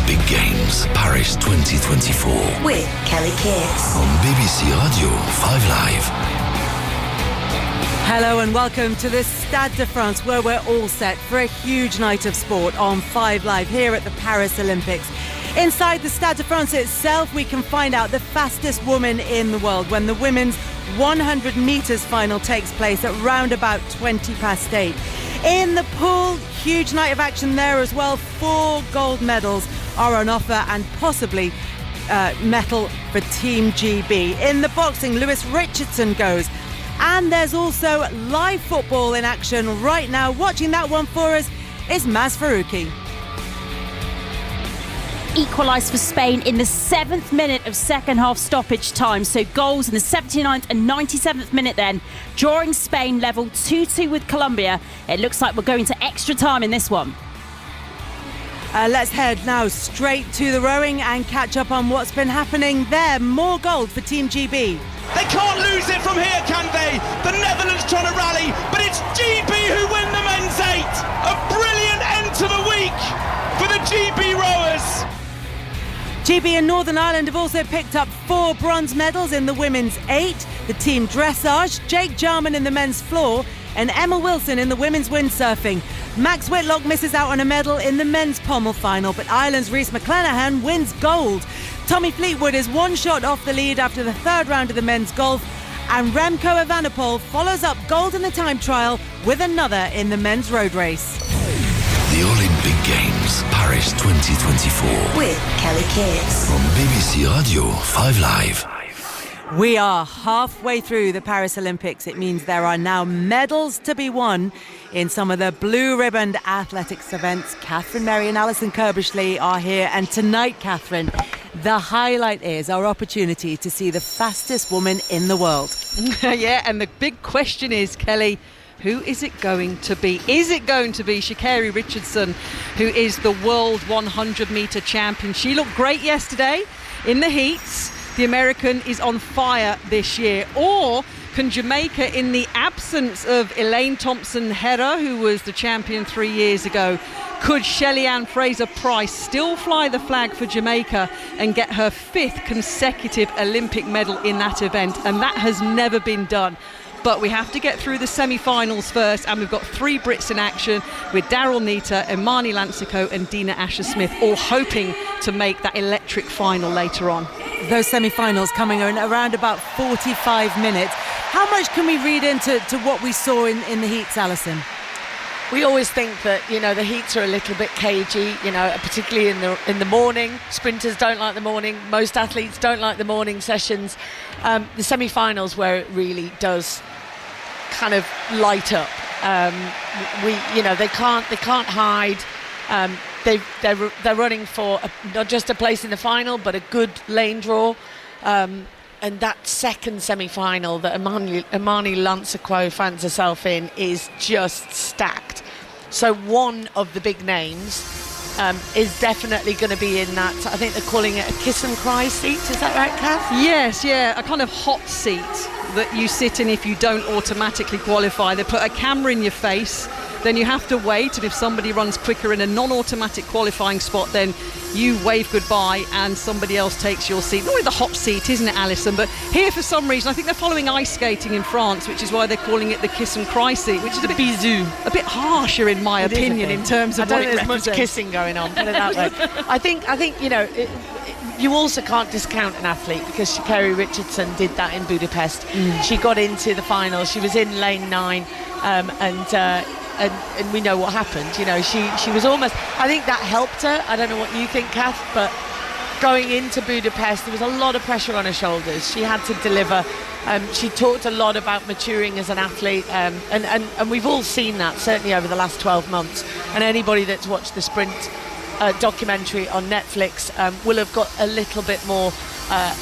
Olympic Games, Paris 2024. With Kelly Kears. On BBC Radio 5 Live. Hello and welcome to the Stade de France, where we're all set for a huge night of sport on 5 Live here at the Paris Olympics. Inside the Stade de France itself, we can find out the fastest woman in the world when the women's 100 metres final takes place at round about 8:20. In the pool, huge night of action there as well. 4 gold medals are on offer and possibly medal for Team GB. In the boxing, Lewis Richardson goes. And there's also live football in action right now. Watching that one for us is Maz Faruqi. Equalised for Spain in the 7th minute of second half stoppage time. So goals in the 79th and 97th minute then, drawing Spain level 2-2 with Colombia. It looks like we're going to extra time in this one. Let's head now straight to the rowing and catch up on what's been happening there. More gold for Team GB. They can't lose it from here, can they? The Netherlands trying to rally, but it's GB who win the men's 8. A brilliant end to the week for the GB rowers. GB and Northern Ireland have also picked up 4 bronze medals in the women's 8. The team dressage, Jake Jarman in the men's floor and Emma Wilson in the women's windsurfing. Max Whitlock misses out on a medal in the men's pommel final, but Ireland's Rhys McClenaghan wins gold. Tommy Fleetwood is 1 shot off the lead after the 3rd round of the men's golf, and Remco Evenepoel follows up gold in the time trial with another in the men's road race. The Olympic Games, Paris 2024. With Kelly Kears. On BBC Radio 5 Live. We are halfway through the Paris Olympics. It means there are now medals to be won in some of the blue-ribboned athletics events. Catherine Merry and Alison Kirbishley are here. And tonight, Catherine, the highlight is our opportunity to see the fastest woman in the world. Yeah, and the big question is, Kelly, who is it going to be? Is it going to be Sha'Carri Richardson, who is the world 100-metre champion? She looked great yesterday in the heats. The American is on fire this year. Or can Jamaica, in the absence of Elaine Thompson-Herah, who was the champion 3 years ago, could Shelly-Ann Fraser-Pryce still fly the flag for Jamaica and get her 5th consecutive Olympic medal in that event? And that has never been done. But we have to get through the semi-finals first, and we've got 3 Brits in action with Daryl Nita, Imani Lansico and Dina Asher-Smith, all hoping to make that electric final later on. Those semi-finals coming in around about 45 minutes. How much can we read into what we saw in the heats, Alison? We always think that, the heats are a little bit cagey, particularly in the morning. Sprinters don't like the morning. Most athletes don't like the morning sessions. The semi-finals where it really does kind of light up. They can't hide. They're running for not just a place in the final, but a good lane draw. And that second semi-final that Imani Lansico finds herself in is just stacked. So one of the big names is definitely going to be in that. I think they're calling it a kiss and cry seat. Is that right, Kath? Yes, yeah, a kind of hot seat that you sit in if you don't automatically qualify. They put a camera in your face, then you have to wait, and if somebody runs quicker in a non-automatic qualifying spot, then you wave goodbye and somebody else takes your seat. Normally the hot seat, isn't it, Alison? But here, for some reason, I think they're following ice skating in France, which is why they're calling it the kiss and cry seat, which is a bit harsher, in my opinion, in terms of what it represents. I don't think there's much kissing going on, put it that way. I think you also can't discount an athlete, because Sha'Carri Richardson did that in Budapest. She got into the final. She was in lane 9, and we know what happened. She was almost, I think that helped her. I don't know what you think, Kath, but going into Budapest, there was a lot of pressure on her shoulders. She had to deliver. She talked a lot about maturing as an athlete, and we've all seen that, certainly over the last 12 months. And anybody that's watched the sprint documentary on Netflix will have got a little bit more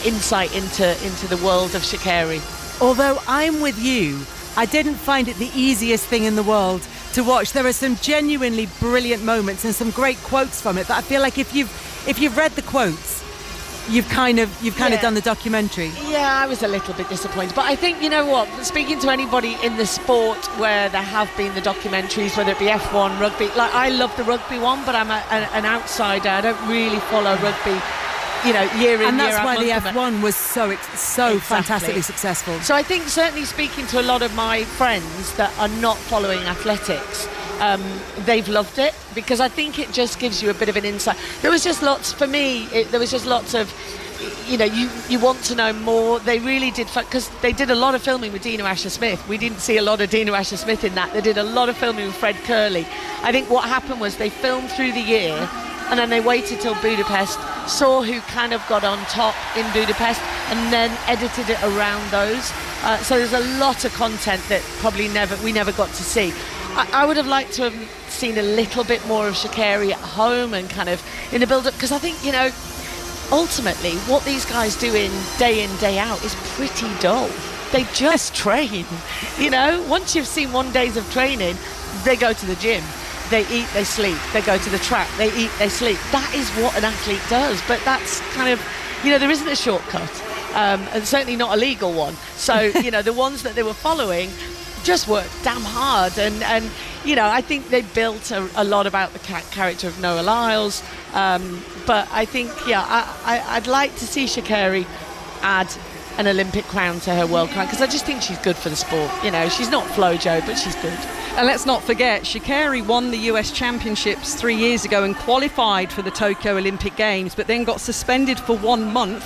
insight into the world of Sha'Carri. Although I'm with you, I didn't find it the easiest thing in the world to watch. There are some genuinely brilliant moments and some great quotes from it, but I feel like if you've read the quotes, you've kind of done the documentary. Yeah, I was a little bit disappointed, but I think, you know what, speaking to anybody in the sport where there have been the documentaries, whether it be F1, rugby, like I love the rugby one, but I'm an outsider. I don't really follow rugby, you know, year in, year out. And that's why the month F1 was so Exactly. fantastically successful. So I think certainly speaking to a lot of my friends that are not following athletics, they've loved it, because I think it just gives you a bit of an insight. There was just lots, for me, there was just lots of, you know, you want to know more. They really did, because they did a lot of filming with Dina Asher-Smith. We didn't see a lot of Dina Asher-Smith in that. They did a lot of filming with Fred Curley. I think what happened was they filmed through the year, and then they waited till Budapest, saw who kind of got on top in Budapest, and then edited it around those. So there's a lot of content that probably we never got to see. I would have liked to have seen a little bit more of Sha'Carri at home and kind of in the build-up, because I think, you know, ultimately what these guys do in, day out is pretty dull. They just train, you know. Once you've seen 1 day of training, they go to the gym, they eat, they sleep, they go to the track, they eat, they sleep. That is what an athlete does, but that's kind of, you know, there isn't a shortcut, and certainly not a legal one. So, you know, the ones that they were following just worked damn hard, and you know, I think they built a lot about the character of Noah Lyles, but I think, yeah, I'd like to see Sha'Carri add an Olympic crown to her world crown, because I just think she's good for the sport. You know, she's not Flojo, but she's good. And let's not forget, Sha'Carri won the US Championships 3 years ago and qualified for the Tokyo Olympic Games, but then got suspended for 1 month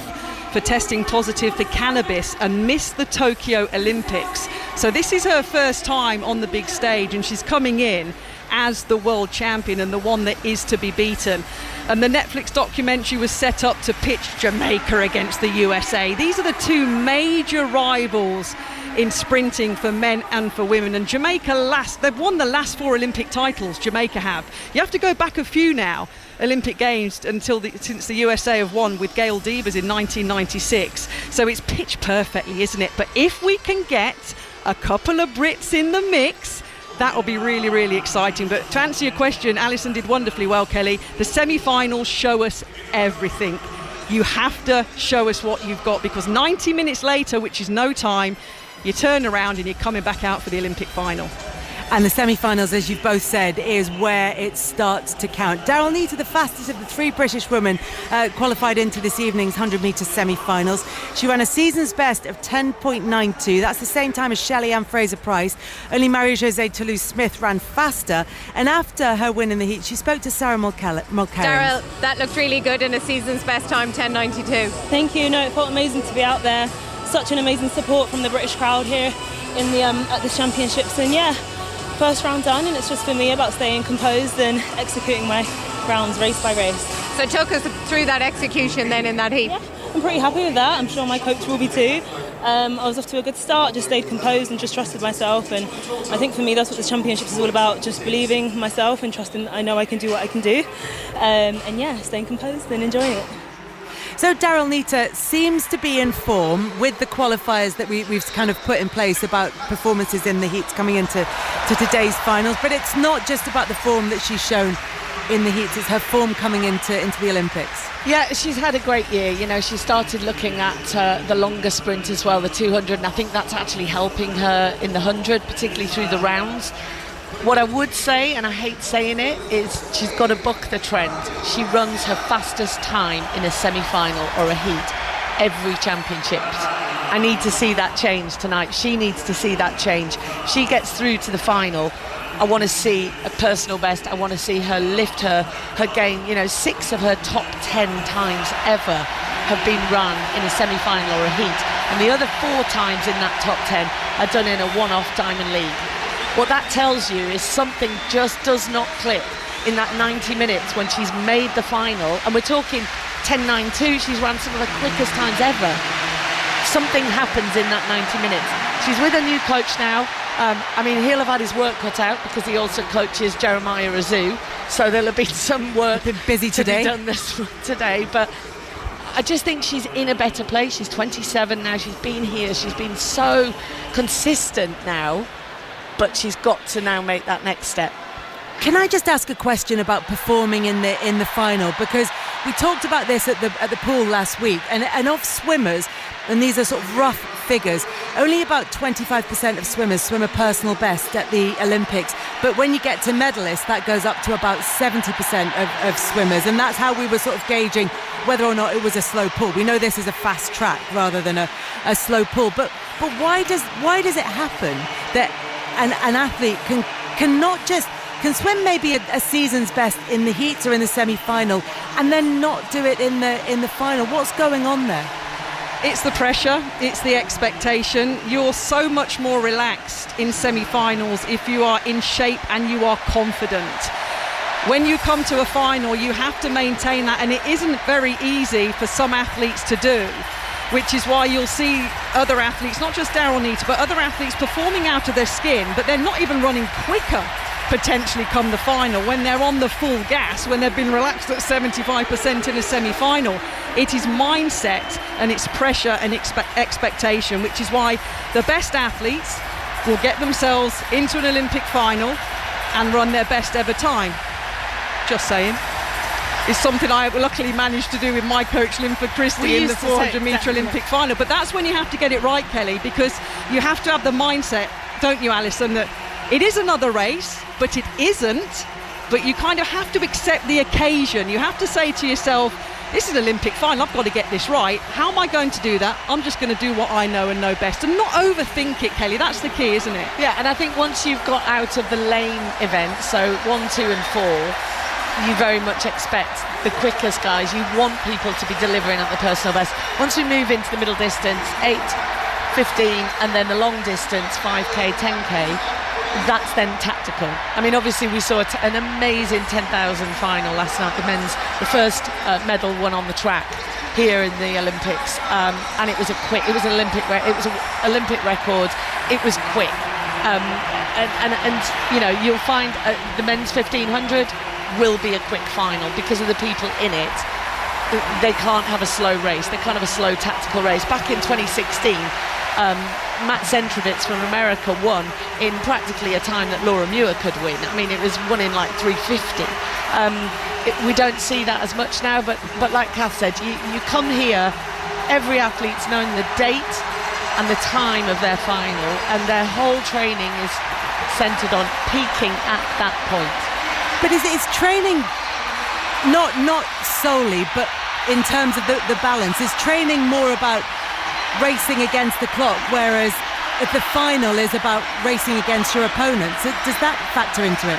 for testing positive for cannabis and missed the Tokyo Olympics. So this is her first time on the big stage, and she's coming in as the world champion and the one that is to be beaten. And the Netflix documentary was set up to pitch Jamaica against the USA. These are the two major rivals in sprinting for men and for women, and Jamaica they've won the last 4 Olympic titles. Jamaica have. You have to go back a few now, Olympic Games, since the USA have won, with Gail Devers in 1996. So it's pitched perfectly, isn't it? But if we can get a couple of Brits in the mix, that will be really, really exciting. But to answer your question, Alison did wonderfully well, Kelly. The semi-finals show us everything. You have to show us what you've got, because 90 minutes later, which is no time, you turn around and you're coming back out for the Olympic final. And the semi-finals, as you've both said, is where it starts to count. Daryl Neater, the fastest of the 3 British women, qualified into this evening's 100-metre semi-finals. She ran a season's best of 10.92. That's the same time as Shelley-Ann Fraser-Price. Only Marie-Josée Toulouse-Smith ran faster. And after her win in the heat, she spoke to Sarah Mulcairn. Daryl, that looked really good in a season's best time, 10.92. Thank you. No, it felt amazing to be out there. Such an amazing support from the British crowd here in the at the championships. And yeah, first round done, and it's just for me about staying composed and executing my rounds race by race. So talk us through that execution then in that heat. Yeah, I'm pretty happy with that. I'm sure my coach will be too. I was off to a good start, just stayed composed and just trusted myself, and I think for me that's what the championships is all about, just believing myself and trusting that I know I can do what I can do, and yeah, staying composed and enjoying it. So Daryl Neater seems to be in form with the qualifiers that we've kind of put in place about performances in the heats coming into today's finals. But it's not just about the form that she's shown in the heats, it's her form coming into the Olympics. Yeah, she's had a great year. You know, she started looking at the longer sprint as well, the 200, and I think that's actually helping her in the 100, particularly through the rounds. What I would say, and I hate saying it, is she's got to buck the trend. She runs her fastest time in a semi-final or a heat every championships. I need to see that change tonight. She needs to see that change. She gets through to the final. I want to see a personal best. I want to see her lift her game. You know, 6 of her top 10 times ever have been run in a semi-final or a heat, and the other 4 times in that top 10 are done in a one-off Diamond League. What that tells you is something just does not click in that 90 minutes when she's made the final, and we're talking 10.92. She's run some of the quickest times ever. Something happens in that 90 minutes. She's with a new coach now. I mean, he'll have had his work cut out because he also coaches Jeremiah Azu, so there'll have been some work busy today. To be done this today, but I just think she's in a better place. She's 27 now. She's been here. She's been so consistent now, but she's got to now make that next step. Can I just ask a question about performing in the final? Because we talked about this at the pool last week, and of swimmers, and these are sort of rough figures, only about 25% of swimmers swim a personal best at the Olympics. But when you get to medalists, that goes up to about 70% of swimmers. And that's how we were sort of gauging whether or not it was a slow pool. We know this is a fast track rather than a slow pool. But why does it happen that an athlete can swim maybe a season's best in the heats or in the semi-final and then not do it in the final? What's going on there? It's the pressure, it's the expectation. You're so much more relaxed in semi-finals if you are in shape and you are confident. When you come to a final, you have to maintain that, and it isn't very easy for some athletes to do, which is why you'll see other athletes, not just Daryl Neater, but other athletes performing out of their skin, but they're not even running quicker potentially come the final when they're on the full gas, when they've been relaxed at 75% in a semi-final. It is mindset and it's pressure and expectation, which is why the best athletes will get themselves into an Olympic final and run their best ever time. Just saying. It's something I luckily managed to do with my coach Linford Christie in the 400 metre Olympic final. But that's when you have to get it right, Kelly, because you have to have the mindset, don't you, Alison, that it is another race, but it isn't. But you kind of have to accept the occasion. You have to say to yourself, this is an Olympic final, I've got to get this right. How am I going to do that? I'm just going to do what I know and know best, and not overthink it, Kelly. That's the key, isn't it? Yeah, and I think once you've got out of the lane event, so 1, 2 and 4, you very much expect the quickest guys. You want people to be delivering at the personal best. Once we move into the middle distance, 8, 15, and then the long distance, 5k, 10k, that's then tactical. I mean, obviously we saw an amazing 10,000 final last night, the first medal won on the track here in the Olympics, and it was an Olympic record. It was quick, and you know, you'll find the men's 1500 will be a quick final because of the people in it. They can't have a slow race, they can't have a slow tactical race. Back in 2016, Matt Zentrovitz from America won in practically a time that Laura Muir could win. I mean, it was won in like 3:50. We don't see that as much now, but like Kath said, you come here, every athlete's knowing the date and the time of their final, and their whole training is centred on peaking at that point. But is training not solely, but in terms of the balance, is training more about racing against the clock, whereas the final is about racing against your opponents? Does that factor into it?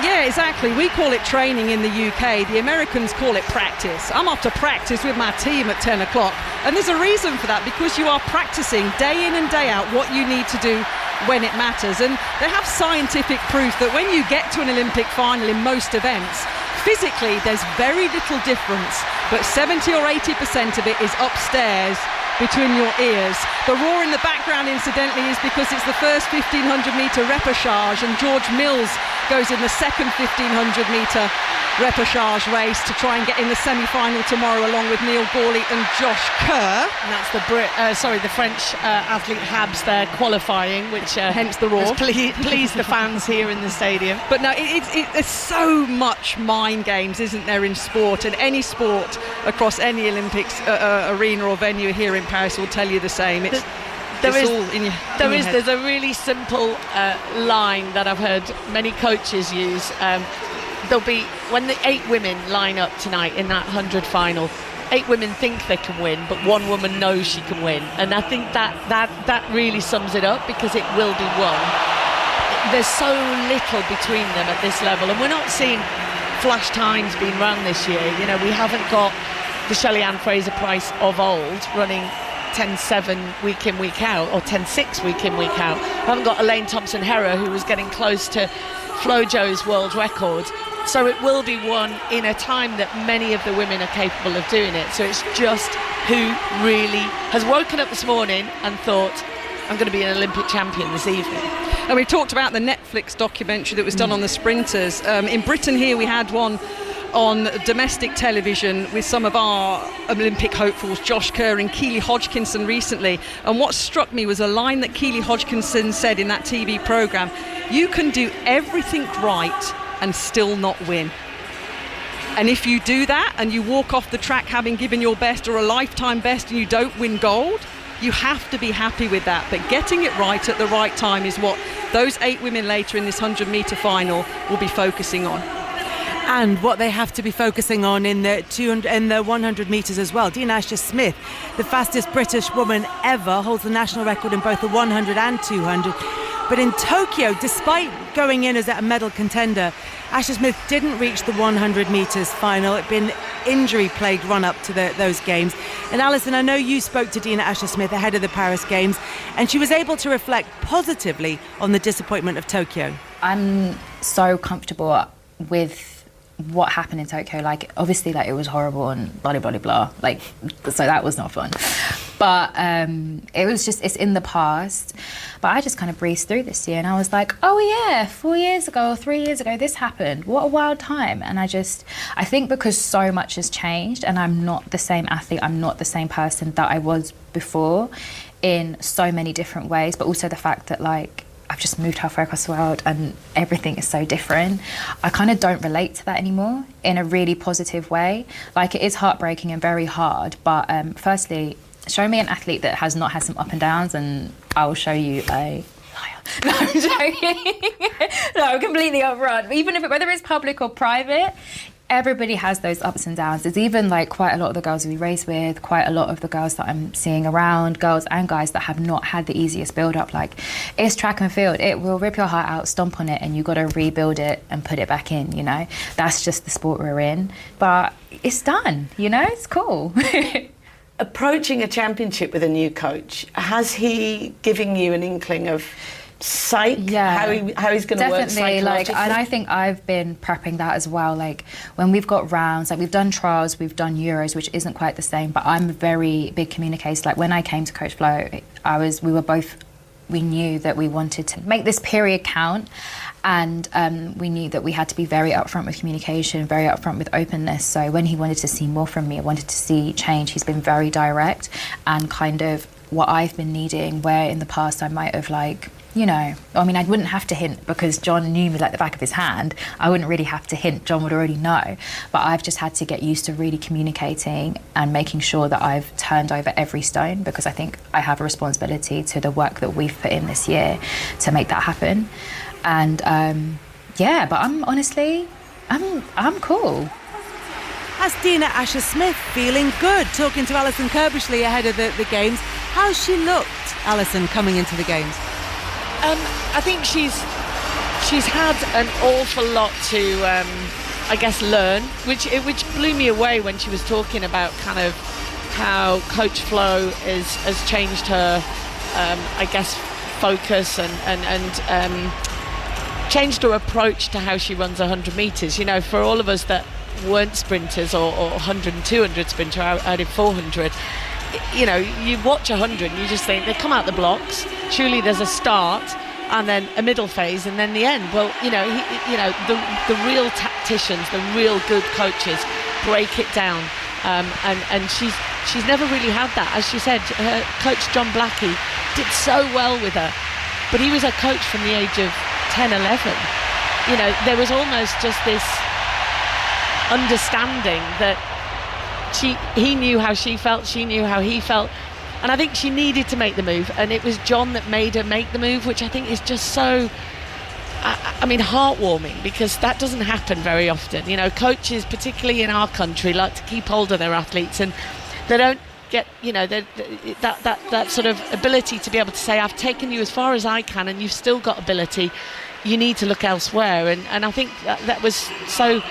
Yeah, exactly. We call it training in the UK. The Americans call it practice. I'm off to practice with my team at 10 o'clock. And there's a reason for that, because you are practicing day in and day out what you need to do when it matters. And they have scientific proof that when you get to an Olympic final in most events, physically there's very little difference, but 70 or 80% of it is upstairs between your ears. The roar in the background, incidentally, is because it's the first 1500 metre repechage, and George Mills goes in the second 1500 metre repechage race to try and get in the semi-final tomorrow, along with Neil Gawley and Josh Kerr. And that's the French athlete Habs there qualifying, which hence the roar. Pleased the fans here in the stadium. But no, there's so much mind games, isn't there, in sport, and any sport across any Olympics arena or venue here in Paris will tell you the same. There's a really simple line that I've heard many coaches use. There'll be, when the 8 women line up tonight in that 100 final, 8 women think they can win, but 1 woman knows she can win. And I think that really sums it up, because it will be won. There's so little between them at this level, and we're not seeing flash times being run this year. You know, we haven't got the Shelley-Ann Fraser-Price of old running 10.7 week in, week out, or 10.6 week in, week out. We haven't got Elaine Thompson-Herah, who was getting close to Flojo's world record. So it will be won in a time that many of the women are capable of doing it. So it's just who really has woken up this morning and thought, I'm going to be an Olympic champion this evening. And we talked about the Netflix documentary that was done on the sprinters. In Britain here we had one on domestic television with some of our Olympic hopefuls, Josh Kerr and Keely Hodgkinson, recently. And what struck me was a line that Keely Hodgkinson said in that TV programme: you can do everything right and still not win. And if you do that and you walk off the track having given your best or a lifetime best and you don't win gold, you have to be happy with that. But getting it right at the right time is what those 8 women later in this 100-metre final will be focusing on. And what they have to be focusing on in the 100 metres as well. Dean Asher-Smith, the fastest British woman ever, holds the national record in both the 100 and 200. But in Tokyo, despite going in as a medal contender, Asher-Smith didn't reach the 100 metres final. It'd been injury-plagued run-up to those games. And Alison, I know you spoke to Dina Asher-Smith ahead of the Paris Games, and she was able to reflect positively on the disappointment of Tokyo. I'm so comfortable with what happened in Tokyo. Like, obviously, like, it was horrible and blah, blah, blah, blah. Like, so that was not fun. But it was just, it's in the past. But I just kind of breezed through this year and I was like, oh yeah, 4 years ago or 3 years ago, this happened. What a wild time. And I think because so much has changed and I'm not the same athlete, I'm not the same person that I was before in so many different ways, but also the fact that, like, I've just moved halfway across the world and everything is so different. I kind of don't relate to that anymore in a really positive way. Like, it is heartbreaking and very hard, but firstly, show me an athlete that has not had some up and downs and I will show you a liar. No, I'm joking. No, completely upfront. Even if whether it's public or private, everybody has those ups and downs. There's even, like, quite a lot of the girls we race with, quite a lot of the girls that I'm seeing around, girls and guys that have not had the easiest build-up. Like, it's track and field. It will rip your heart out, stomp on it, and you got to rebuild it and put it back in, you know? That's just the sport we're in. But it's done, you know? It's cool. Approaching a championship with a new coach, has he given you an inkling of psych? Yeah, how he's going to work psychologically? Like, and I think I've been prepping that as well. Like, when we've got rounds, like, we've done trials, we've done Euros, which isn't quite the same, but I'm a very big communicator. Like, when I came to Coach Flo, we knew that we wanted to make this period count, and we knew that we had to be very upfront with communication, very upfront with openness. So when he wanted to see more from me, I wanted to see change, he's been very direct and kind of what I've been needing, where in the past I might have, like, you know, I mean, I wouldn't have to hint because John knew me like the back of his hand. I wouldn't really have to hint. John would already know. But I've just had to get used to really communicating and making sure that I've turned over every stone, because I think I have a responsibility to the work that we've put in this year to make that happen. And yeah, but I'm cool. Has Dina Asher-Smith feeling good? Talking to Alison Kirbishley ahead of the Games. How's she looked, Alison, coming into the Games? I think she's had an awful lot to, I guess, learn, which blew me away when she was talking about kind of how Coach Flo has changed her, I guess, focus and changed her approach to how she runs 100 metres. You know, for all of us that weren't sprinters or 100 and 200 sprinter out in 400, you know, you watch 100 and you just think they come out the blocks, surely there's a start and then a middle phase and then the end. Well, you know, the real tacticians, the real good coaches break it down, and she's never really had that. As she said, her coach John Blackie did so well with her, but he was a coach from the age of 10, 11. You know, there was almost just this understanding that he knew how she felt, she knew how he felt, and I think she needed to make the move, and it was John that made her make the move, which I think is just so, I mean, heartwarming, because that doesn't happen very often. You know, coaches, particularly in our country, like to keep hold of their athletes, and they don't get, you know, that sort of ability to be able to say, I've taken you as far as I can and you've still got ability, you need to look elsewhere. And I think that was so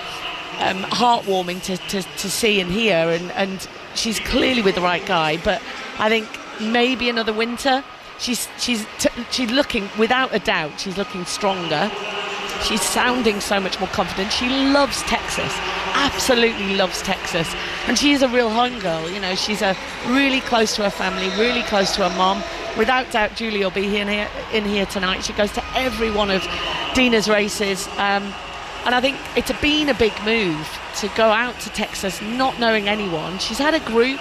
heartwarming to see and hear, and she's clearly with the right guy. But I think maybe another winter, she's looking, without a doubt, she's looking stronger. She's sounding so much more confident. She loves Texas, absolutely loves Texas, and she is a real home girl. You know, she's really close to her family, really close to her mom. Without doubt, Julie will be in here tonight. She goes to every one of Dina's races. And I think it's been a big move to go out to Texas not knowing anyone. She's had a group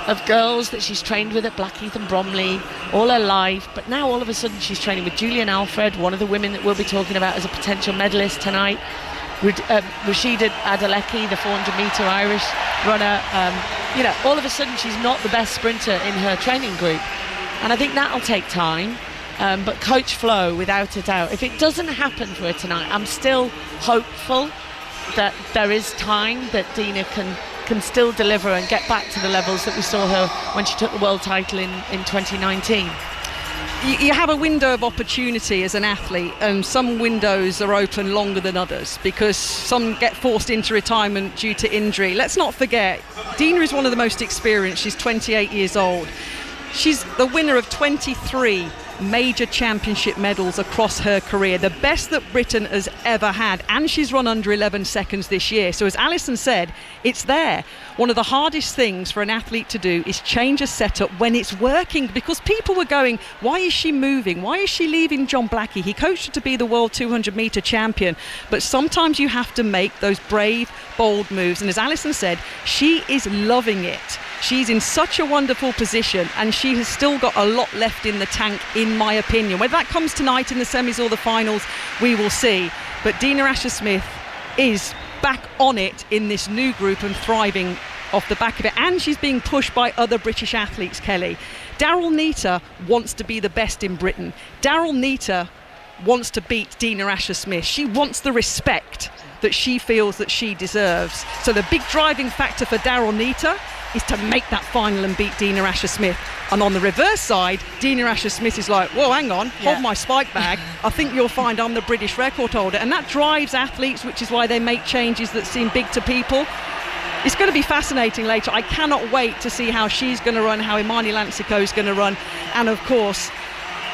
of girls that she's trained with at Blackheath and Bromley all her life, but now all of a sudden she's training with Julian Alfred, one of the women that we'll be talking about as a potential medalist tonight. Rashida Adeleke, the 400-metre Irish runner, all of a sudden she's not the best sprinter in her training group. And I think that'll take time. But Coach Flo, without a doubt, if it doesn't happen for her tonight, I'm still hopeful that there is time that Dina can still deliver and get back to the levels that we saw her when she took the world title in 2019. You have a window of opportunity as an athlete, and some windows are open longer than others because some get forced into retirement due to injury. Let's not forget, Dina is one of the most experienced. She's 28 years old. She's the winner of 23 major championship medals across her career, the best that Britain has ever had, and she's run under 11 seconds this year. So as Alison said, it's there. One of the hardest things for an athlete to do is change a setup when it's working, because people were going, why is she moving? Why is she leaving John Blackie? He coached her to be the world 200-metre champion. But sometimes you have to make those brave, bold moves, and as Alison said, she is loving it. She's in such a wonderful position, and she has still got a lot left in the tank, in my opinion. Whether that comes tonight in the semis or the finals, we will see. But Dina Asher-Smith is back on it in this new group and thriving off the back of it. And she's being pushed by other British athletes, Kelly. Daryl Neita wants to be the best in Britain. Daryl Neita wants to beat Dina Asher-Smith. She wants the respect that she feels that she deserves. So the big driving factor for Daryl Neita is to make that final and beat Dina Asher-Smith. And on the reverse side, Dina Asher-Smith is like, whoa, hang on, hold my spike bag. I think you'll find I'm the British record holder. And that drives athletes, which is why they make changes that seem big to people. It's going to be fascinating later. I cannot wait to see how she's going to run, how Imani Lancico is going to run, and of course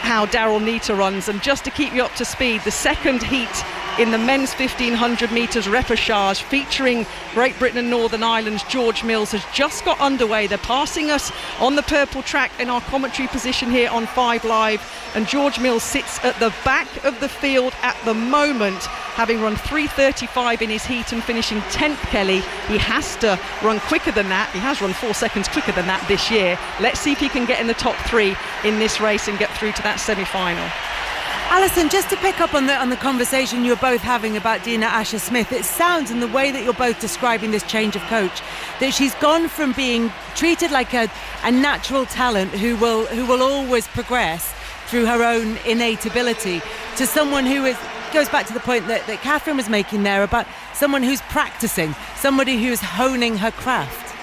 how Daryl Neita runs. And just to keep you up to speed, the second heat in the men's 1500 metres repechage featuring Great Britain and Northern Ireland's George Mills has just got underway. They're passing us on the purple track in our commentary position here on 5 Live, and George Mills sits at the back of the field at the moment, having run 3:35 in his heat and finishing 10th, Kelly. He has to run quicker than that. He has run 4 seconds quicker than that this year. Let's see if he can get in the top 3 in this race and get through to that semi-final. Alison, just to pick up on the conversation you're both having about Dina Asher-Smith, it sounds, in the way that you're both describing this change of coach, that she's gone from being treated like a natural talent who will always progress through her own innate ability, to someone who goes back to the point that Catherine was making there about someone who's practicing, somebody who's honing her craft.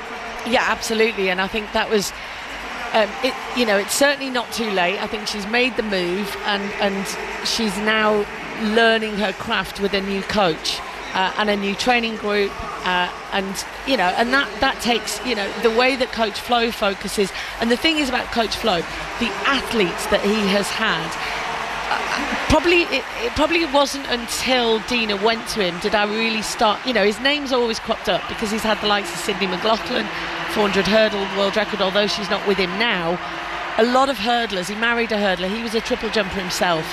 Yeah, absolutely. And I think that was it's certainly not too late. I think she's made the move, and she's now learning her craft with a new coach and a new training group, and that takes the way that Coach Flo focuses. And the thing is about Coach Flo, the athletes that he has had. It probably wasn't until Dina went to him did I really start. His name's always cropped up because he's had the likes of Sydney McLaughlin, 400 hurdle world record, although she's not with him now. A lot of hurdlers. He married a hurdler. He was a triple jumper himself.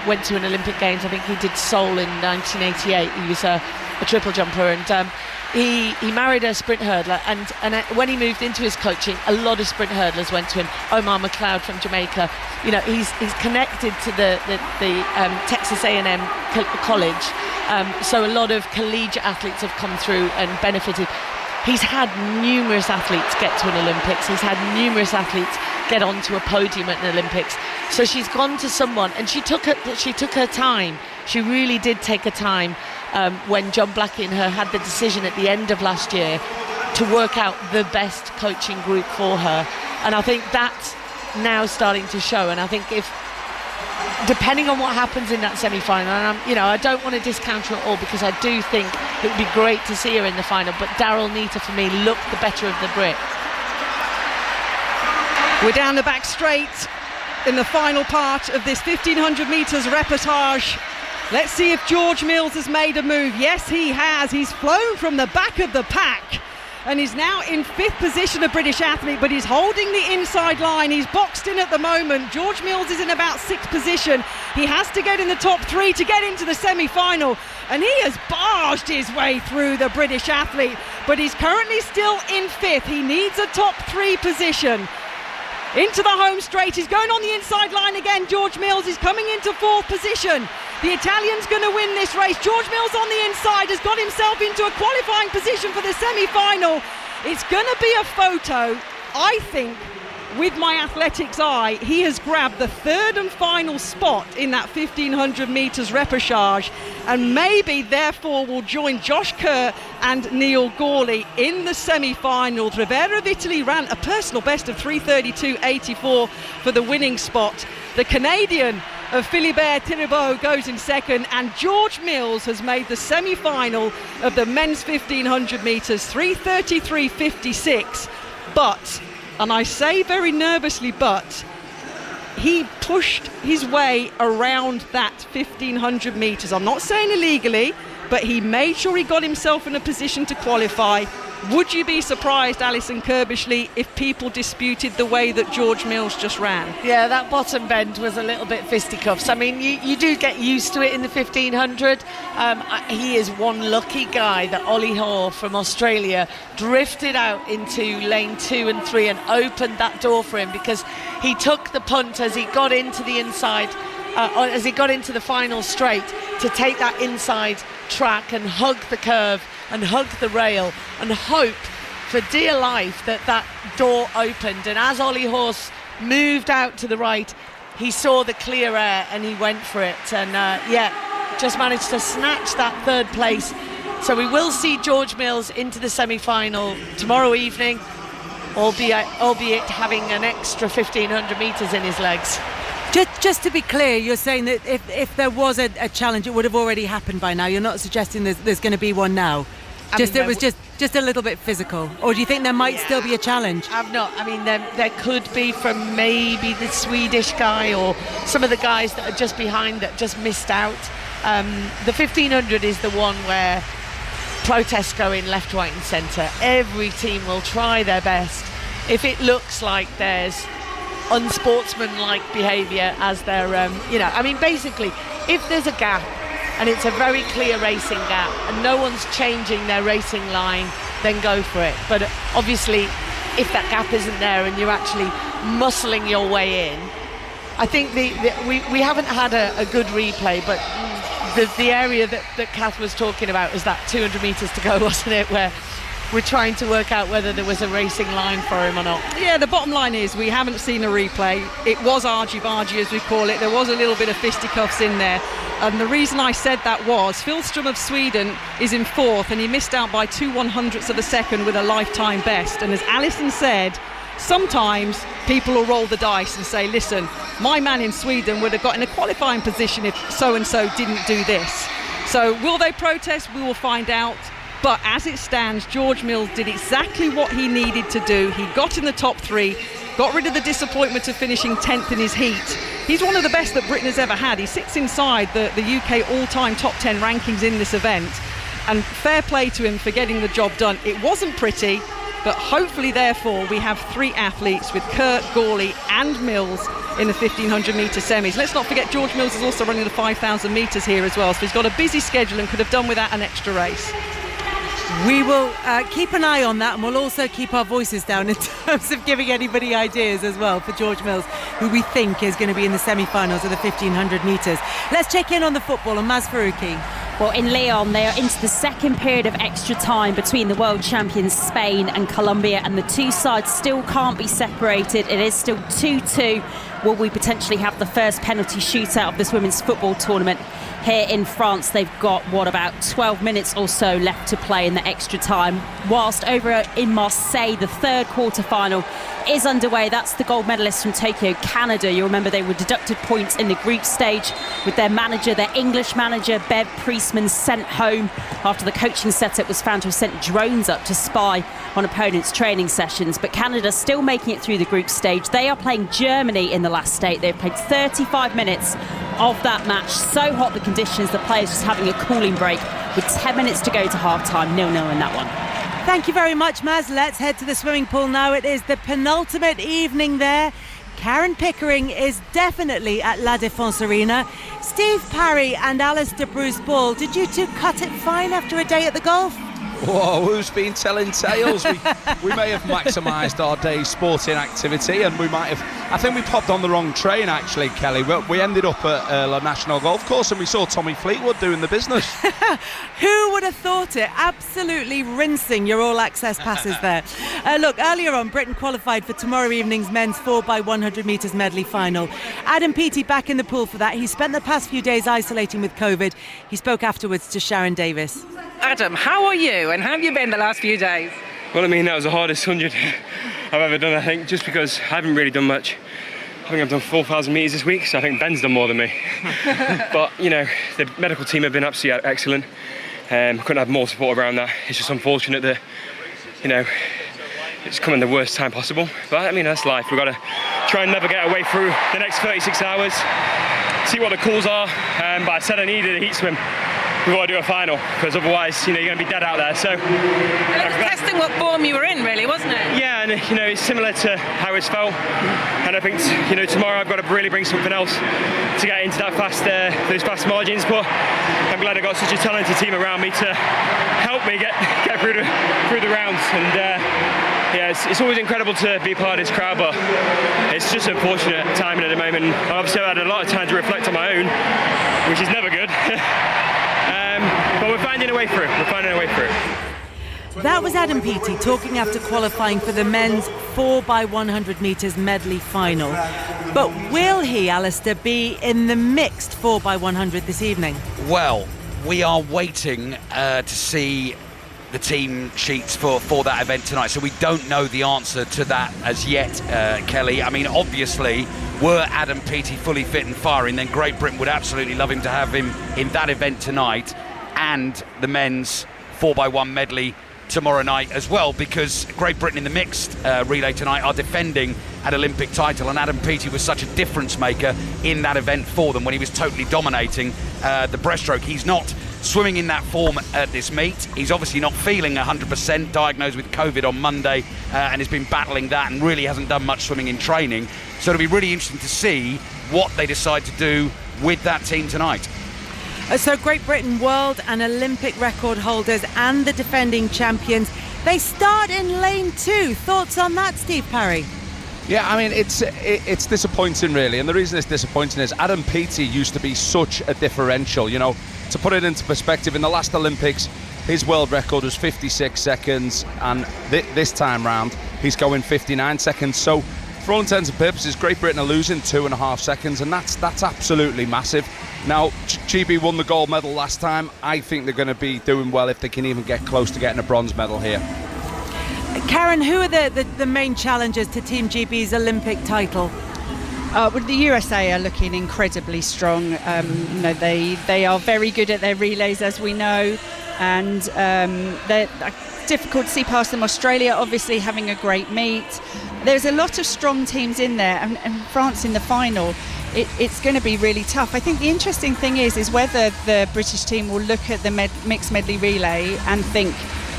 Went to an Olympic Games. I think he did Seoul in 1988. He was a triple jumper, and he married a sprint hurdler. And when he moved into his coaching, a lot of sprint hurdlers went to him. Omar McLeod from Jamaica. He's connected to the Texas A&M college. So a lot of collegiate athletes have come through and benefited. He's had numerous athletes get to an Olympics. He's had numerous athletes get onto a podium at an Olympics. So she's gone to someone, and she took her time. She really did take her time when John Blackie and her had the decision at the end of last year to work out the best coaching group for her. And I think that's now starting to show. And I think depending on what happens in that semi-final, and I don't want to discount her at all, because I do think it would be great to see her in the final, but Daryl Neita for me looked the better of the Brit. We're down the back straight in the final part of this 1500 metres repechage. Let's see if George Mills has made a move. Yes, he has. He's flown from the back of the pack, and he's now in 5th position, a British athlete, but he's holding the inside line. He's boxed in at the moment. George Mills is in about 6th position. He has to get in the top 3 to get into the semi-final, and he has barged his way through the British athlete, but he's currently still in 5th. He needs a top 3 position. Into the home straight, he's going on the inside line again. George Mills is coming into 4th position. The Italian's going to win this race. George Mills on the inside has got himself into a qualifying position for the semi-final. It's going to be a photo, I think. With my athletics eye, he has grabbed the third and final spot in that 1500 metres repechage, and maybe therefore will join Josh Kerr and Neil Gawley in the semi-final. Rivera of Italy ran a personal best of 3:32.84 for the winning spot. The Canadian of Philibert Thiribeau goes in second, and George Mills has made the semi-final of the men's 1500 metres 3:33.56. But, and I say very nervously, but he pushed his way around that 1500 metres. I'm not saying illegally, but he made sure he got himself in a position to qualify. Would you be surprised, Alison Kirbishley, if people disputed the way that George Mills just ran? Yeah, that bottom bend was a little bit fisticuffs. I mean, you do get used to it in the 1500. He is one lucky guy that Ollie Hoare from Australia drifted out into lane 2 and 3 and opened that door for him, because he took the punt as he got into the inside, as he got into the final straight, to take that inside track and hug the curve and hug the rail and hope for dear life that that door opened. And as Ollie Hoare moved out to the right, he saw the clear air and he went for it, and just managed to snatch that third place. So we will see George Mills into the semi-final tomorrow evening, albeit having an extra 1500 metres in his legs. Just to be clear, you're saying that if there was a challenge, it would have already happened by now. You're not suggesting there's going to be one now. It was just a little bit physical, or do you think there might still be a challenge? I'm not. I mean, there could be from maybe the Swedish guy or some of the guys that are just behind that just missed out. The 1500 is the one where protests go in left, right and centre. Every team will try their best. If it looks like there's unsportsmanlike behaviour as their, I mean, basically, if there's a gap and it's a very clear racing gap and no one's changing their racing line, then go for it. But obviously, if that gap isn't there and you're actually muscling your way in, I think we haven't had a good replay, but the area that Kath was talking about is that 200 metres to go, wasn't it, where we're trying to work out whether there was a racing line for him or not. Yeah, the bottom line is we haven't seen a replay. It was argy-bargy, as we call it. There was a little bit of fisticuffs in there. And the reason I said that was Philstrom of Sweden is in fourth, and he missed out by 2/100ths of a second with a lifetime best. And as Alison said, sometimes people will roll the dice and say, listen, my man in Sweden would have got in a qualifying position if so-and-so didn't do this. So will they protest? We will find out. But as it stands, George Mills did exactly what he needed to do. He got in the top 3, got rid of the disappointment of finishing 10th in his heat. He's one of the best that Britain has ever had. He sits inside the UK all-time top 10 rankings in this event. And fair play to him for getting the job done. It wasn't pretty, but hopefully, therefore, we have 3 athletes with Kerr, Gawley and Mills in the 1500 metre semis. Let's not forget George Mills is also running the 5,000 metres here as well. So he's got a busy schedule and could have done without an extra race. We will keep an eye on that, and we'll also keep our voices down in terms of giving anybody ideas as well for George Mills, who we think is going to be in the semi-finals of the 1500 metres. Let's check in on the football and Maz Faruqi. Well, in Lyon, they are into the second period of extra time between the world champions Spain and Colombia, and the two sides still can't be separated. It is still 2-2. Will we potentially have the first penalty shootout of this women's football tournament? Here in France, they've got, about 12 minutes or so left to play in the extra time. Whilst over in Marseille, the third quarter-final is underway. That's the gold medalists from Tokyo, Canada. You remember they were deducted points in the group stage with their manager, their English manager, Bev Priestman, sent home after the coaching setup was found to have sent drones up to spy on opponents' training sessions. But Canada still making it through the group stage. They are playing Germany in the last state. They've played 35 minutes of that match. So hot the conditions, the players just having a cooling break with 10 minutes to go to half-time, 0-0 in that one. Thank you very much, Maz. Let's head to the swimming pool now. It is the penultimate evening there. Karen Pickering is definitely at La Défense Arena. Steve Parry and Alistair Bruce Ball, did you two cut it fine after a day at the golf? Whoa, who's been telling tales? We may have maximised our day's sporting activity, and we might have I think we popped on the wrong train, actually, Kelly. We ended up at La National Golf Course and we saw Tommy Fleetwood doing the business. Who would have thought it? Absolutely rinsing your all-access passes there. Look, earlier on, Britain qualified for tomorrow evening's men's 4x100 metres medley final. Adam Peaty back in the pool for that. He spent the past few days isolating with COVID. He spoke afterwards to Sharon Davis. Adam, how are you and how have you been the last few days? Well, I mean, that was the hardest 100 I've ever done, I think, just because I haven't really done much. I think I've done 4,000 metres this week, so I think Ben's done more than me. But, you know, the medical team have been absolutely excellent. Couldn't have more support around that. It's just unfortunate that, you know, it's come in the worst time possible. But, I mean, that's life. We've got to try and navigate our way through the next 36 hours, see what the calls are. But I said I needed a heat swim. We've got to do a final, because otherwise, you know, you're going to be dead out there. So, testing what form you were in, really, wasn't it? Yeah, and you know, it's similar to how it's felt. And I think, you know, tomorrow I've got to really bring something else to get into that those fast margins. But I'm glad I got such a talented team around me to help me get through the rounds. And yeah, it's always incredible to be part of this crowd, but it's just unfortunate timing at the moment. Obviously, I've had a lot of time to reflect on my own, which is never good. But we're finding a way through. That was Adam Peaty talking after qualifying for the men's 4x100 metres medley final. But will he, Alistair, be in the mixed 4x100 this evening? Well, we are waiting to see the team sheets for that event tonight, so we don't know the answer to that as yet, Kelly. I mean, obviously, were Adam Peaty fully fit and firing, then Great Britain would absolutely love him to have him in that event tonight and the men's 4x1 medley tomorrow night as well, because Great Britain in the mixed relay tonight are defending an Olympic title, and Adam Peaty was such a difference maker in that event for them when he was totally dominating the breaststroke. He's not swimming in that form at this meet. He's obviously not feeling 100%, diagnosed with COVID on Monday, and has been battling that and really hasn't done much swimming in training. So it'll be really interesting to see what they decide to do with that team tonight. So Great Britain, world and Olympic record holders and the defending champions, they start in lane 2. Thoughts on that, Steve Parry? Yeah, I mean, it's disappointing, really. And the reason it's disappointing is Adam Peaty used to be such a differential. You know, to put it into perspective, in the last Olympics, his world record was 56 seconds. And this time round, he's going 59 seconds. So, for all intents and purposes, Great Britain are losing 2.5 seconds. And that's absolutely massive. Now, GB won the gold medal last time. I think they're going to be doing well if they can even get close to getting a bronze medal here. Karen, who are the main challengers to Team GB's Olympic title? Well, the USA are looking incredibly strong. You know, they are very good at their relays, as we know, and they're difficult to see past them. Australia obviously having a great meet. There's a lot of strong teams in there, and France in the final. It's going to be really tough. I think the interesting thing is whether the British team will look at the mixed medley relay and think,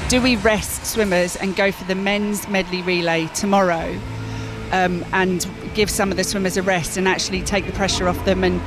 do we rest swimmers and go for the men's medley relay tomorrow, and give some of the swimmers a rest and actually take the pressure off them? And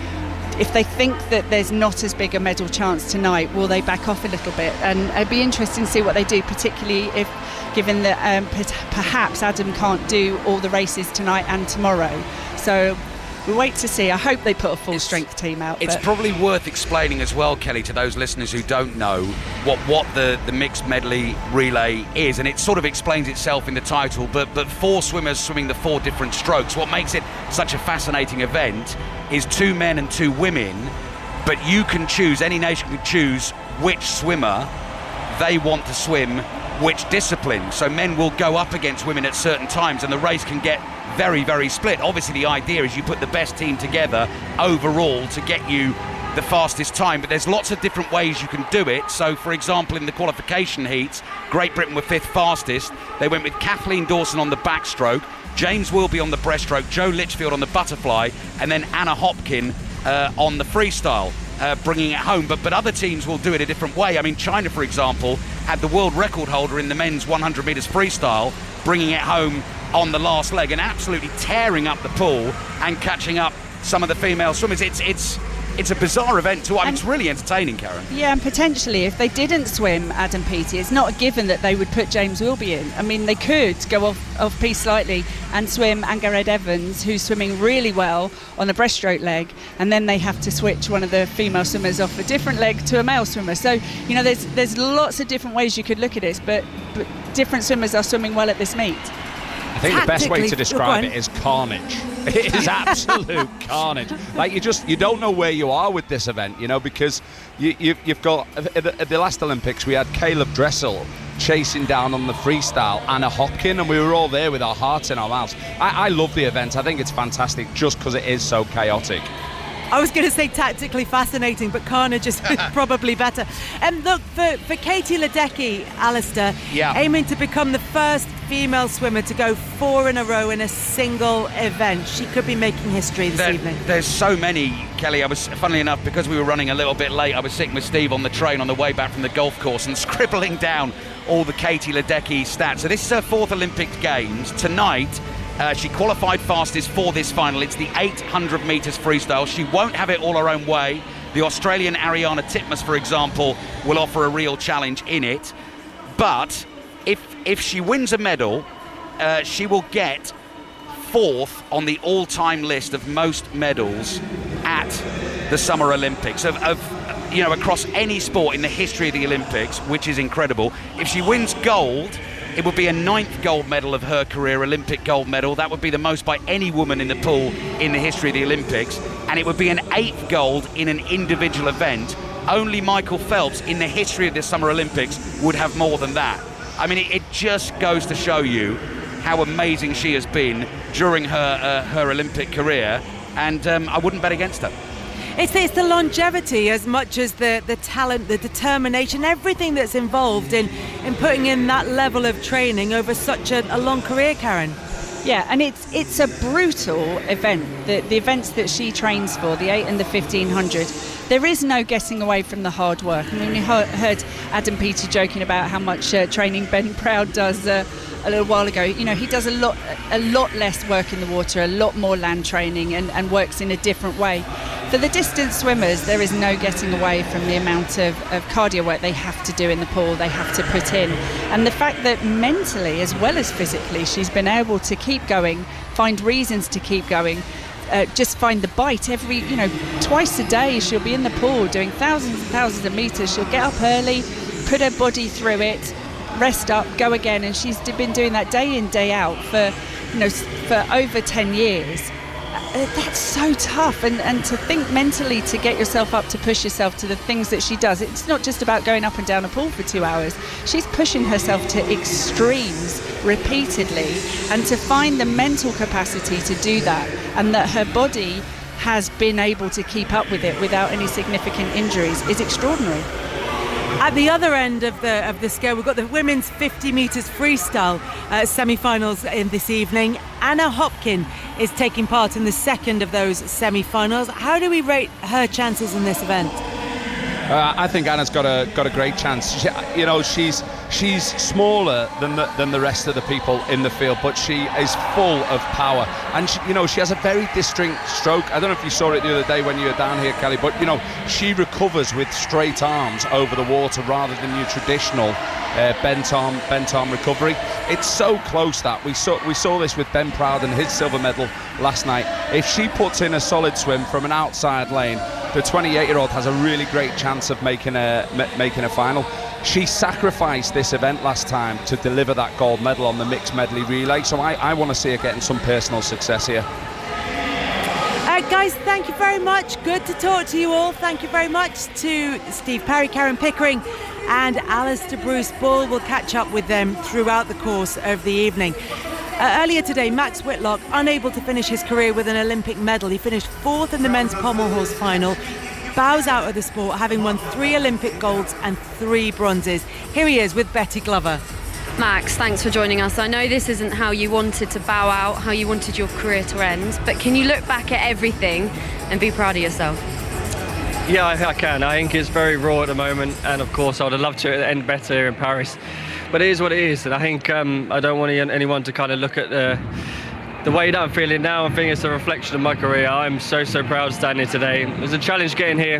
if they think that there's not as big a medal chance tonight, will they back off a little bit? And it'd be interesting to see what they do, particularly if, given that perhaps Adam can't do all the races tonight and tomorrow. So we'll wait to see. I hope they put a full-strength team out. It's probably worth explaining as well, Kelly, to those listeners who don't know what the mixed medley relay is, and it sort of explains itself in the title, but 4 swimmers swimming the 4 different strokes. What makes it such a fascinating event is 2 men and 2 women, but you can choose, any nation can choose which swimmer they want to swim which discipline. So men will go up against women at certain times and the race can get very, very split. Obviously the idea is you put the best team together overall to get you the fastest time, but there's lots of different ways you can do it. So for example, in the qualification heats, Great Britain were 5th fastest. They went with Kathleen Dawson on the backstroke, James Wilby on the breaststroke, Joe Litchfield on the butterfly, and then Anna Hopkin on the freestyle, bringing it home. But other teams will do it a different way. I mean, China, for example, had the world record holder in the men's 100 metres freestyle, bringing it home on the last leg and absolutely tearing up the pool and catching up some of the female swimmers. It's it's a bizarre event too. I mean, it's really entertaining, Karen. Yeah, and potentially, if they didn't swim Adam Peaty, it's not a given that they would put James Wilby in. I mean, they could go off piece slightly and swim Angared Evans, who's swimming really well on the breaststroke leg, and then they have to switch one of the female swimmers off a different leg to a male swimmer. So, you know, there's lots of different ways you could look at this, but different swimmers are swimming well at this meet. I think the best way to describe it is carnage. It is absolute carnage. Like, you don't know where you are with this event, you know, because you've got, at the last Olympics, we had Caleb Dressel chasing down on the freestyle, Anna Hopkin, and we were all there with our hearts in our mouths. I love the event. I think it's fantastic just because it is so chaotic. I was going to say tactically fascinating, but carnage is probably better. And look, for Katie Ledecky, Alistair, aiming to become the first female swimmer to go 4 in a row in a single event. She could be making history this evening. There's so many, Kelly. Funnily enough, because we were running a little bit late, I was sitting with Steve on the train on the way back from the golf course and scribbling down all the Katie Ledecky stats. So this is her 4th Olympic Games. Tonight, she qualified fastest for this final. It's the 800 metres freestyle. She won't have it all her own way. The Australian Ariana Titmus, for example, will offer a real challenge in it. But if she wins a medal, she will get 4th on the all-time list of most medals at the Summer Olympics of across any sport in the history of the Olympics, which is incredible. If she wins gold, it would be a 9th gold medal of her career, Olympic gold medal. That would be the most by any woman in the pool in the history of the Olympics. And it would be an 8th gold in an individual event. Only Michael Phelps in the history of the Summer Olympics would have more than that. I mean, it just goes to show you how amazing she has been during her Olympic career. And I wouldn't bet against her. It's the longevity as much as the talent, the determination, everything that's involved in putting in that level of training over such a long career, Karen. Yeah, and it's a brutal event. The events that she trains for, the 8 and the 1500, there is no getting away from the hard work. I mean, we heard Adam Peaty joking about how much training Ben Proud does a little while ago. You know, he does a lot less work in the water, a lot more land training, and works in a different way. For the distance swimmers, there is no getting away from the amount of cardio work they have to do in the pool, they have to put in. And the fact that mentally as well as physically, she's been able to keep going, find reasons to keep going, just find the bite twice a day. She'll be in the pool doing thousands and thousands of meters. She'll get up early, put her body through it, rest up, go again, and she's been doing that day in, day out for over 10 years. That's so tough, and to think mentally to get yourself up, to push yourself to the things that she does. It's not just about going up and down a pool for 2 hours. She's pushing herself to extremes repeatedly, and to find the mental capacity to do that, and that her body has been able to keep up with it without any significant injuries is extraordinary. At the other end of the scale, we've got the women's 50 metres freestyle semi-finals in this evening. Anna Hopkin is taking part in the second of those semi-finals. How do we rate her chances in this event? I think Anna's got a great chance. She's smaller than the rest of the people in the field, but she is full of power, and she has a very distinct stroke. I don't know if you saw it the other day when you were down here, Kelly, but she recovers with straight arms over the water rather than your traditional bent arm recovery. It's so close that we saw this with Ben Proud and his silver medal last night. If she puts in a solid swim from an outside lane, the 28-year-old has a really great chance of making a final. She sacrificed this event last time to deliver that gold medal on the mixed medley relay, so I want to see her getting some personal success here. Guys, thank you very much. Good to talk to you all. Thank you very much to Steve Parry, Karen Pickering and Alistair Bruce Ball. We'll catch up with them throughout the course of the evening. Earlier today, Max Whitlock, unable to finish his career with an Olympic medal. He finished 4th in the men's pommel horse final, bows out of the sport, having won 3 Olympic golds and 3 bronzes. Here he is with Betty Glover. Max, thanks for joining us. I know this isn't how you wanted to bow out, how you wanted your career to end, but can you look back at everything and be proud of yourself? Yeah, I can. I think it's very raw at the moment, and of course I would have loved to end better here in Paris. But it is what it is, and I think I don't want anyone to kind of look at the way that I'm feeling now, I think it's a reflection of my career. I'm so proud standing here today. It was a challenge getting here,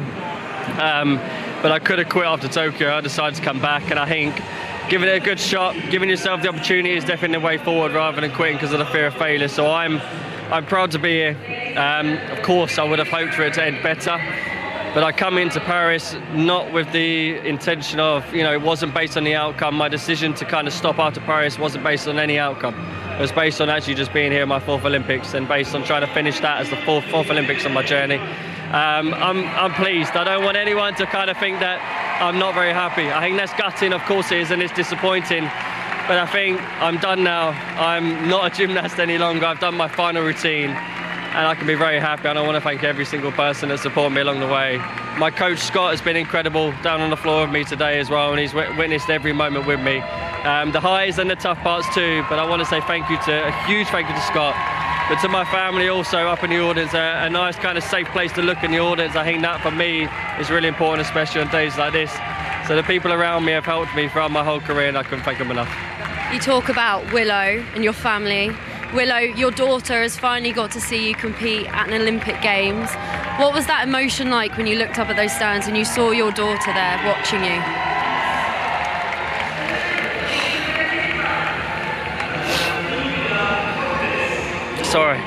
but I could have quit after Tokyo. I decided to come back, and I think giving it a good shot, giving yourself the opportunity is definitely the way forward rather than quitting because of the fear of failure. So I'm proud to be here. Of course, I would have hoped for it to end better. But I come into Paris not with the intention of, it wasn't based on the outcome. My decision to kind of stop after Paris wasn't based on any outcome. It was based on actually just being here in my 4th Olympics and based on trying to finish that as the fourth Olympics on my journey. I'm pleased. I don't want anyone to kind of think that I'm not very happy. I think that's gutting, of course it is, and it's disappointing. But I think I'm done now. I'm not a gymnast any longer. I've done my final routine. And I can be very happy, and I want to thank every single person that supported me along the way. My coach Scott has been incredible down on the floor with me today as well, and he's witnessed every moment with me. The highs and the tough parts too, but I want to say a huge thank you to Scott, but to my family also up in the audience, a nice kind of safe place to look in the audience. I think that for me is really important, especially on days like this. So the people around me have helped me throughout my whole career, and I couldn't thank them enough. You talk about Willow and your family. Willow, your daughter has finally got to see you compete at an Olympic Games. What was that emotion like when you looked up at those stands and you saw your daughter there watching you? Sorry.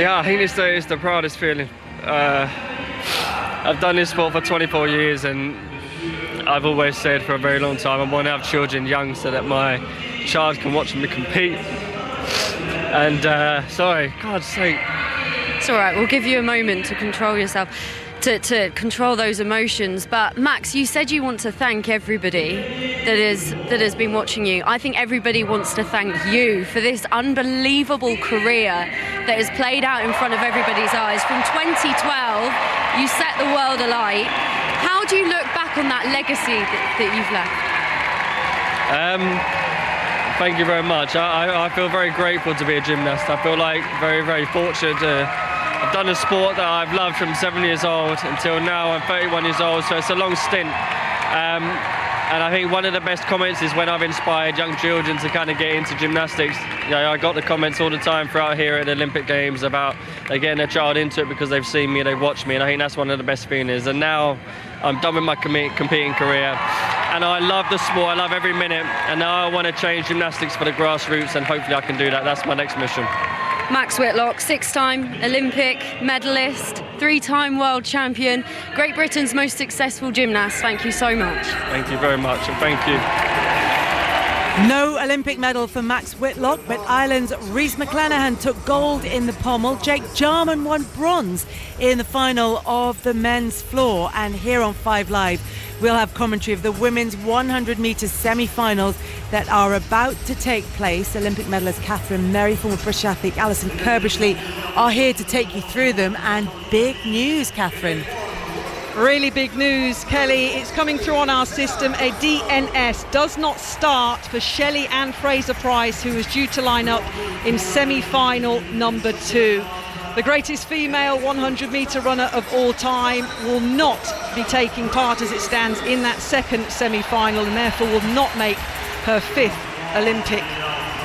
Yeah, I think it's the proudest feeling. I've done this sport for 24 years, and I've always said for a very long time I want to have children young so that my child can watch me compete. And sorry, God's sake. It's all right, we'll give you a moment to control yourself, to control those emotions. But Max, you said you want to thank everybody that has been watching you. I think everybody wants to thank you for this unbelievable career that has played out in front of everybody's eyes. From 2012, you set the world alight. How do you look back on that legacy that you've left? Thank you very much. I feel very grateful to be a gymnast. I feel like very fortunate to have done a sport that I've loved from 7 years old until now. I'm 31 years old, so it's a long stint. And I think one of the best comments is when I've inspired young children to kind of get into gymnastics. I got the comments all the time throughout here at the Olympic Games about they getting their child into it because they've seen me, they've watched me, and I think that's one of the best feelings. And now I'm done with my competing career, and I love the sport, I love every minute, and now I want to change gymnastics for the grassroots, and hopefully I can do that. That's my next mission. Max Whitlock, 6-time Olympic medalist, 3-time world champion, Great Britain's most successful gymnast. Thank you so much. Thank you very much, and thank you. No Olympic medal for Max Whitlock, but Ireland's Rhys McClenaghan took gold in the pommel. Jake Jarman won bronze in the final of the men's floor. And here on 5 Live, we'll have commentary of the women's 100 metres semi-finals that are about to take place. Olympic medalist Catherine Merry, former British athlete Alison Kirbishley are here to take you through them. And big news, Catherine. Really big news, Kelly. It's coming through on our system. A DNS does not start for Shelly-Ann Fraser-Pryce, who was due to line up in semi-final number 2. The greatest female 100-metre runner of all time will not be taking part as it stands in that second semi-final, and therefore will not make her 5th Olympic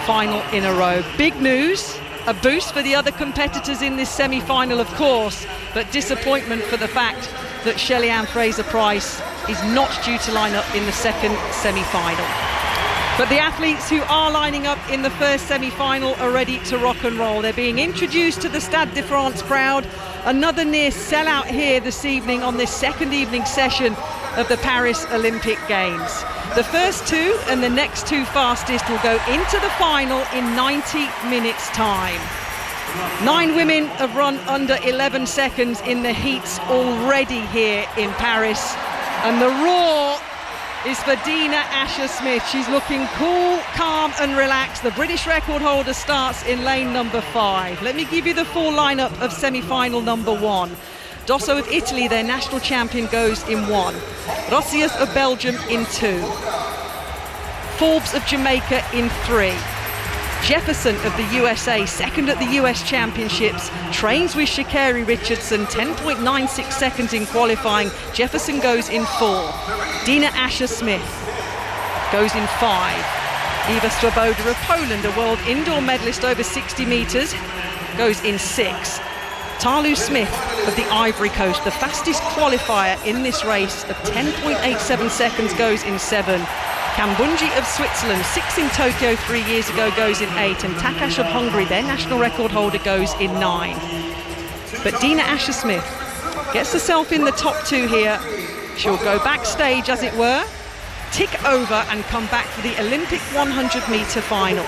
final in a row. Big news. A boost for the other competitors in this semi-final, of course, but disappointment for the fact that Shelly-Ann Fraser-Pryce is not due to line up in the second semi-final. But the athletes who are lining up in the first semi-final are ready to rock and roll. They're being introduced to the Stade de France crowd. Another near sellout here this evening on this second evening session of the Paris Olympic Games. The first 2 and the next 2 fastest will go into the final in 90 minutes time. 9 women have run under 11 seconds in the heats already here in Paris. And the roar is for Dina Asher-Smith. She's looking cool, calm and relaxed. The British record holder starts in lane number 5. Let me give you the full lineup of semi-final number 1. Dosso of Italy, their national champion, goes in 1. Rossius of Belgium in 2. Forbes of Jamaica in 3. Jefferson of the USA, second at the US Championships, trains with Sha'Carri Richardson, 10.96 seconds in qualifying. Jefferson goes in 4. Dina Asher-Smith goes in 5. Iva Swoboda of Poland, a world indoor medalist over 60 metres, goes in 6. Talu Smith of the Ivory Coast, the fastest qualifier in this race of 10.87 seconds, goes in 7. Kambunji of Switzerland, 6 in Tokyo 3 years ago, goes in 8. And Takash of Hungary, their national record holder, goes in 9. But Dina Asher-Smith gets herself in the top 2 here. She'll go backstage, as it were, tick over and come back for the Olympic 100-metre final.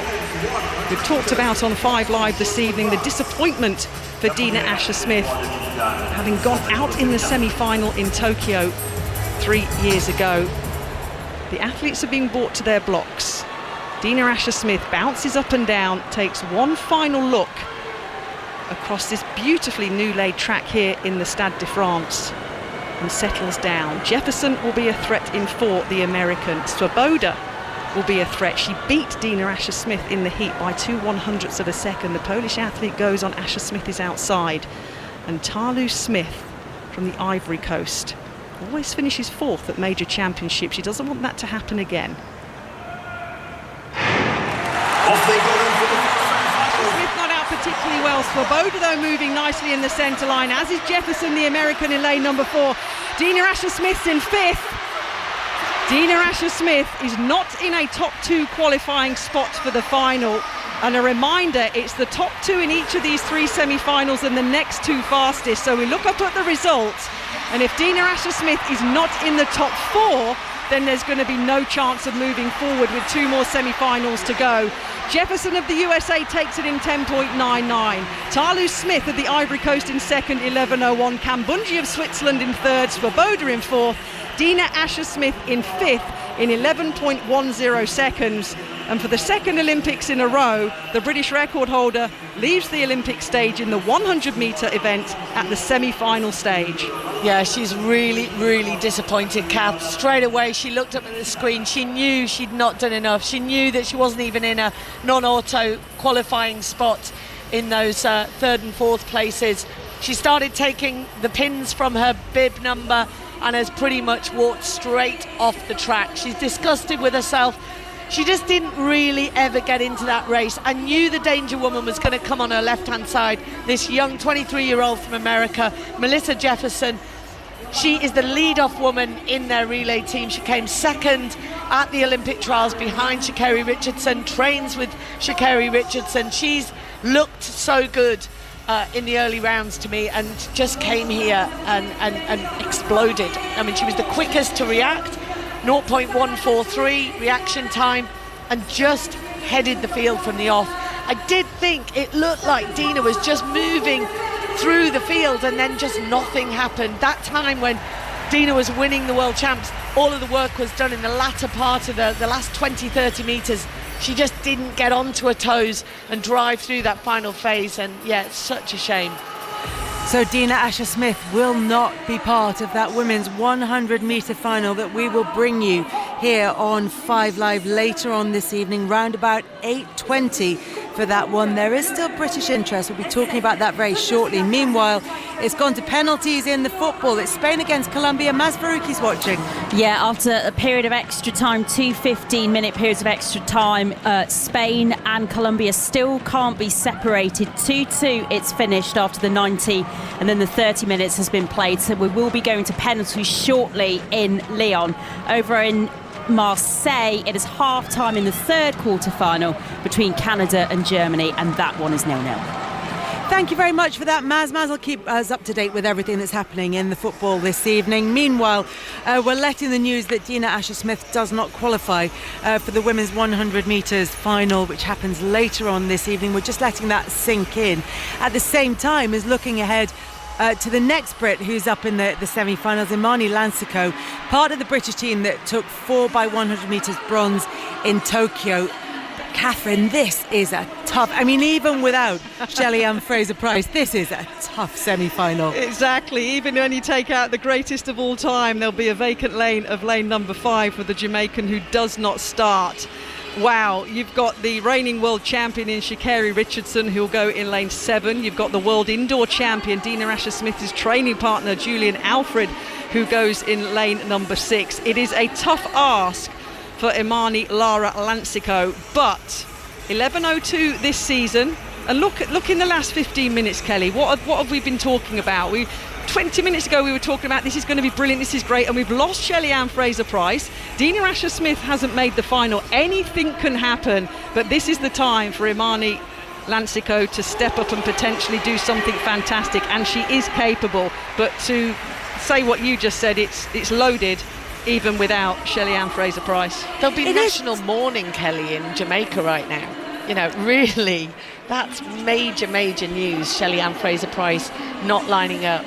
We've talked about on 5 Live this evening the disappointment for Dina Asher-Smith, having gone out in the semi-final in Tokyo 3 years ago. The athletes are being brought to their blocks. Dina Asher-Smith bounces up and down, takes one final look across this beautifully new-laid track here in the Stade de France and settles down. Jefferson will be a threat in 4, the American. Swoboda will be a threat. She beat Dina Asher-Smith in the heat by 2/100ths of a second. The Polish athlete goes on. Asher-Smith is outside. And Talu Smith from the Ivory Coast always finishes 4th at major championships. She doesn't want that to happen again. Smith not out particularly well. Swoboda, though, moving nicely in the centre line, as is Jefferson, the American, in lane number 4. Dina Asher-Smith's in 5th. Dina Asher-Smith is not in a top 2 qualifying spot for the final. And a reminder, it's the top 2 in each of these 3 semi-finals and the next 2 fastest. So we look up at the results, and if Dina Asher-Smith is not in the top 4, then there's going to be no chance of moving forward with 2 more semi-finals to go. Jefferson of the USA takes it in 10.99. Talu Smith of the Ivory Coast in 2nd, 11.01. Kambunji of Switzerland in 3rd. Swoboda in 4th. Dina Asher-Smith in 5th in 11.10 seconds. And for the 2nd Olympics in a row, the British record holder leaves the Olympic stage in the 100-metre event at the semi-final stage. Yeah, she's really, really disappointed, Kath. Straight away, she looked up at the screen. She knew she'd not done enough. She knew that she wasn't even in a non-auto qualifying spot in those 3rd and 4th places. She started taking the pins from her bib number and has pretty much walked straight off the track. She's disgusted with herself. She just didn't really ever get into that race. I knew the danger woman was going to come on her left-hand side. This young 23-year-old from America, Melissa Jefferson. She is the lead-off woman in their relay team. She came 2nd at the Olympic trials behind Sha'Carri Richardson, trains with Sha'Carri Richardson. She's looked so good in the early rounds to me, and just came here and exploded. I mean, she was the quickest to react. 0.143 reaction time, and just headed the field from the off. I did think it looked like Dina was just moving through the field, and then just nothing happened. That time when Dina was winning the world champs, all of the work was done in the latter part of the last 20-30 metres. She just didn't get onto her toes and drive through that final phase, and yeah, it's such a shame. So Dina Asher-Smith will not be part of that women's 100-metre final that we will bring you here on 5 Live later on this evening, round about 8:20 for that one. There is still British interest. We'll be talking about that very shortly. Meanwhile, it's gone to penalties in the football. It's Spain against Colombia. Maz Farouki's watching. Yeah, after a period of extra time, 2 15-minute periods of extra time, Spain and Colombia still can't be separated. 2-2 it's finished after the 90, and then the 30 minutes has been played. So we will be going to penalties shortly in Lyon. Over in Marseille, it is half-time in the 3rd quarter-final between Canada and Germany, and that one is 0-0. Thank you very much for that, Maz. Maz will keep us up to date with everything that's happening in the football this evening. Meanwhile, we're letting the news that Dina Asher-Smith does not qualify for the women's 100 metres final, which happens later on this evening. We're just letting that sink in. At the same time as looking ahead to the next Brit who's up in the semi-finals, Imani Lansiko, part of the British team that took 4x100 metres bronze in Tokyo. But Catherine, this is a tough, I mean, even without Shelley-Ann Fraser-Pryce, this is a tough semi-final. Exactly. Even when you take out the greatest of all time, there'll be a vacant lane of lane number 5 for the Jamaican, who does not start. Wow, you've got the reigning world champion in Sha'Carri Richardson, who'll go in lane 7. You've got the world indoor champion, Dina Asher-Smith's training partner, Julian Alfred, who goes in lane number 6. It is a tough ask for Imani Lara Lancico, but 11:02 this season. And look in the last 15 minutes, Kelly. What have we been talking about? 20 minutes ago we were talking about this is going to be brilliant, this is great, and we've lost Shelly-Ann Fraser-Pryce. Dina Asher-Smith hasn't made the final. Anything can happen, but this is the time for Imani Lancico to step up and potentially do something fantastic, and she is capable. But to say what you just said, it's loaded even without Shelly-Ann Fraser-Pryce. There'll be national mourning, Kelly, in Jamaica right now. You know, really, that's major news. Shelly-Ann Fraser-Pryce not lining up.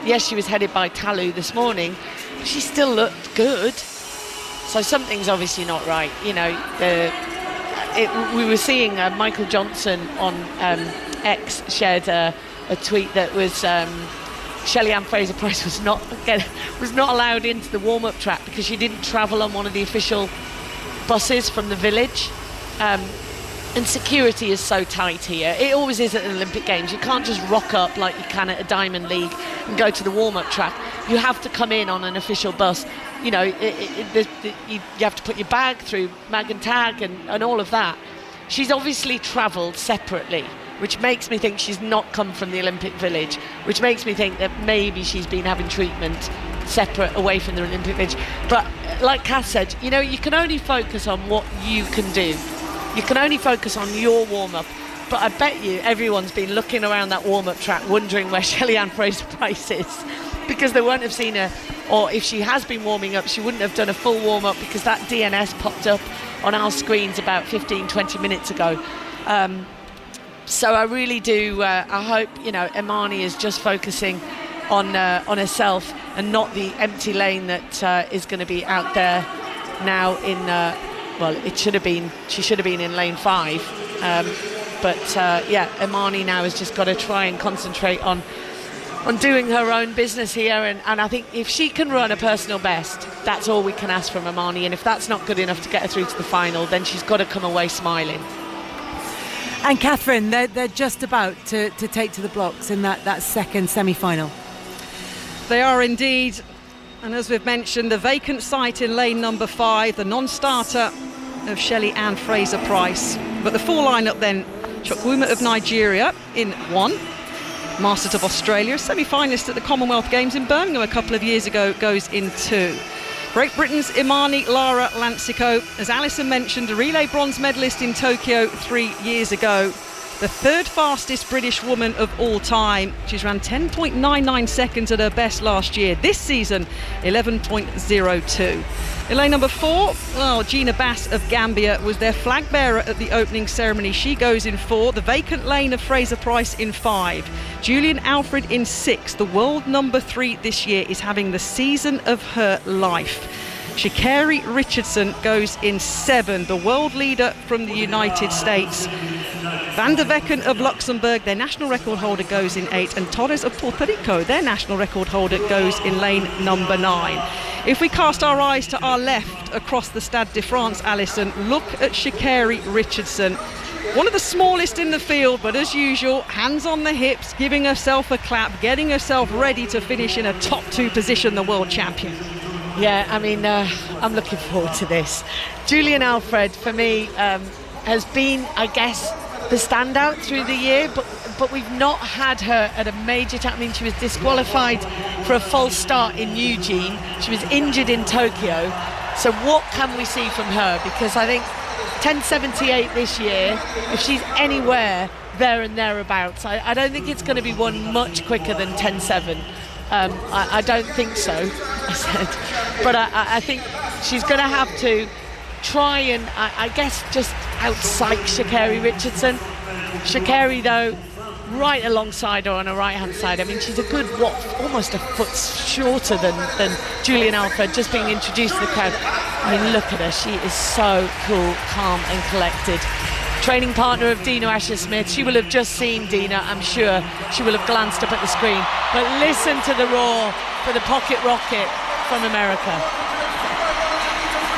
Yes, she was headed by Talu this morning, but she still looked good. So something's obviously not right. You know, we were seeing Michael Johnson on X shared a tweet that was Shelly-Ann Fraser-Pryce was not allowed into the warm-up track because she didn't travel on one of the official buses from the village. And security is so tight here. It always is at the Olympic Games. You can't just rock up like you can at a Diamond League and go to the warm-up track. You have to come in on an official bus. You know, you have to put your bag through mag and tag and all of that. She's obviously travelled separately, which makes me think she's not come from the Olympic Village, which makes me think that maybe she's been having treatment separate away from the Olympic Village. But like Cass said, you know, you can only focus on what you can do. You can only focus on your warm-up, but I bet you everyone's been looking around that warm-up track wondering where Shelly-Ann Fraser-Pryce is, because they won't have seen her, or if she has been warming up, she wouldn't have done a full warm-up because that DNS popped up on our screens about 15-20 minutes ago. So I really do, I hope, you know, Imani is just focusing on herself and not the empty lane that is going to be out there now in... well, she should have been in lane 5. Yeah, Imani now has just got to try and concentrate on doing her own business here. And I think if she can run a personal best, that's all we can ask from Imani. And if that's not good enough to get her through to the final, then she's got to come away smiling. And Catherine, they're just about to take to the blocks in that second semi-final. They are indeed. And as we've mentioned, the vacant site in lane number 5, the non-starter of Shelly-Ann Fraser-Pryce. But the full lineup then, Chukwuma of Nigeria in 1, Masters of Australia, semi-finalist at the Commonwealth Games in Birmingham a couple of years ago, goes in 2. Great Britain's Imani Lara Lancico, as Alison mentioned, a relay bronze medalist in Tokyo 3 years ago. The third fastest British woman of all time. She's ran 10.99 seconds at her best last year. This season, 11.02. In lane number 4, Gina Bass of Gambia was their flag bearer at the opening ceremony. She goes in 4. The vacant lane of Fraser-Pryce in 5. Julian Alfred in 6. The world number 3 this year is having the season of her life. Sha'Carri Richardson goes in 7. The world leader from the United States. Van der Vecken of Luxembourg, their national record holder, goes in 8. And Torres of Puerto Rico, their national record holder, goes in lane number 9. If we cast our eyes to our left across the Stade de France, Alison, look at Sha'Carri Richardson. One of the smallest in the field, but as usual, hands on the hips, giving herself a clap, getting herself ready to finish in a top 2 position, the world champion. Yeah, I mean, I'm looking forward to this. Julian Alfred, for me, has been, I guess, the standout through the year, but we've not had her at a major I mean, she was disqualified for a false start in Eugene. She was injured in Tokyo. So what can we see from her? Because I think 10.78 this year, if she's anywhere there and thereabouts, I don't think it's going to be one much quicker than 10.7. I don't think so, I said. But I think she's going to have to try and, I guess, just outpsych Sha'Carri Richardson. Sha'Carri, though, right alongside her on her right-hand side. I mean, she's a good, almost a foot shorter than Julian Alfred, just being introduced to the crowd. I mean, look at her. She is so cool, calm and collected. Training partner of Dina Asher-Smith. She will have just seen Dina, I'm sure. She will have glanced up at the screen. But listen to the roar for the pocket rocket from America.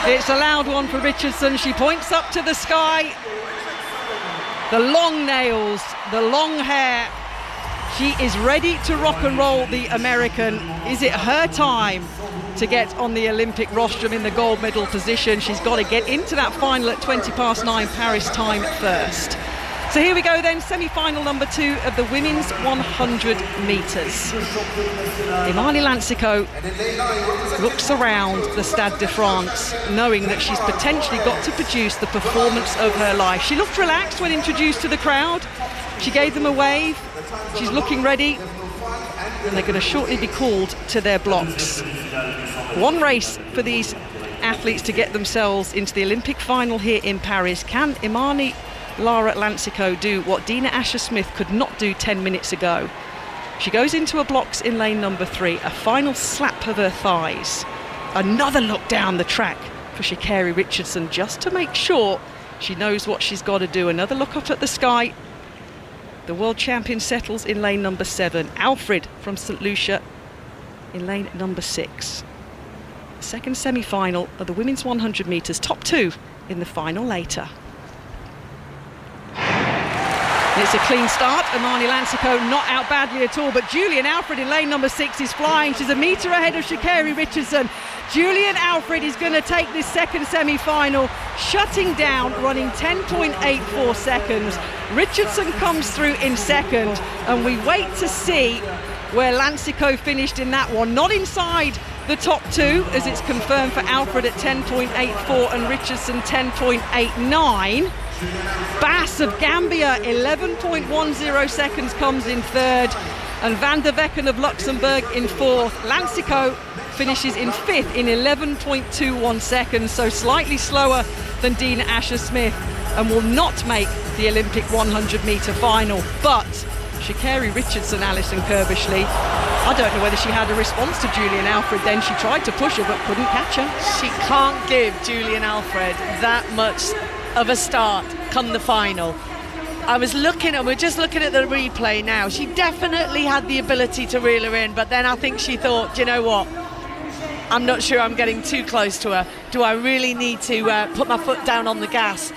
It's a loud one for Richardson. She points up to the sky. The long nails, the long hair. She is ready to rock and roll the American. Is it her time to get on the Olympic rostrum in the gold medal position. She's got to get into that final at 9:20 Paris time first. So here we go then, semi-final number 2 of the women's 100 metres. Imani Lansico looks around the Stade de France, knowing that she's potentially got to produce the performance of her life. She looked relaxed when introduced to the crowd. She gave them a wave. She's looking ready, and they're going to shortly be called to their blocks. One race for these athletes to get themselves into the Olympic final here in Paris. Can Imani Lara Lansico do what Dina Asher-Smith could not do 10 minutes ago? She goes into her blocks in lane number 3, a final slap of her thighs. Another look down the track for Sha'Carri Richardson, just to make sure she knows what she's got to do. Another look up at the sky. The world champion settles in lane number 7. Alfred from St Lucia in lane number 6. The second semi-final of the women's 100 metres, top 2 in the final later. It's a clean start. Imani Lansico not out badly at all, but Julian Alfred in lane number 6 is flying. She's a metre ahead of Sha'Carri Richardson. Julian Alfred is going to take this second semi-final, shutting down, running 10.84 seconds. Richardson comes through in second, and we wait to see where Lansico finished in that one. Not inside the top 2, as it's confirmed for Alfred at 10.84 and Richardson 10.89. Bass of Gambia, 11.10 seconds, comes in third, and Van der Vecken of Luxembourg in fourth. Lansico finishes in fifth in 11.21 seconds, so slightly slower than Dina Asher-Smith, and will not make the Olympic 100 metre final. But Sha'Carri Richardson, Alison Kirbishley, I don't know whether she had a response to Julian Alfred then. She tried to push her but couldn't catch her. She can't give Julian Alfred that much of a start come the final. We're just looking at the replay now. She definitely had the ability to reel her in, but then I think she thought, you know what, I'm not sure I'm getting too close to her. Do I really need to put my foot down on the gas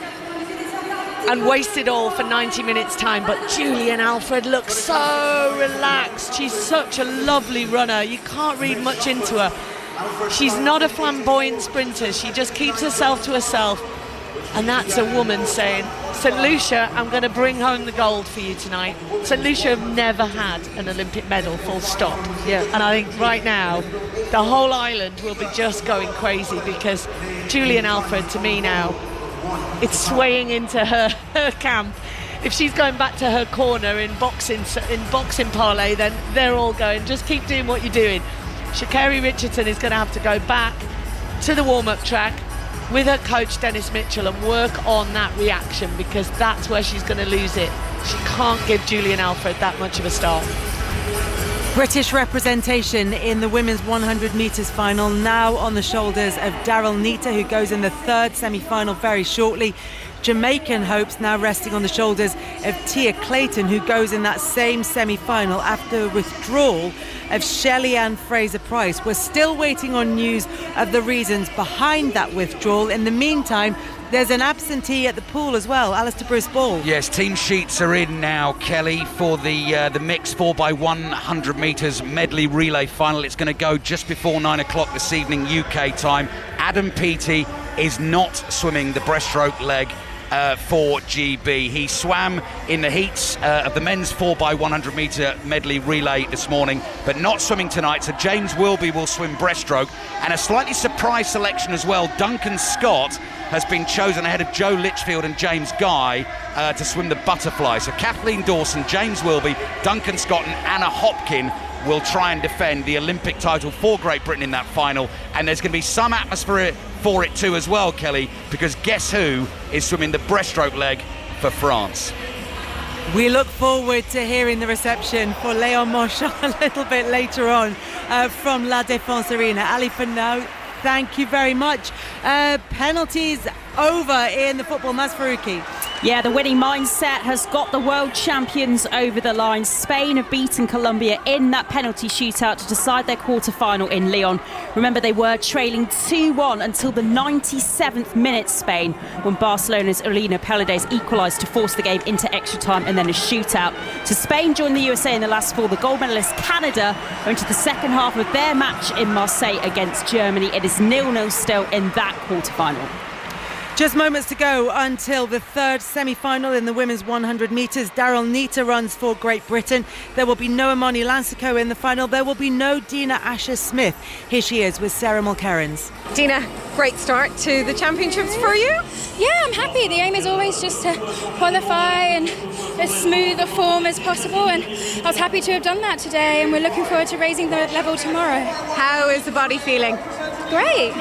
and waste it all for 90 minutes time? But Julian Alfred looks so relaxed. She's such a lovely runner. You can't read much into her. She's not a flamboyant sprinter. She just keeps herself to herself. And that's a woman saying, St Lucia, I'm going to bring home the gold for you tonight. St Lucia have never had an Olympic medal, full stop. Yeah. And I think right now, the whole island will be just going crazy, because Julian Alfred, to me now, it's swaying into her camp. If she's going back to her corner in boxing parlay, then they're all going, just keep doing what you're doing. Sha'Carri Richardson is going to have to go back to the warm-up track with her coach Dennis Mitchell and work on that reaction, because that's where she's going to lose it. She can't give Julian Alfred that much of a start. British representation in the women's 100 metres final now on the shoulders of Daryl Nita, who goes in the third semi-final very shortly. Jamaican hopes now resting on the shoulders of Tia Clayton, who goes in that same semi-final after withdrawal of Shelley-Ann Fraser-Price. We're still waiting on news of the reasons behind that withdrawal. In the meantime, there's an absentee at the pool as well, Alistair Bruce-Ball. Yes, team sheets are in now, Kelly, for the mixed 4x100 metres medley relay final. It's going to go just before 9 o'clock this evening UK time. Adam Peaty is not swimming the breaststroke leg for GB. He swam in the heats of the men's 4x100 metre medley relay this morning, but not swimming tonight. So James Wilby will swim breaststroke, and a slightly surprise selection as well. Duncan Scott has been chosen ahead of Joe Litchfield and James Guy to swim the butterfly. So Kathleen Dawson, James Wilby, Duncan Scott and Anna Hopkin will try and defend the Olympic title for Great Britain in that final. And there's going to be some atmosphere for it too as well, Kelly, because guess who is swimming the breaststroke leg for France? We look forward to hearing the reception for Léon Marchand a little bit later on from La Défense Arena. Ali, for now, thank you very much. Penalties over in the football, Maz Faruqi. Yeah, the winning mindset has got the world champions over the line. Spain have beaten Colombia in that penalty shootout to decide their quarter-final in Lyon. Remember, they were trailing 2-1 until the 97th minute, Spain, when Barcelona's Elena Paredes equalised to force the game into extra time and then a shootout. So Spain joined the USA in the last four. The gold medalist Canada are into the second half of their match in Marseille against Germany. It is 0-0 still in that quarter-final. Just moments to go until the third semi-final in the women's 100 metres. Daryl Nita runs for Great Britain. There will be no Imani Lansico in the final. There will be no Dina Asher-Smith. Here she is with Sarah Mulkerrins. Dina, great start to the championships for you. Yeah, I'm happy. The aim is always just to qualify in as smooth a form as possible, and I was happy to have done that today, and we're looking forward to raising the level tomorrow. How is the body feeling? Great,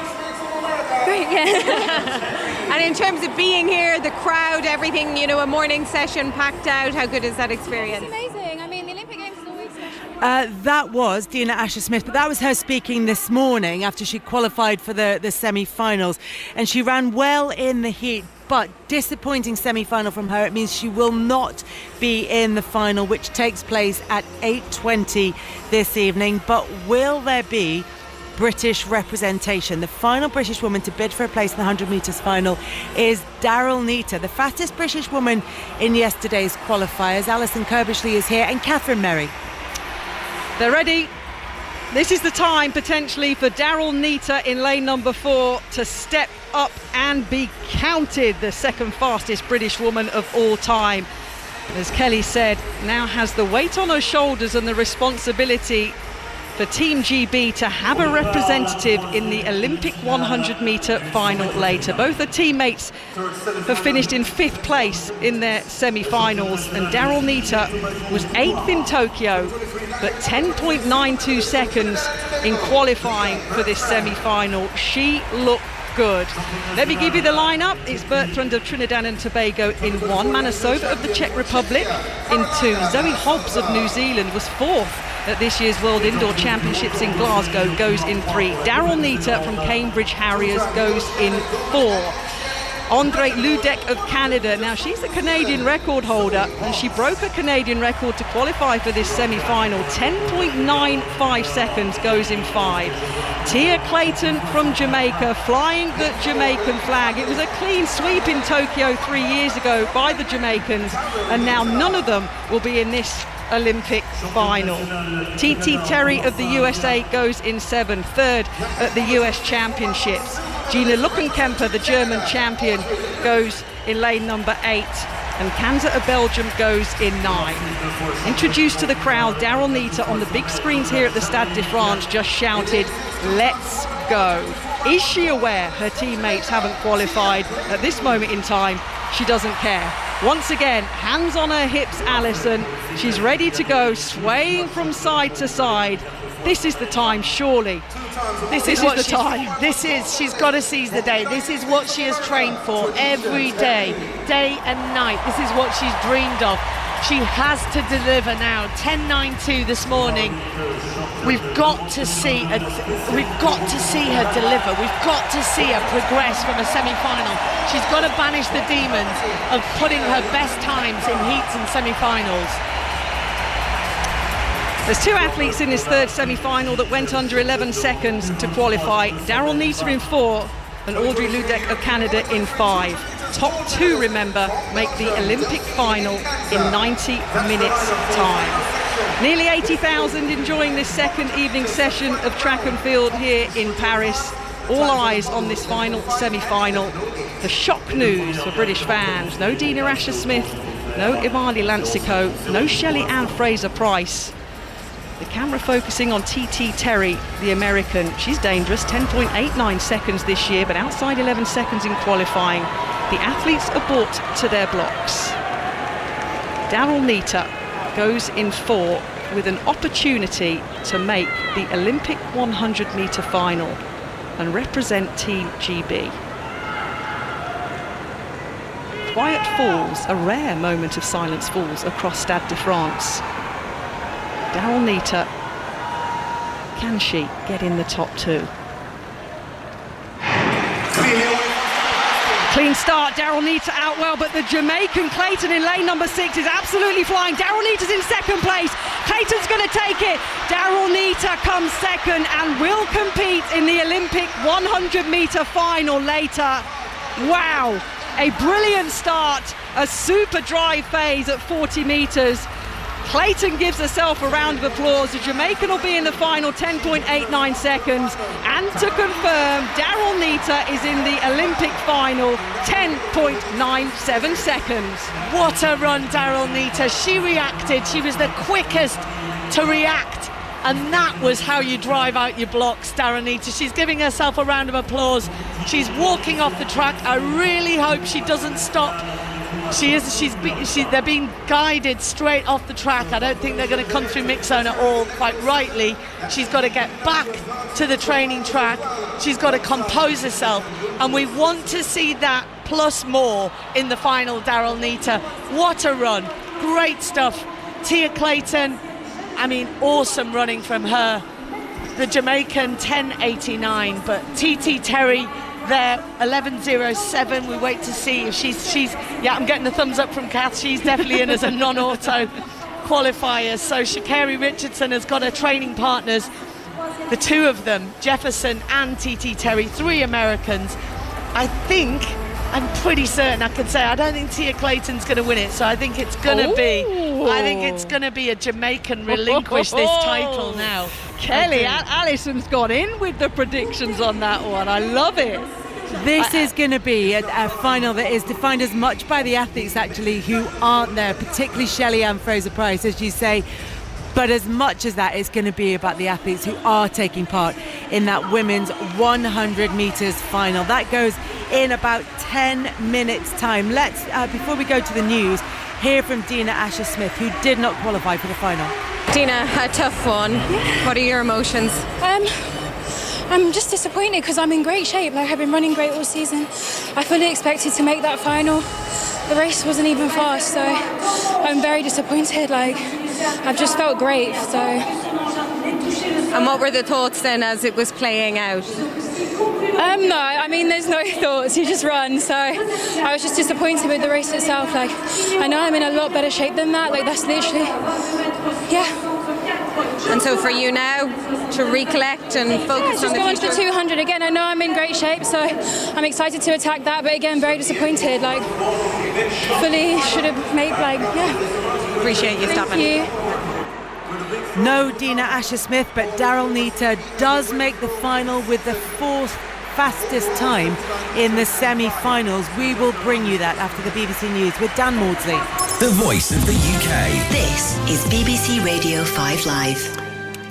yeah. And in terms of being here, the crowd, everything, you know, a morning session packed out, how good is that experience? It's amazing. I mean, the Olympic Games is always special. That was Dina Asher-Smith, but that was her speaking this morning after she qualified for the semi-finals, and she ran well in the heat. But disappointing semi-final from her. It means she will not be in the final, which takes place at 8:20 this evening. But will there be British representation? The final British woman to bid for a place in the 100 metres final is Daryl Nita, the fastest British woman in yesterday's qualifiers. Alison Kirbishley is here, and Catherine Merry. They're ready. This is the time potentially for Daryl Nita in lane number 4 to step up and be counted the second fastest British woman of all time. As Kelly said, now has the weight on her shoulders and the responsibility for Team GB to have a representative in the Olympic 100 metre final later. Both her teammates have finished in 5th place in their semi-finals, and Daryl Nita was 8th in Tokyo, but 10.92 seconds in qualifying for this semi-final. She looked good. Let me give you the lineup. It's Bertrand of Trinidad and Tobago in 1, Manasova of the Czech Republic in 2, Zoe Hobbs of New Zealand was 4th at this year's World Indoor Championships in Glasgow, goes in 3. Daryl Nita from Cambridge Harriers goes in 4. Andre Ludek of Canada. Now, she's the Canadian record holder, and she broke her Canadian record to qualify for this semi-final. 10.95 seconds, goes in 5. Tia Clayton from Jamaica, flying the Jamaican flag. It was a clean sweep in Tokyo 3 years ago by the Jamaicans, and now none of them will be in this Olympic final. TT Terry of the USA goes in 7, 3rd at the US Championships. Gina Luckenkemper, the German champion, goes in lane number 8, and Kanza of Belgium goes in 9. Introduced to the crowd, Daryl Nita on the big screens here at the Stade de France just shouted, "Let's go." Is she aware her teammates haven't qualified? At this moment in time, she doesn't care. Once again, hands on her hips, Alison. She's ready to go, swaying from side to side. This is the time, surely. This is the time. She's got to seize the day. This is what she has trained for every day, day and night. This is what she's dreamed of. She has to deliver now. 10.92 this morning. We've got to see her deliver. We've got to see her progress from a semi-final. She's got to banish the demons of putting her best times in heats and semi-finals. There's 2 athletes in this third semi-final that went under 11 seconds to qualify. Daryl Nita in 4 and Audrey Ludek of Canada in 5. Top 2, remember, make the Olympic final in 90 minutes time. Nearly 80,000 enjoying this second evening session of track and field here in Paris. All eyes on this final semi-final. The shock news for British fans: no Dina Asher-Smith, no Imani Lansico, no Shelley Ann Fraser-Price. The camera focusing on TT Terry, the American. She's dangerous, 10.89 seconds this year, but outside 11 seconds in qualifying. The athletes are brought to their blocks. Daryl Nita goes in 4 with an opportunity to make the Olympic 100 metre final and represent Team GB. Quiet falls, a rare moment of silence falls across Stade de France. Daryl Nita, can she get in the top 2? Clean start, Daryl Neita out well, but the Jamaican Clayton in lane number 6 is absolutely flying. Daryl Neita's in second place. Clayton's going to take it. Daryl Neita comes second and will compete in the Olympic 100-metre final later. Wow, a brilliant start, a super dry phase at 40 metres. Clayton gives herself a round of applause. The Jamaican will be in the final 10.89 seconds. And to confirm, Daryl Neita is in the Olympic final 10.97 seconds. What a run, Daryl Neita. She reacted. She was the quickest to react. And that was how you drive out your blocks, Daryl Neita. She's giving herself a round of applause. She's walking off the track. I really hope she doesn't stop. They're being guided straight off the track. I don't think they're going to come through mix zone at all, quite rightly. She's got to get back to the training track. She's got to compose herself. And we want to see that plus more in the final, Daryl Neita. What a run. Great stuff. Tia Clayton, I mean, awesome running from her. The Jamaican, 10.89, but TT Terry there, 11.07. We wait to see if she's yeah, I'm getting the thumbs up from Kath. She's definitely in as a non-auto qualifier. So Sha'Carri Richardson has got her training partners, the two of them, Jefferson and TT Terry, 3 Americans. I'm pretty certain I can say I don't think Tia Clayton's going to win it, so I think it's going to be a Jamaican relinquish this title now. Kelly, Alison's gone in with the predictions on that one. I love it. This is going to be a final that is defined as much by the athletes actually who aren't there, particularly Shelley-Ann Fraser-Price, as you say, but as much as that, it's going to be about the athletes who are taking part in that women's 100 metres final. That goes in about 10 minutes time. Let's, before we go to the news, hear from Dina Asher-Smith, who did not qualify for the final. Dina, a tough one. What are your emotions? I'm just disappointed because I'm in great shape. Like, I've been running great all season. I fully expected to make that final. The race wasn't even fast, so I'm very disappointed. Like, I've just felt great. So. And what were the thoughts then as it was playing out? No, I mean, there's no thoughts. You just run. So I was just disappointed with the race itself. Like, I know I'm in a lot better shape than that. Like, that's literally, yeah. And so for you now to recollect and focus on the future? Just go on to the 200 again. I know I'm in great shape, so I'm excited to attack that. But again, very disappointed. Like, fully should have made, like, yeah. Appreciate you stopping. Thank you. No Dina Asher-Smith, but Daryl Neita does make the final with the 4th fastest time in the semi-finals. We will bring you that after the BBC News with Dan Maudsley. The voice of the UK. This is BBC Radio 5 Live.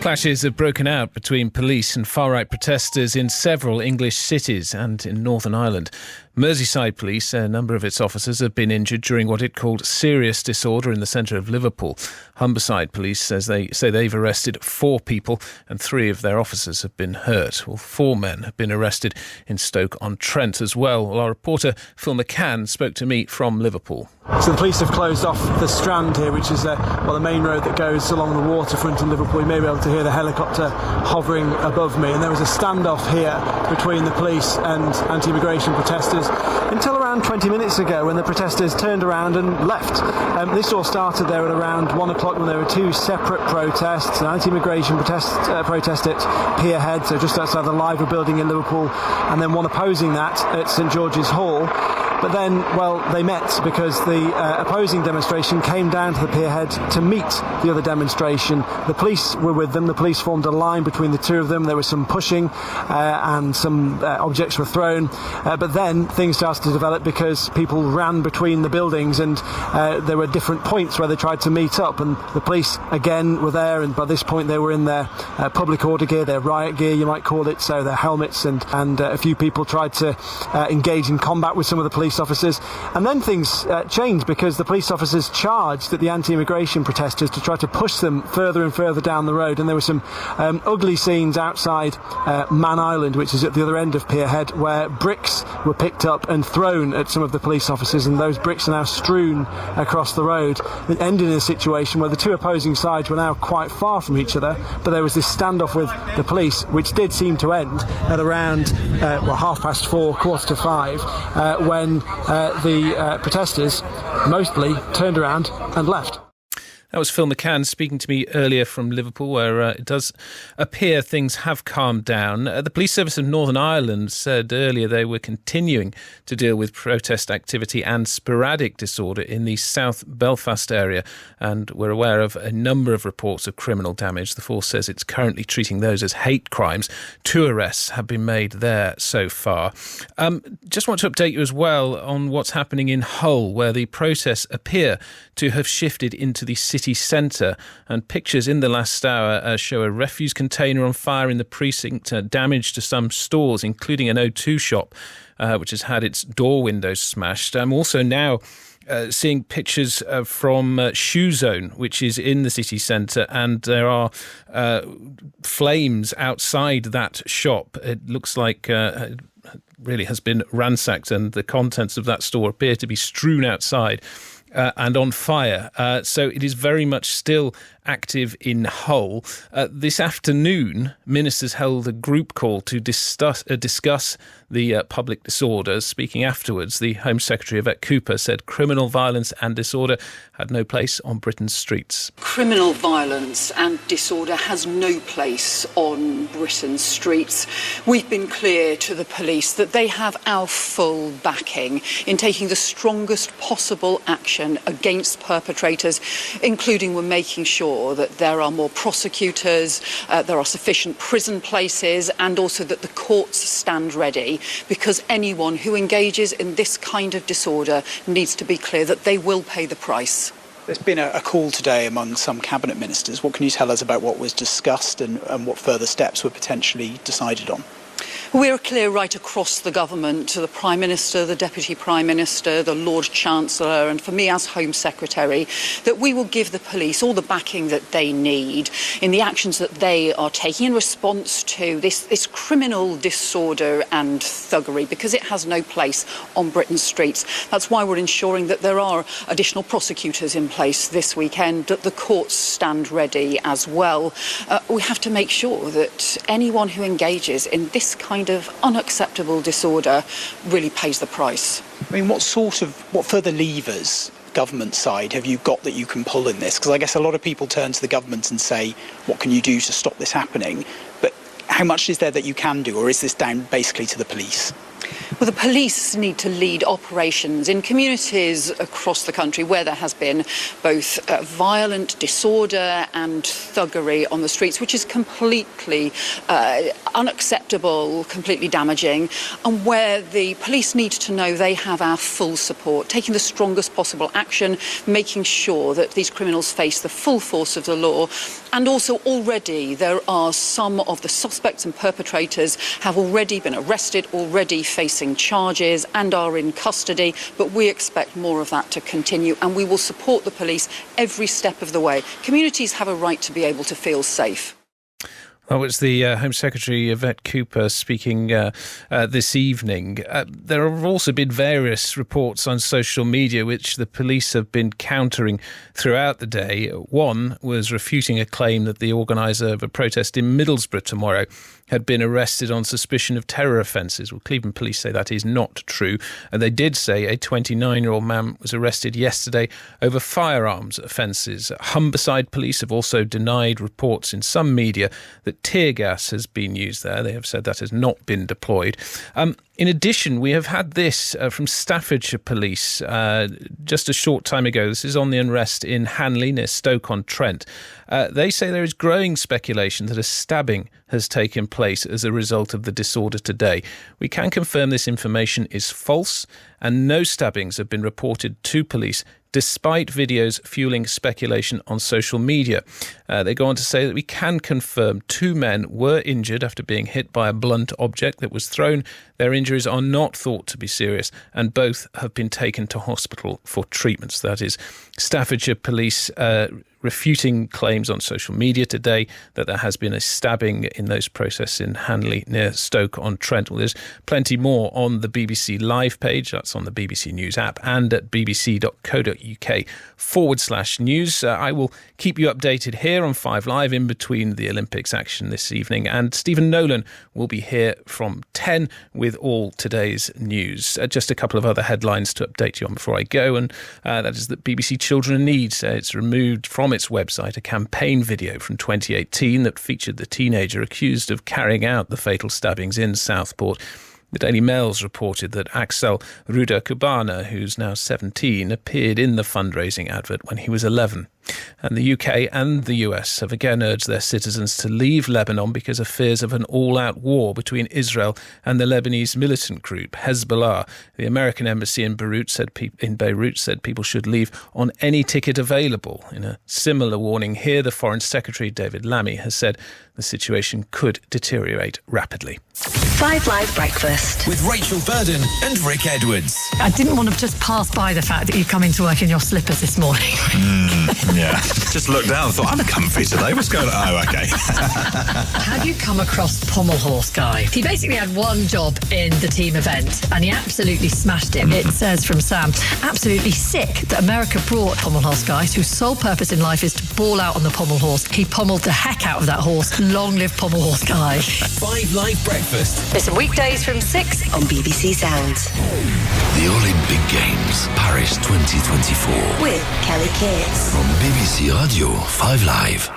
Clashes have broken out between police and far-right protesters in several English cities and in Northern Ireland. Merseyside Police, a number of its officers have been injured during what it called serious disorder in the centre of Liverpool. Humberside Police says they've arrested 4 people and 3 of their officers have been hurt. Well, 4 men have been arrested in Stoke-on-Trent as well. Well, our reporter Phil McCann spoke to me from Liverpool. So the police have closed off the Strand here, which is the main road that goes along the waterfront in Liverpool. You may be able to hear the helicopter hovering above me. And there was a standoff here between the police and anti-immigration protesters until around 20 minutes ago when the protesters turned around and left. This all started there at around 1 o'clock when there were 2 separate protests, an anti-immigration protest at Pierhead, so just outside the Liver building in Liverpool, and then one opposing that at St George's Hall. But then, well, they met because the opposing demonstration came down to the Pierhead to meet the other demonstration. The police were with them. The police formed a line between the two of them. There was some pushing and some objects were thrown. But then things started to develop because people ran between the buildings and there were different points where they tried to meet up. And the police, again, were there. And by this point, they were in their public order gear, their riot gear, you might call it, so their helmets. And a few people tried to engage in combat with some of the police police officers. And then things changed because the police officers charged at the anti-immigration protesters to try to push them further and further down the road. And there were some ugly scenes outside Man Island, which is at the other end of Pierhead, where bricks were picked up and thrown at some of the police officers, and those bricks are now strewn across the road. It ended in a situation where the two opposing sides were now quite far from each other, but there was this standoff with the police, which did seem to end at around 4:30, 4:45, when the protesters mostly turned around and left. That was Phil McCann speaking to me earlier from Liverpool, where it does appear things have calmed down. The Police Service of Northern Ireland said earlier they were continuing to deal with protest activity and sporadic disorder in the South Belfast area, and we're aware of a number of reports of criminal damage. The force says it's currently treating those as hate crimes. 2 arrests have been made there so far. Just want to update you as well on what's happening in Hull, where the protests appear to have shifted into the city centre, and pictures in the last hour show a refuse container on fire in the precinct, damage to some stores, including an O2 shop, which has had its door windows smashed. I'm also now seeing pictures from Shoe Zone, which is in the city centre, and there are flames outside that shop. It looks like really has been ransacked, and the contents of that store appear to be strewn outside and on fire. So it is very much still active in Hull. This afternoon, ministers held a group call to discuss the public disorder. Speaking afterwards, the Home Secretary, Yvette Cooper, said criminal violence and disorder had no place on Britain's streets. Criminal violence and disorder has no place on Britain's streets. We've been clear to the police that they have our full backing in taking the strongest possible action against perpetrators, including we're making sure that there are more prosecutors, there are sufficient prison places, and also that the courts stand ready, because anyone who engages in this kind of disorder needs to be clear that they will pay the price. There's been a call today among some cabinet ministers. What can you tell us about what was discussed and what further steps were potentially decided on? We're clear right across the government, to the Prime Minister, the Deputy Prime Minister, the Lord Chancellor, and for me as Home Secretary, that we will give the police all the backing that they need in the actions that they are taking in response to this criminal disorder and thuggery, because it has no place on Britain's streets. That's why we're ensuring that there are additional prosecutors in place this weekend, that the courts stand ready as well. We have to make sure that anyone who engages in this kind of unacceptable disorder really pays the price. I mean, what further levers, government side, have you got that you can pull in this? Because I guess a lot of people turn to the government and say, what can you do to stop this happening? But how much is there that you can do, or is this down basically to the police? Well, the police need to lead operations in communities across the country where there has been both violent disorder and thuggery on the streets, which is completely unacceptable, completely damaging, and where the police need to know they have our full support, taking the strongest possible action, making sure that these criminals face the full force of the law. And also already there are some of the suspects and perpetrators have already been arrested, already facing charges and are in custody, but we expect more of that to continue, and we will support the police every step of the way. Communities have a right to be able to feel safe. Well, it's the Home Secretary, Yvette Cooper, speaking this evening. There have also been various reports on social media which the police have been countering throughout the day. One was refuting a claim that the organiser of a protest in Middlesbrough tomorrow had been arrested on suspicion of terror offences. Well, Cleveland police say that is not true. And they did say a 29-year-old man was arrested yesterday over firearms offences. Humberside police have also denied reports in some media that tear gas has been used there. They have said that has not been deployed. In addition, we have had this from Staffordshire Police just a short time ago. This is on the unrest in Hanley near Stoke-on-Trent. They say there is growing speculation that a stabbing has taken place as a result of the disorder today. We can confirm this information is false, and no stabbings have been reported to police, despite videos fueling speculation on social media. They go on to say that we can confirm 2 men were injured after being hit by a blunt object that was thrown. Their injuries are not thought to be serious, and both have been taken to hospital for treatments. That is Staffordshire Police refuting claims on social media today that there has been a stabbing in those process in Hanley near Stoke-on-Trent. Well, there's plenty more on the BBC Live page. That's on the BBC News app and at bbc.co.uk/news. I will keep you updated here on 5 Live in between the Olympics action this evening. And Stephen Nolan will be here from 10 with all today's news. Just a couple of other headlines to update you on before I go. And that is that BBC Children in Need it's removed from its website a campaign video from 2018 that featured the teenager accused of carrying out the fatal stabbings in Southport. The Daily Mail's reported that Axel Ruda-Cubana, who's now 17, appeared in the fundraising advert when he was 11. And the UK and the US have again urged their citizens to leave Lebanon because of fears of an all-out war between Israel and the Lebanese militant group Hezbollah. The American embassy in Beirut said people should leave on any ticket available. In a similar warning here, the Foreign Secretary David Lammy has said the situation could deteriorate rapidly. 5 Live Breakfast with Rachel Burden and Rick Edwards. I didn't want to just pass by the fact that you come into work in your slippers this morning. Yeah, just looked down and thought, I'm comfy today. What's going on? Oh, okay. How do you come across Pommel Horse Guy? He basically had one job in the team event and he absolutely smashed it. It says from Sam, absolutely sick that America brought Pommel Horse Guy, whose sole purpose in life is to ball out on the pommel horse. He pommeled the heck out of that horse. Long live Pommel Horse Guy. 5 Live Breakfast. Listen weekdays from 6 on BBC Sounds. The Olympic Games, Paris 2024. With Kelly Keats. From BBC Radio 5 Live.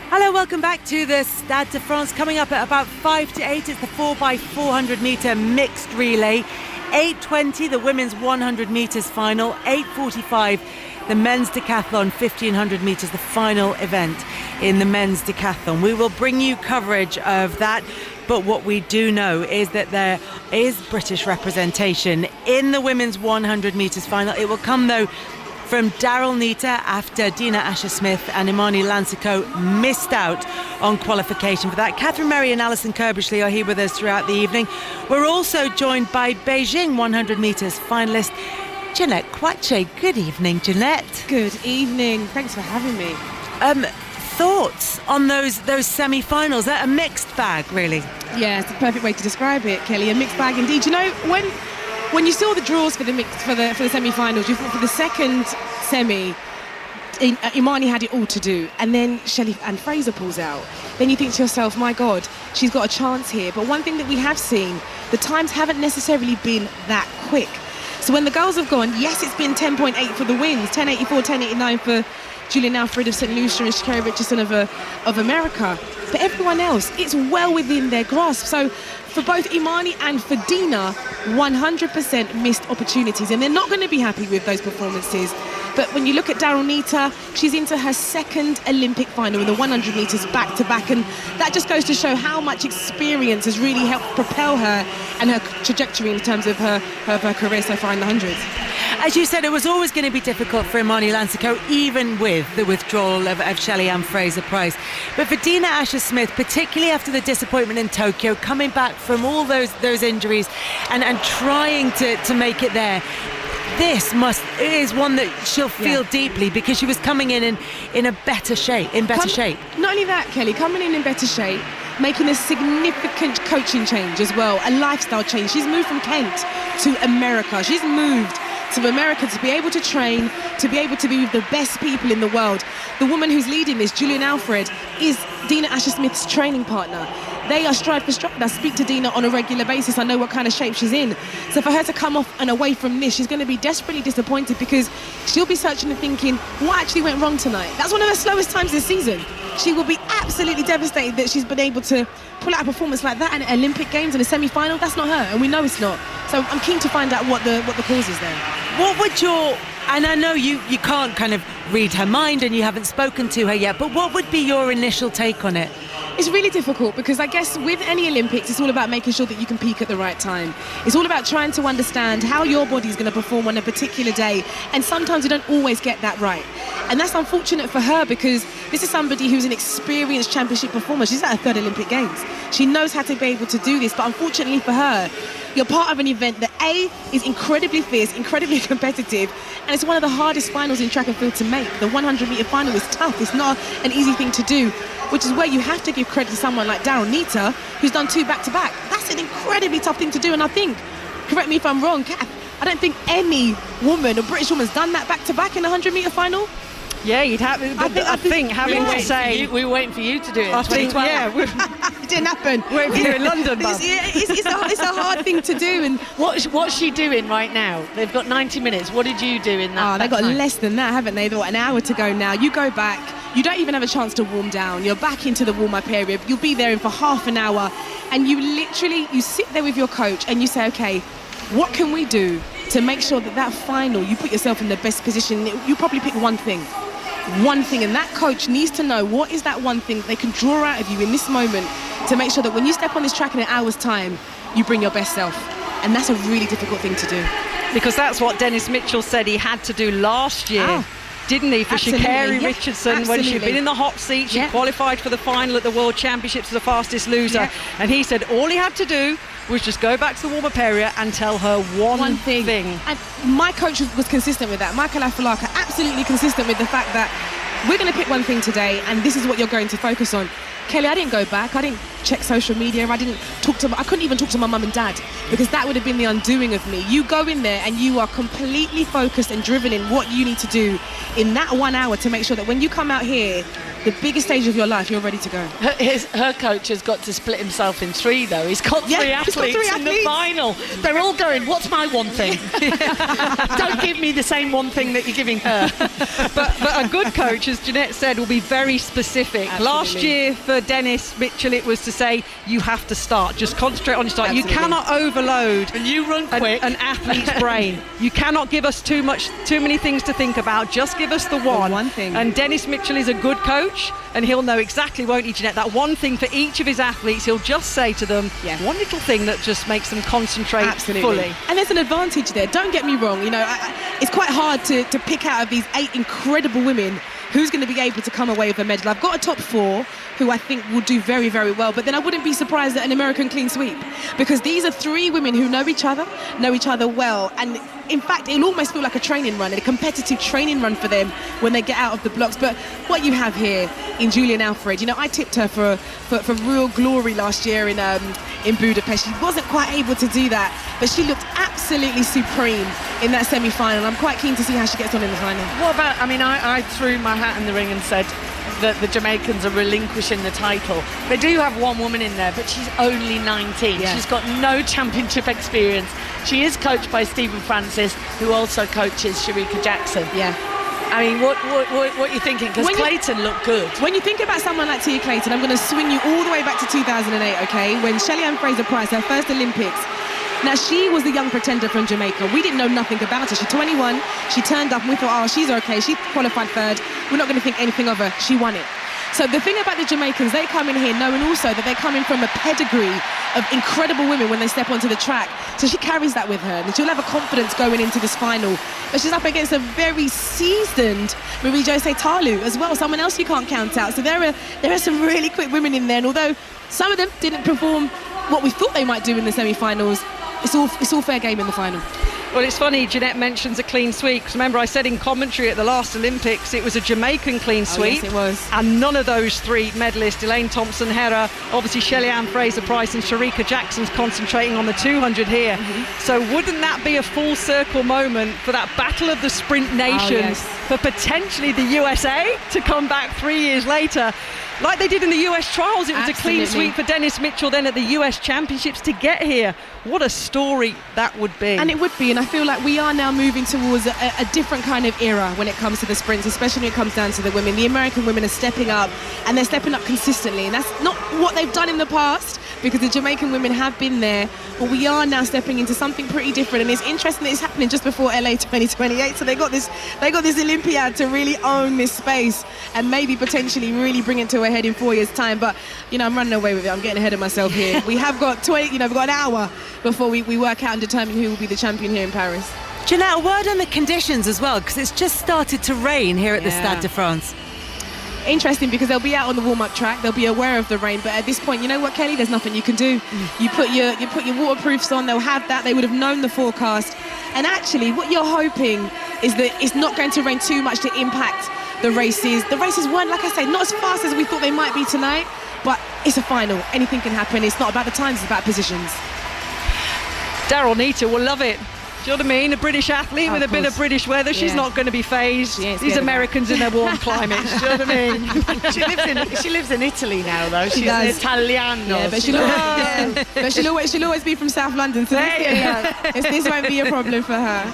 Hello, welcome back to the Stade de France. Coming up at about 5 to 8, it's the 4x400 metre mixed relay. 8:20, the women's 100 metres final. 8:45, the men's decathlon 1500 metres, the final event in the men's decathlon. We will bring you coverage of that. But what we do know is that there is British representation in the women's 100 metres final. It will come, though, from Daryl Nita after Dina Asher-Smith and Imani Lansico missed out on qualification for that. Catherine Murray and Alison Kirbishley are here with us throughout the evening. We're also joined by Beijing 100 metres finalist Jeanette Kwache. Good evening, Jeanette. Good evening. Thanks for having me. Thoughts on those semi-finals? A mixed bag, really. Yeah, it's the perfect way to describe it, Kelly. A mixed bag indeed. You know, when you saw the draws for the semi-finals, you thought for the second semi, Imani had it all to do, and then Shelley and Fraser pulls out. Then you think to yourself, my God, she's got a chance here. But one thing that we have seen, the times haven't necessarily been that quick. So when the girls have gone, yes, it's been 10.8 for the wins, 10.84, 10.89 for Julian Alfred of St. Lucia and Sha'Carri Richardson of America. But everyone else, it's well within their grasp. So for both Imani and for Dina, 100% missed opportunities. And they're not going to be happy with those performances. But when you look at Daryl Nita, she's into her second Olympic final in the 100 metres back-to-back. And that just goes to show how much experience has really helped propel her and her trajectory in terms of her career so far in the hundreds. As you said, it was always going to be difficult for Imani Lansico, even with the withdrawal of Shelley Ann Fraser-Price. But for Dina Asher-Smith, particularly after the disappointment in Tokyo, coming back from all those injuries and trying to make it there, this is one that she'll feel deeply, because she was coming in a better shape. Not only that, Kelly, coming in better shape, making a significant coaching change as well, a lifestyle change. She's moved from Kent to America. She's moved to America to be able to train, to be able to be with the best people in the world. The woman who's leading this, Julian Alfred, is Dina Asher-Smith's training partner. They are stride for stride. I speak to Dina on a regular basis. I know what kind of shape she's in. So for her to come off and away from this, she's going to be desperately disappointed, because she'll be searching and thinking, what actually went wrong tonight? That's one of her slowest times this season. She will be absolutely devastated that she's been able to pull out a performance like that in Olympic Games in a semi-final. That's not her, and we know it's not. So I'm keen to find out what the cause is there. What would and I know you can't kind of read her mind and you haven't spoken to her yet, but what would be your initial take on it? It's really difficult because I guess with any Olympics, it's all about making sure that you can peak at the right time. It's all about trying to understand how your body's going to perform on a particular day, and sometimes you don't always get that right. And that's unfortunate for her because this is somebody who's an experienced championship performer. She's at her third Olympic Games. She knows how to be able to do this, but unfortunately for her, you're part of an event that A, is incredibly fierce, incredibly competitive, and it's one of the hardest finals in track and field to make. The 100-metre final is tough. It's not an easy thing to do, which is where you have to give credit to someone like Daryl Nita, who's done 2 back-to-back. That's an incredibly tough thing to do, and I think, correct me if I'm wrong, Kath, I don't think any woman or British woman's done that back-to-back in a 100-metre final. Yeah, you'd have. I think having to say we were waiting for you to do it. I think, yeah, it didn't happen. Waiting for you in London, Bob. It's a hard thing to do. And what's she doing right now? They've got 90 minutes. What did you do in that? Oh, they've got time? less than that, haven't they? They've got an hour to go now. You go back. You don't even have a chance to warm down. You're back into the warm-up area. You'll be there in for half an hour, and you sit there with your coach and you say, okay, what can we do to make sure that final you put yourself in the best position? You probably pick one thing, and that coach needs to know what is that one thing they can draw out of you in this moment to make sure that when you step on this track in an hour's time, you bring your best self. And that's a really difficult thing to do. Because that's what Dennis Mitchell said he had to do last year. Didn't he, for Sha'Carri Richardson, when she'd been in the hot seat, she qualified for the final at the World Championships as the fastest loser, and he said all he had to do was just go back to the warm-up area and tell her one thing. And my coach was consistent with that. Michael Afalaka, absolutely consistent with the fact that we're going to pick one thing today, and this is what you're going to focus on. Kelly, I didn't go back. I didn't check social media. I couldn't even talk to my mum and dad because that would have been the undoing of me. You go in there and you are completely focused and driven in what you need to do in that 1 hour to make sure that when you come out here, the biggest stage of your life, you're ready to go. Her coach has got to split himself in 3, though. He's got three athletes in the final. They're all going, what's my one thing? Don't give me the same one thing that you're giving her. But a good coach, as Jeanette said, will be very specific. Absolutely. Last year for Dennis Mitchell, it was to say, you have to start. Just concentrate on your start. Absolutely. You cannot overload and you run quick. An athlete's brain. You cannot give us too many things to think about. Just give us the one thing. And Dennis Mitchell is a good coach, and he'll know exactly, won't he, Jeanette, that one thing for each of his athletes. He'll just say to them one little thing that just makes them concentrate fully. And there's an advantage there. Don't get me wrong. It's quite hard to pick out of these 8 incredible women who's going to be able to come away with a medal. I've got a top 4 who I think will do very, very well, but then I wouldn't be surprised at an American clean sweep because these are 3 women who know each other well, and in fact it'll almost feel like a training run, a competitive training run for them when they get out of the blocks. But what you have here in Julian Alfred, I tipped her for real glory last year in Budapest. She wasn't quite able to do that, but she looked absolutely supreme in that semi-final. I'm quite keen to see how she gets on in the final. What about, I threw my hat in the ring and said that the Jamaicans are relinquishing the title. They do have one woman in there, but she's only 19. Yeah. She's got no championship experience. She is coached by Stephen Francis, who also coaches Sharika Jackson. Yeah. What are you thinking? Because Clayton looked good. When you think about someone like Tia Clayton, I'm going to swing you all the way back to 2008, okay? When Shelly-Ann Fraser-Pryce, her first Olympics. Now, she was the young pretender from Jamaica. We didn't know nothing about her. She's 21. She turned up and we thought, she's okay. She qualified 3rd. We're not going to think anything of her. She won it. So the thing about the Jamaicans, they come in here knowing also that they're coming from a pedigree of incredible women when they step onto the track. So she carries that with her, and she'll have a confidence going into this final. But she's up against a very seasoned Marie-José Talu as well, someone else you can't count out. So there are some really quick women in there, and although some of them didn't perform what we thought they might do in the semi-finals, it's all fair game in the final. Well, it's funny, Jeanette mentions a clean sweep, because remember I said in commentary at the last Olympics it was a Jamaican clean sweep. Yes, it was. And none of those 3 medalists, Elaine Thompson-Herah, obviously Shelly-Ann Fraser-Pryce and Sharika Jackson's concentrating on the 200 here. So wouldn't that be a full circle moment for that battle of the sprint nations, for potentially the USA to come back 3 years later? Like they did in the US trials, it was a clean sweep for Dennis Mitchell then at the US Championships to get here. What a story that would be. And it would be, and I feel like we are now moving towards a different kind of era when it comes to the sprints, especially when it comes down to the women. The American women are stepping up, and they're stepping up consistently, and that's not what they've done in the past, because the Jamaican women have been there, but we are now stepping into something pretty different. And it's interesting that it's happening just before LA 2028, so they got this Olympiad to really own this space and maybe potentially really bring it to a head in 4 years' time. But I'm running away with it. I'm getting ahead of myself here. We have got we've got an hour before we work out and determine who will be the champion here in Paris. Jeanette, a word on the conditions as well, because it's just started to rain here at the Stade de France. Interesting, because they'll be out on the warm-up track, they'll be aware of the rain, but at this point, you know what, Kelly, there's nothing you can do. You put your waterproofs on, they'll have that, they would have known the forecast, and actually what you're hoping is that it's not going to rain too much to impact the races. The races weren't, like I say, not as fast as we thought they might be tonight, but it's a final, anything can happen. It's not about the times, it's about positions. Daryl Nita will love it. Do you know what I mean? A British athlete with a bit of British weather. She's not going to be phased. These Americans in their warm climates. Do you know what I mean? She lives in Italy now, though. She's Italiano. Yeah, but she'll always be from South London. So this won't be a problem for her.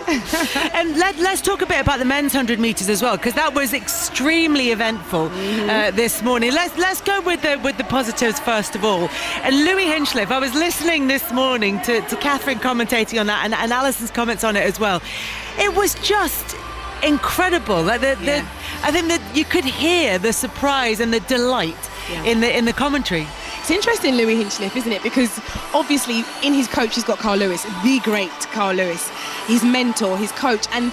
And let's talk a bit about the men's 100 metres as well, because that was extremely eventful this morning. Let's go with the positives first of all. And Louis Hinchliffe, I was listening this morning to Catherine commentating on that, and Alison's comments on it as well. It was just incredible. I think that you could hear the surprise and the delight in the commentary. It's interesting, Louis Hinchliffe, isn't it? Because obviously in his coach he's got Carl Lewis, the great Carl Lewis, his mentor, his coach, and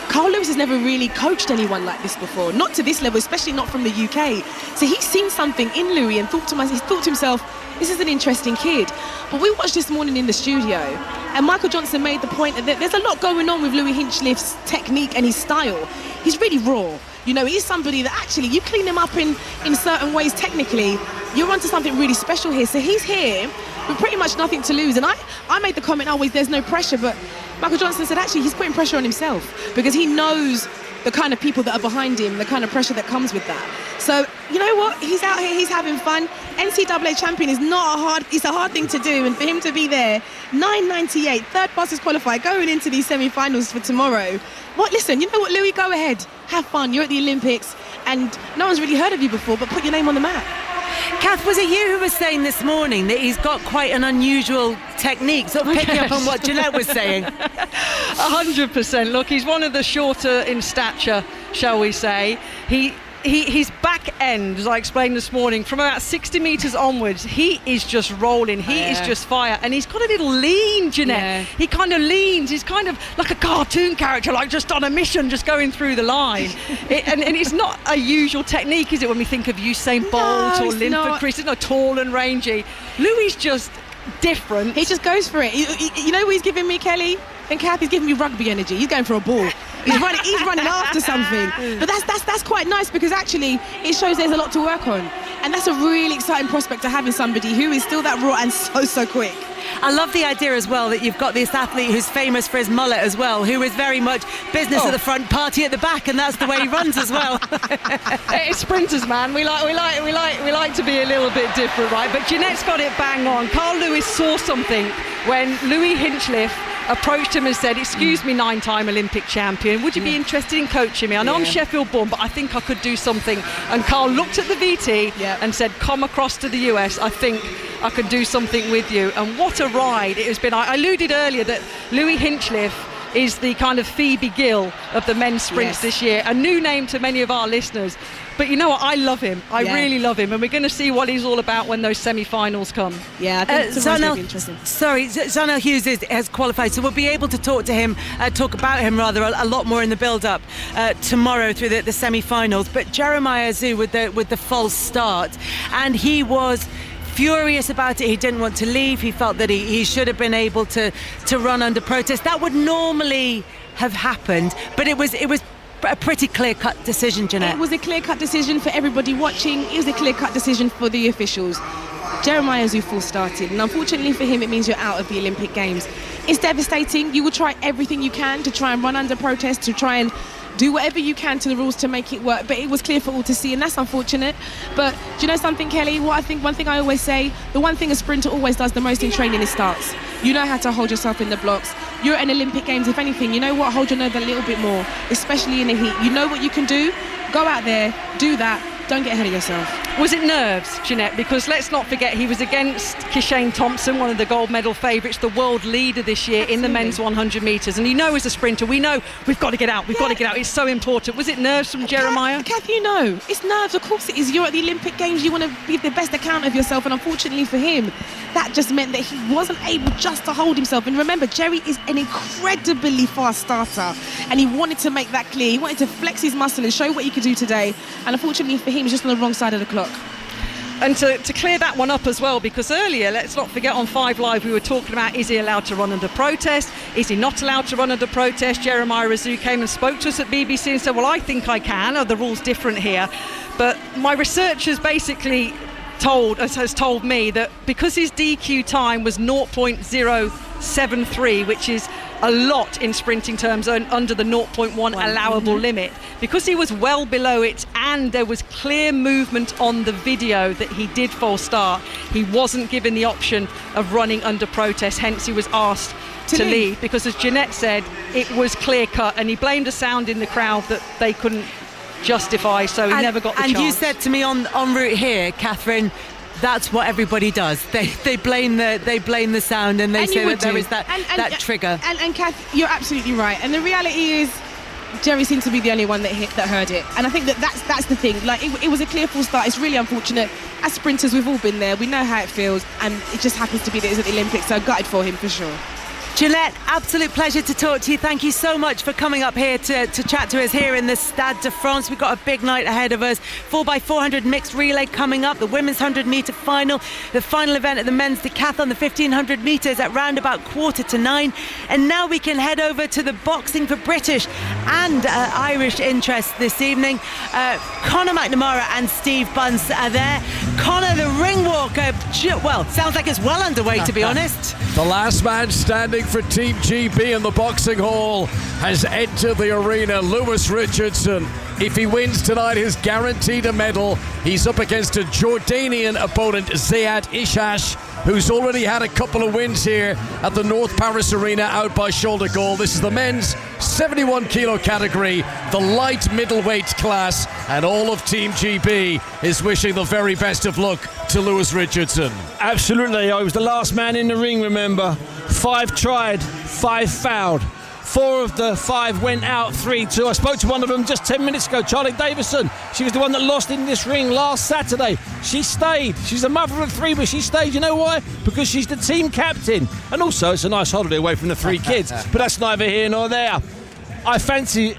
Carl Lewis has never really coached anyone like this before, not to this level, especially not from the UK. So he's seen something in Louis and thought to himself, this is an interesting kid. But we watched this morning in the studio, and Michael Johnson made the point that there's a lot going on with Louis Hinchliffe's technique and his style. He's really raw. He's somebody that actually, you clean him up in certain ways technically, you're onto something really special here. So he's here with pretty much nothing to lose. And I made the comment always, there's no pressure, but Michael Johnson said actually he's putting pressure on himself because he knows the kind of people that are behind him, the kind of pressure that comes with that. So, you know what? He's out here, he's having fun. NCAA champion is it's a hard thing to do, and for him to be there, 9.98, third fastest qualifier, going into these semi-finals for tomorrow. Listen, you know what, Louis, go ahead. Have fun. You're at the Olympics, and no one's really heard of you before, but put your name on the map. Kath, was it you who was saying this morning that he's got quite an unusual technique, sort of picking up on what Jeanette was saying? 100%. Look, he's one of the shorter in stature, shall we say. His back end, as I explained this morning, from about 60 metres onwards, he is just rolling. He is just fire. And he's got a little lean, Jeanette. Yeah. He kind of leans. He's kind of like a cartoon character, like just on a mission, just going through the line. And it's not a usual technique, is it, when we think of Usain Bolt or Linford Chris? It's not tall and rangy. Louis just different. He just goes for it. You know what he's giving me, Kelly? And Kath, he's giving me rugby energy. He's going for a ball. He's running after something. But that's quite nice, because actually it shows there's a lot to work on. And that's a really exciting prospect to having somebody who is still that raw and so quick. I love the idea as well that you've got this athlete who's famous for his mullet as well, who is very much business at the front, party at the back, and that's the way he runs as well. It's sprinters, man. We like to be a little bit different, right? But Jeanette's got it bang on. Carl Lewis saw something when Louis Hinchliffe approached him and said, excuse me, 9-time Olympic champion, would you be interested in coaching me? I know I'm Sheffield born, but I think I could do something. And Carl looked at the VT and said, come across to the US, I think I could do something with you. And what a ride it has been. I alluded earlier that Louis Hinchliffe is the kind of Phoebe Gill of the men's sprints this year, a new name to many of our listeners. But you know what? I love him. I really love him. And we're going to see what he's all about when those semi-finals come. Yeah, I think it's going to be interesting. Zonal Hughes has qualified, so we'll be able to talk about him a lot more in the build-up tomorrow through the semi-finals. But Jeremiah Zhu with the false start, and he was furious about it. He didn't want to leave. He felt that he should have been able to run under protest. That would normally have happened, but it was a pretty clear-cut decision, Jeanette. It was a clear-cut decision for everybody watching. It was a clear-cut decision for the officials. Jeremiah Zhu full started, and unfortunately for him, it means you're out of the Olympic Games. It's devastating. You will try everything you can to try and run under protest, to try and do whatever you can to the rules to make it work, but it was clear for all to see, and that's unfortunate. But do you know something, Kelly? One thing I always say, the one thing a sprinter always does the most in training is starts. You know how to hold yourself in the blocks. You're at an Olympic Games. If anything, you know what? Hold your nerve a little bit more, especially in the heat. You know what you can do. Go out there, do that. Don't get ahead of yourself. Was it nerves, Jeanette? Because let's not forget, he was against Kishane Thompson, one of the gold medal favourites, the world leader this year in the men's 100 metres. And you know, as a sprinter, we know we've got to get out. We've got to get out. It's so important. Was it nerves from Jeremiah? Kath, you know, it's nerves. Of course it is. You're at the Olympic Games. You want to give the best account of yourself. And unfortunately for him, that just meant that he wasn't able just to hold himself. And remember, Jerry is an incredibly fast starter. And he wanted to make that clear. He wanted to flex his muscle and show what he could do today. And unfortunately for him, he was just on the wrong side of the clock. And to clear that one up as well, because earlier, let's not forget, on 5 Live we were talking about, is he allowed to run under protest? Is he not allowed to run under protest? Jeremiah Razoo came and spoke to us at BBC and said, well, I think I can. Are the rules different here? But my research has basically has told me that because his DQ time was 0.073, which is a lot in sprinting terms, under the 0.1 allowable limit, because he was well below it and there was clear movement on the video that he did false start, he wasn't given the option of running under protest, hence he was asked to leave, because as Jeanette said, it was clear cut, and he blamed the sound in the crowd that they couldn't justify, so he never got the chance. And you said to me en route here, Catherine, that's what everybody does. They blame the sound, and they say that there is that trigger. And Kath, you're absolutely right. And the reality is, Jerry seemed to be the only one that heard it. And I think that's the thing. Like it was a clear full start. It's really unfortunate. As sprinters, we've all been there. We know how it feels, and it just happens to be that it's at the Olympics. So gutted for him for sure. Jeanette, absolute pleasure to talk to you. Thank you so much for coming up here to chat to us here in the Stade de France. We've got a big night ahead of us. 4x400 mixed relay coming up, the women's 100 metre final, the final event at the men's decathlon, the 1500 metres at round about 8:45. And now we can head over to the boxing for British and Irish interest this evening. Conor McNamara and Steve Bunce are there. Conor, the ring walk, sounds like it's well underway, to be honest. The last man standing for Team GB in the boxing hall has entered the arena, Lewis Richardson. If he wins tonight, he's guaranteed a medal. He's up against a Jordanian opponent, Ziad Ishash, who's already had a couple of wins here at the North Paris Arena out by shoulder goal. This is the men's 71 kilo category, the light middleweight class, and all of Team GB is wishing the very best of luck to Lewis Richardson. Absolutely, I was the last man in the ring, remember. 5 tried, 5 fouled. 4 of the 5 went out, 3-2. I spoke to one of them just 10 minutes ago, Charlie Davison. She was the one that lost in this ring last Saturday. She stayed. She's a mother of 3, but she stayed. You know why? Because she's the team captain. And also, it's a nice holiday away from the 3 kids. But that's neither here nor there. I fancy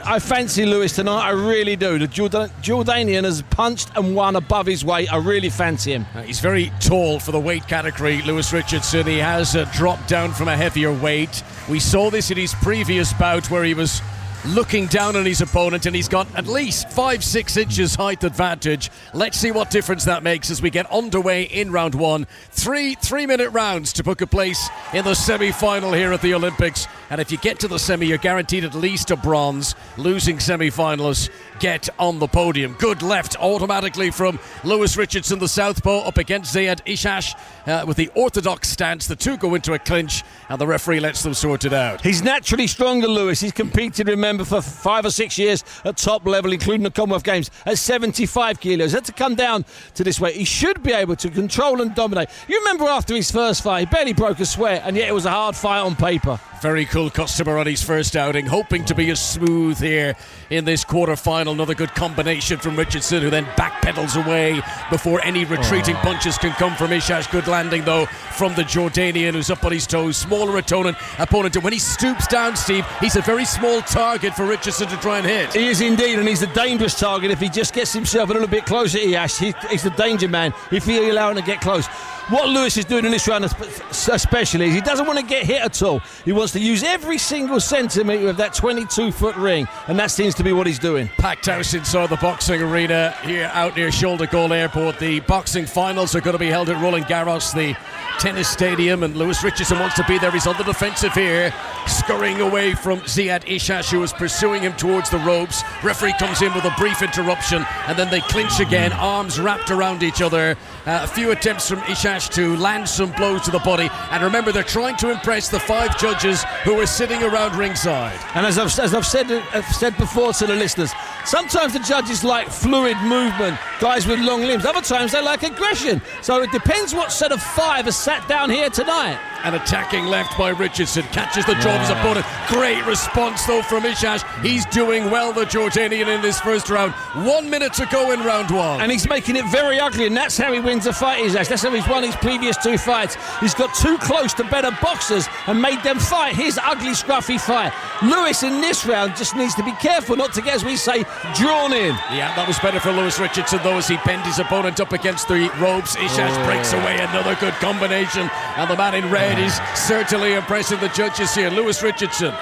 Lewis tonight, I really do. The Jordanian has punched and won above his weight. I really fancy him. He's very tall for the weight category, Lewis Richardson. He has dropped down from a heavier weight. We saw this in his previous bout where he was looking down on his opponent, and he's got at least 5-6 inches height advantage. Let's see what difference that makes as we get underway in round 1. 3-minute rounds to book a place in the semi-final here at the Olympics. And if you get to the semi, you're guaranteed at least a bronze. Losing semi-finalists get on the podium. Good left automatically from Lewis Richardson, the southpaw, up against Ziad Ishash with the orthodox stance. The two go into a clinch, and the referee lets them sort it out. He's naturally stronger, Lewis. He's competed, remember, for 5 or 6 years at top level, including the Commonwealth Games, at 75 kilos. Had to come down to this weight. He should be able to control and dominate. You remember after his first fight, he barely broke a sweat, and yet it was a hard fight on paper. Very cool customer on his first outing, hoping to be as smooth here in this quarter-final. Another good combination from Richardson, who then backpedals away before any retreating punches can come from Ishash. Good landing, though, from the Jordanian, who's up on his toes. Smaller opponent. And when he stoops down, Steve, he's a very small target for Richardson to try and hit. He is indeed, and he's a dangerous target if he just gets himself a little bit closer to Ishash. He's the danger man if he allow him to get close. what Lewis is doing in this round especially is he doesn't want to get hit at all. He wants to use every single centimetre of that 22-foot ring, and that seems to be what he's doing. Packed house inside the boxing arena here out near Shoulder Goal Airport. The boxing finals are going to be held at Roland Garros, the tennis stadium, and Lewis Richardson wants to be there. He's on the defensive here, scurrying away from Ziad Ishash, who is pursuing him towards the ropes. Referee comes in with a brief interruption, and then they clinch again, arms wrapped around each other. A few attempts from Ishash to land some blows to the body, and remember, they're trying to impress the 5 judges who are sitting around ringside. And as I've said before to the listeners, sometimes the judges like fluid movement, guys with long limbs. Other times they like aggression. So it depends what set of 5 are sat down here tonight. An attacking left by Richardson, catches the jaw of his opponent. Great response though from Ishash. He's doing well, the Jordanian, in this first round. 1 minute to go in round 1. And he's making it very ugly, and that's how he wins a fight, Ishash. That's how he's won his previous 2 fights. He's got too close to better boxers and made them fight his ugly, scruffy fight. Lewis in this round just needs to be careful not to get, as we say, drawn in. Yeah, that was better for Lewis Richardson though, as he bent his opponent up against the ropes. Ishash breaks away, another good combination, and the man in red is certainly impressing the judges here. Lewis Richardson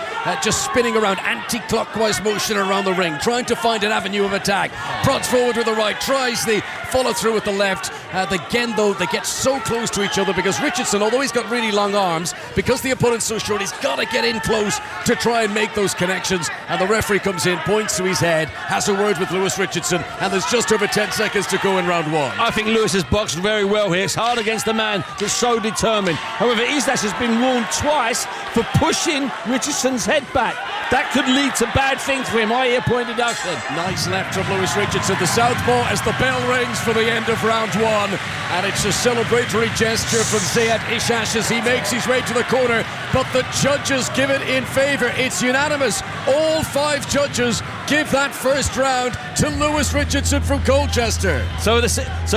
just spinning around, anti-clockwise motion around the ring, trying to find an avenue of attack. Prods forward with the right, tries the follow through with the left. Again though, they get so close to each other because Richardson, although he's got really long arms, because the opponent's so short, he's got to get in close to try and make those connections. And the referee comes in, points to his head, has a word with Lewis Richardson, and there's just over 10 seconds to go in round 1. I think Lewis has boxed very well here. It's hard against a man that's so determined. However, Ishash has been warned twice for pushing Richardson's head back. That could lead to bad things for him. I hear point deduction. Nice left from Lewis Richardson, the southpaw, as the bell rings for the end of round 1. And it's a celebratory gesture from Ziad Ishash as he makes his way to the corner. But the judges give it in favour. It's unanimous. All 5 judges give that first round to Lewis Richardson from Colchester. So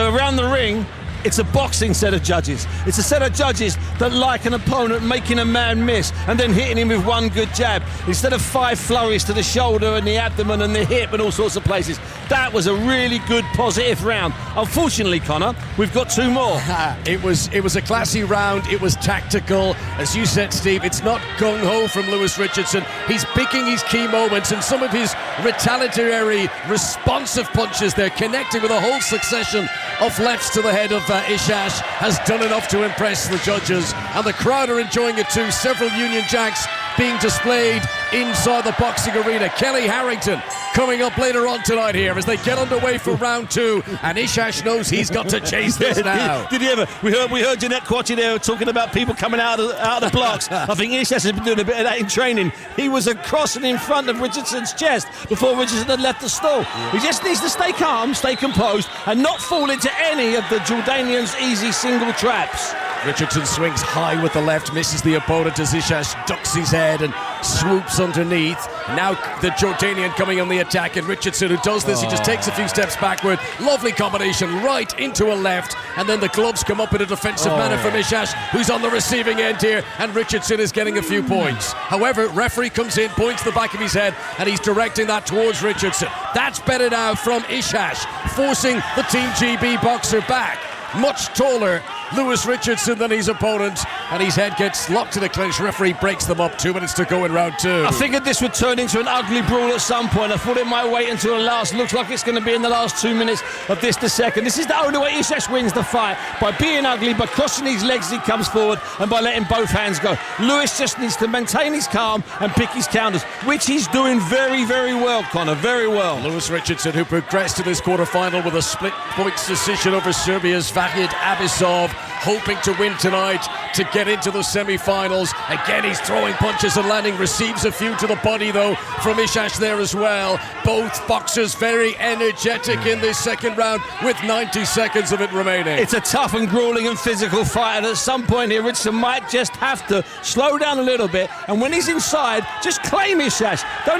around the ring, it's a boxing set of judges. It's a set of judges that like an opponent making a man miss and then hitting him with one good jab instead of 5 flurries to the shoulder and the abdomen and the hip and all sorts of places. That was a really good, positive round. Unfortunately, Connor, we've got 2 more. It was a classy round. It was tactical. As you said, Steve, it's not gung-ho from Lewis Richardson. He's picking his key moments, and some of his retaliatory, responsive punches there, connecting with a whole succession of lefts to the head of Ishash, has done enough to impress the judges, and the crowd are enjoying it too. Several Union Jacks being displayed inside the boxing arena. Kelly Harrington coming up later on tonight here as they get underway for round 2, and Ishash knows he's got to chase this now. Did you ever? We heard Jeanette Quatchy there talking about people coming out of the blocks. I think Ishash has been doing a bit of that in training. He was across and in front of Richardson's chest before Richardson had left the stall. He just needs to stay calm, stay composed, and not fall into any of the Jordanians' easy single traps. Richardson swings high with the left, misses the opponent as Ishash ducks his head and swoops underneath. Now the Jordanian coming on the attack, and Richardson, who does this, he just takes a few steps backward. Lovely combination right into a left, and then the gloves come up in a defensive manner from Ishash, who's on the receiving end here, and Richardson is getting a few points. However, referee comes in, points the back of his head, and he's directing that towards Richardson. That's better now from Ishash, forcing the Team GB boxer back. Much taller Lewis Richardson than his opponent, and his head gets locked to the clinch. Referee breaks them up. 2 minutes to go in round 2. I figured this would turn into an ugly brawl at some point. I thought it might wait until the last. Looks like it's going to be in the last 2 minutes of this the second. This is the only way Ishash wins the fight, by being ugly, by crossing his legs as he comes forward, and by letting both hands go. Lewis just needs to maintain his calm and pick his counters, which he's doing very, very well, Connor, very well. Lewis Richardson, who progressed to this quarter-final with a split points decision over Serbia's Vahid Abisov, hoping to win tonight to get into the semi-finals. Again, he's throwing punches and landing, receives a few to the body though from Ishash there as well. Both boxers very energetic in this second round with 90 seconds of it remaining. It's a tough and grueling and physical fight, and at some point here Richardson might just have to slow down a little bit, and when he's inside, just claim Ishash. Don't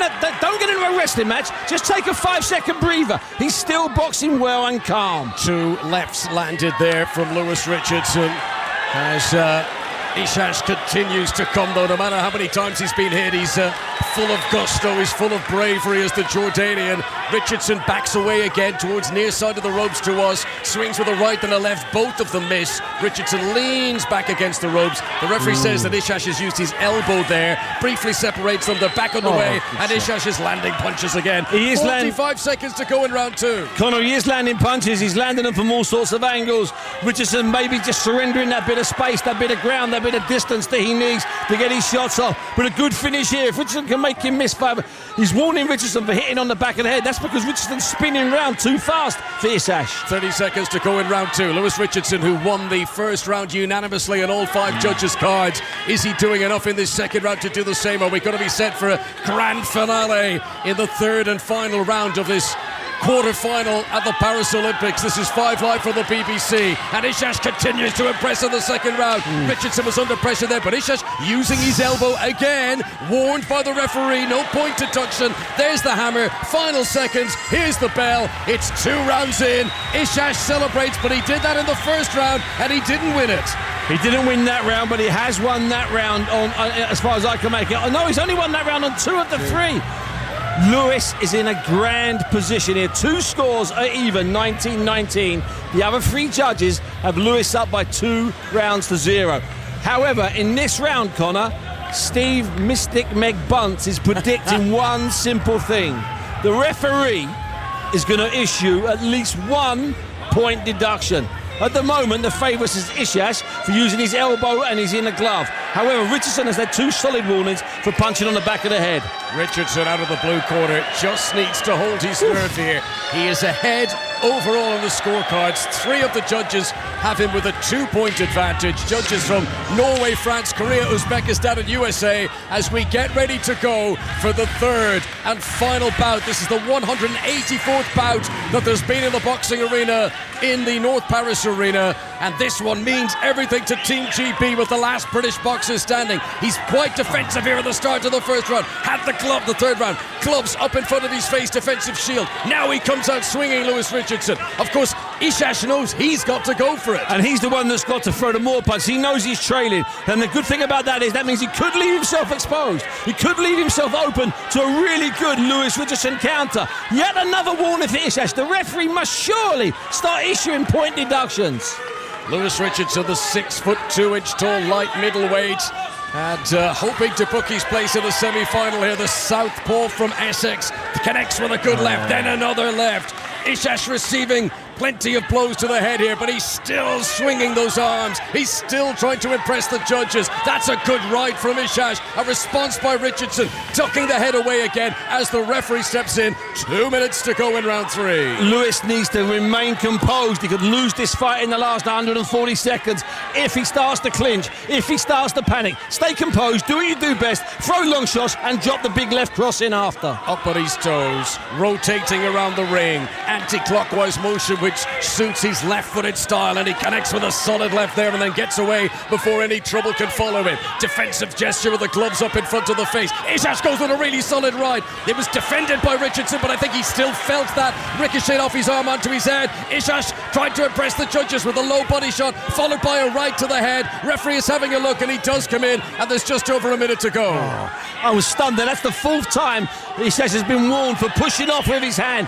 get into a wrestling match, just take a 5-second breather. He's still boxing well and calm. 2 lefts landed there from Lewis Richardson as Ishash continues to come though. No matter how many times he's been hit, he's full of gusto, he's full of bravery as the Jordanian. Richardson backs away again towards near side of the ropes to us. Swings with a right and a left, both of them miss. Richardson leans back against the ropes. The referee says that Ishash has used his elbow there. Briefly separates them, they're back on the way, and Ishash is landing punches again. He is 45 seconds to go in round 2. Connor, he is landing punches, he's landing them from all sorts of angles. Richardson maybe just surrendering that bit of space, that bit of ground, that bit of distance that he needs to get his shots off. But a good finish here. If Richardson can make him miss, he's warning Richardson for hitting on the back of the head. That's because Richardson's spinning round too fast for Ishash. 30 seconds to go in round 2. Lewis Richardson, who won the first round unanimously on all 5 judges' cards. Is he doing enough in this second round to do the same? Are we going to be set for a grand finale in the third and final round of this quarter-final at the Paris Olympics? This is 5 Live from the BBC, and Ishash continues to impress in the second round. Richardson was under pressure there, but Ishash using his elbow again, warned by the referee, no point deduction. There's the hammer, final seconds, here's the bell, it's 2 rounds in. Ishash celebrates, but he did that in the first round and he didn't win it. He didn't win that round, but he has won that round on as far as I can make it. No, he's only won that round on 2 of the 3. Lewis is in a grand position here. 2 scores are even, 19-19. The other 3 judges have Lewis up by 2 rounds to 0. However, in this round, Connor, Steve Mystic Meg Bunce is predicting one simple thing. The referee is going to issue at least 1 point deduction. At the moment, the favourite is Ishash for using his elbow and he's in a glove. However, Richardson has had 2 solid warnings for punching on the back of the head. Richardson out of the blue corner just needs to hold his nerve here. He is ahead overall on the scorecards. 3 of the judges have him with a 2-point advantage. Judges from Norway, France, Korea, Uzbekistan and USA as we get ready to go for the third and final bout. This is the 184th bout that there's been in the boxing arena in the North Paris arena, and this one means everything to Team GB with the last British boxer standing. He's quite defensive here at the start of the first round. Had the glove the third round. Gloves up in front of his face, defensive shield. Now he comes out swinging, Lewis Richardson. Of course, Ishash knows he's got to go for it. And he's the one that's got to throw the more punch. He knows he's trailing. And the good thing about that is that means he could leave himself exposed. He could leave himself open to a really good Lewis Richardson counter. Yet another warning for Ishash. The referee must surely start issuing point deductions. Lewis Richardson, the 6'2" tall light middleweight, and hoping to book his place in the semi-final here. The southpaw from Essex connects with a good left, then another left. Ishash receiving plenty of blows to the head here, but he's still swinging those arms. He's still trying to impress the judges. That's a good right from Ishash. A response by Richardson, ducking the head away again as the referee steps in. 2 minutes to go in round 3. Lewis needs to remain composed. He could lose this fight in the last 140 seconds if he starts to clinch, if he starts to panic. Stay composed, do what you do best, throw long shots and drop the big left cross in after. Up on his toes, rotating around the ring, anti-clockwise motion which suits his left-footed style, and he connects with a solid left there and then gets away before any trouble can follow him. Defensive gesture with the gloves up in front of the face. Ishash goes with a really solid right. It was defended by Richardson, but I think he still felt that ricochet off his arm onto his head. Ishash tried to impress the judges with a low body shot, followed by a right to the head. Referee is having a look and he does come in, and there's just over a minute to go. I was stunned there. That's the 4th time Ishash has been warned for pushing off with his hand.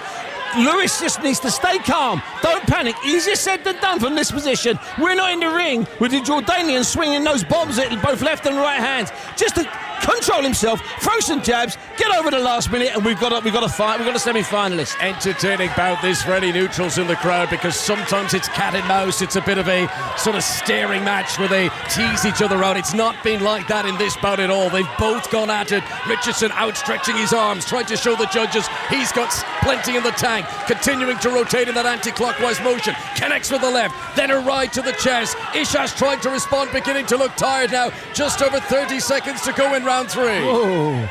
Lewis just needs to stay calm. Don't panic. Easier said than done from this position. We're not in the ring with the Jordanian swinging those bombs at both left and right hands. Just to control himself, throw some jabs, get over the last minute, and we've got a fight. We've got a semi-finalist. Entertaining bout this for any neutrals in the crowd, because sometimes it's cat and mouse. It's a bit of a sort of staring match where they tease each other out. It's not been like that in this bout at all. They've both gone at it. Richardson outstretching his arms, trying to show the judges he's got plenty in the tank, continuing to rotate in that anti-clockwise motion. Connects with the left, then a right to the chest. Ishash trying to respond, beginning to look tired now. Just over 30 seconds to go in round 3. Whoa.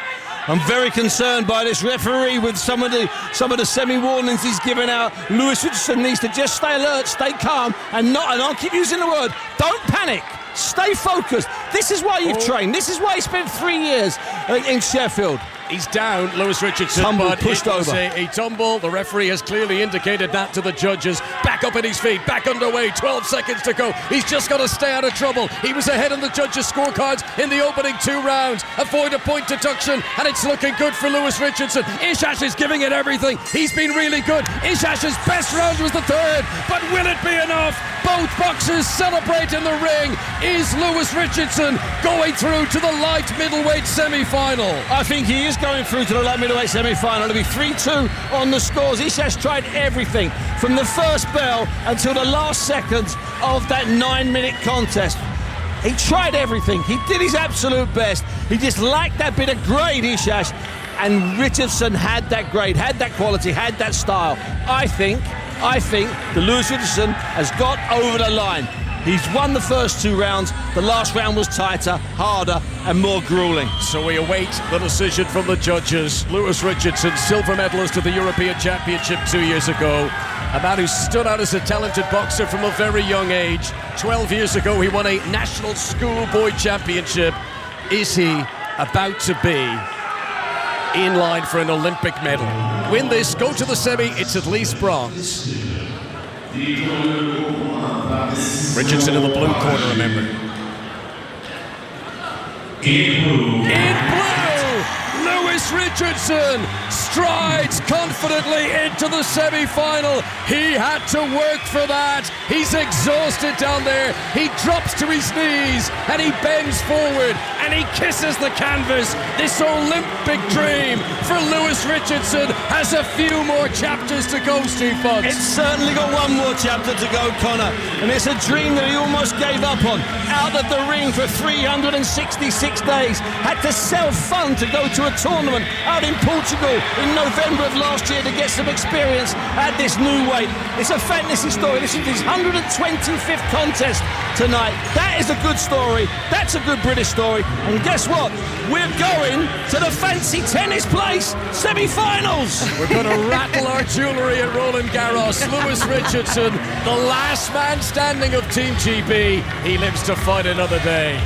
I'm very concerned by this referee with some of the semi-warnings he's given out. Lewis Richardson needs to just stay alert, stay calm, and I'll keep using the word, don't panic. Stay focused. This is why you've trained. This is why he spent 3 years in Sheffield. He's down, Lewis Richardson. Tumble, but pushed it was over. a tumble. The referee has clearly indicated that to the judges. Back up at his feet, back underway, 12 seconds to go. He's just got to stay out of trouble. He was ahead on the judges' scorecards in the opening 2 rounds. Avoid a point deduction, and it's looking good for Lewis Richardson. Ishash is giving it everything. He's been really good. Ishash's best round was the 3rd, but will it be enough? Both boxers celebrate in the ring. Is Lewis Richardson going through to the light middleweight semi-final? I think he is going through to the light middleweight semi-final. It'll be 3-2 on the scores. Ishash tried everything from the first bell until the last seconds of that 9-minute contest. He tried everything. He did his absolute best. He just lacked that bit of grade, Ishash. And Richardson had that grade, had that quality, had that style. I think that Lewis Richardson has got over the line. He's won the first 2 rounds. The last round was tighter, harder, and more grueling. So we await the decision from the judges. Lewis Richardson, silver medalist at the European Championship 2 years ago. A man who stood out as a talented boxer from a very young age. 12 years ago, he won a national schoolboy championship. Is he about to be in line for an Olympic medal? Win this, go to the semi, it's at least bronze. Richardson in the blue corner, remember. In blue, Lewis Richardson strides confidently into the semi-final. He had to work for that. He's exhausted down there. He drops to his knees and he bends forward and he kisses the canvas. This Olympic dream for Lewis Richardson has a few more chapters to go, Steve Buds. It's certainly got one more chapter to go, Connor, and it's a dream that he almost gave up on. Out of the ring for 366 days, had to self-fund to go to a tournament out in Portugal in November of last year to get some experience at this new weight. It's a fantasy story. This is his 125th contest tonight. That is a good story. That's a good British story. And guess what? We're going to the fancy tennis place semi-finals. We're going to rattle our jewellery at Roland Garros. Lewis Richardson, the last man standing of Team GB. He lives to fight another day.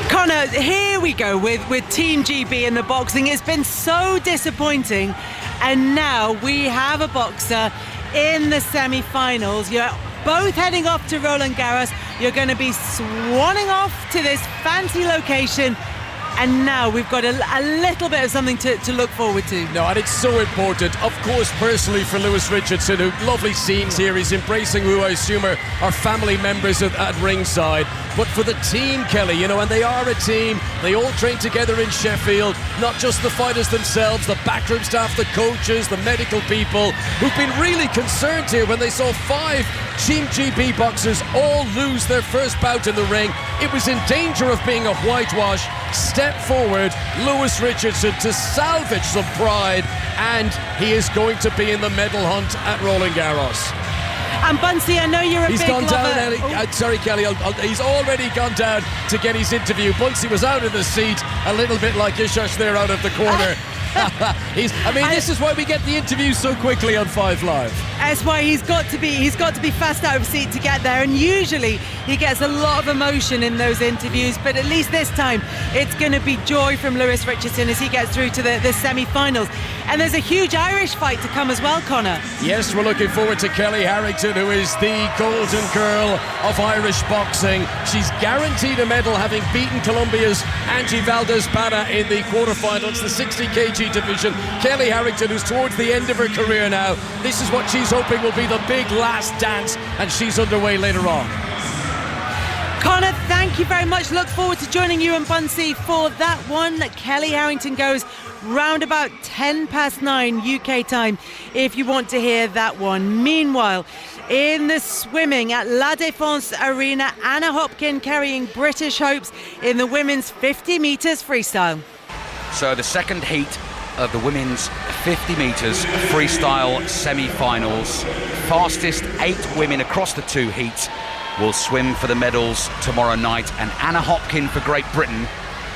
Connor, here we go with Team GB in the boxing. It's been so disappointing, and now we have a boxer in the semi-finals. You're both heading off to Roland Garros. You're going to be swanning off to this fancy location, and now we've got a little bit of something to look forward to. No, and it's so important, of course, personally for Lewis Richardson, who lovely scenes here. He's embracing who I assume are family members at ringside. But for the team, Kelly, you know, and they are a team. They all train together in Sheffield, not just the fighters themselves, the backroom staff, the coaches, the medical people, who've been really concerned here when they saw 5 Team GB boxers all lose their first bout in the ring. It was in danger of being a whitewash. Step forward, Lewis Richardson, to salvage some pride, and he is going to be in the medal hunt at Roland Garros. And Bunsey, I know you're a He's big gone lover. down, Ellie. Sorry, Kelly. He's already gone down to get his interview. Bunsey was out of the seat, a little bit like Ishash there out of the corner. This is why we get the interviews so quickly on 5 Live. That's why he's got to be fast out of seat to get there, and usually he gets a lot of emotion in those interviews, but at least this time it's going to be joy from Lewis Richardson as he gets through to the semi-finals. And there's a huge Irish fight to come as well, Connor. Yes, we're looking forward to Kelly Harrington, who is the golden girl of Irish boxing. She's guaranteed a medal, having beaten Colombia's Angie Valdez-Pana in the quarterfinals, the 60 kg division. Kelly Harrington, who's towards the end of her career now. This is what she's hoping will be the big last dance, and she's underway later on. Connor, thank you very much. Look forward to joining you and Bunsey for that one. Kelly Harrington goes round about 9:10 UK time if you want to hear that one. Meanwhile, in the swimming at La Défense Arena, Anna Hopkin carrying British hopes in the women's 50 metres freestyle. So the second heat of the women's 50 metres freestyle semi-finals. Fastest 8 women across the 2 heats will swim for the medals tomorrow night, and Anna Hopkin for Great Britain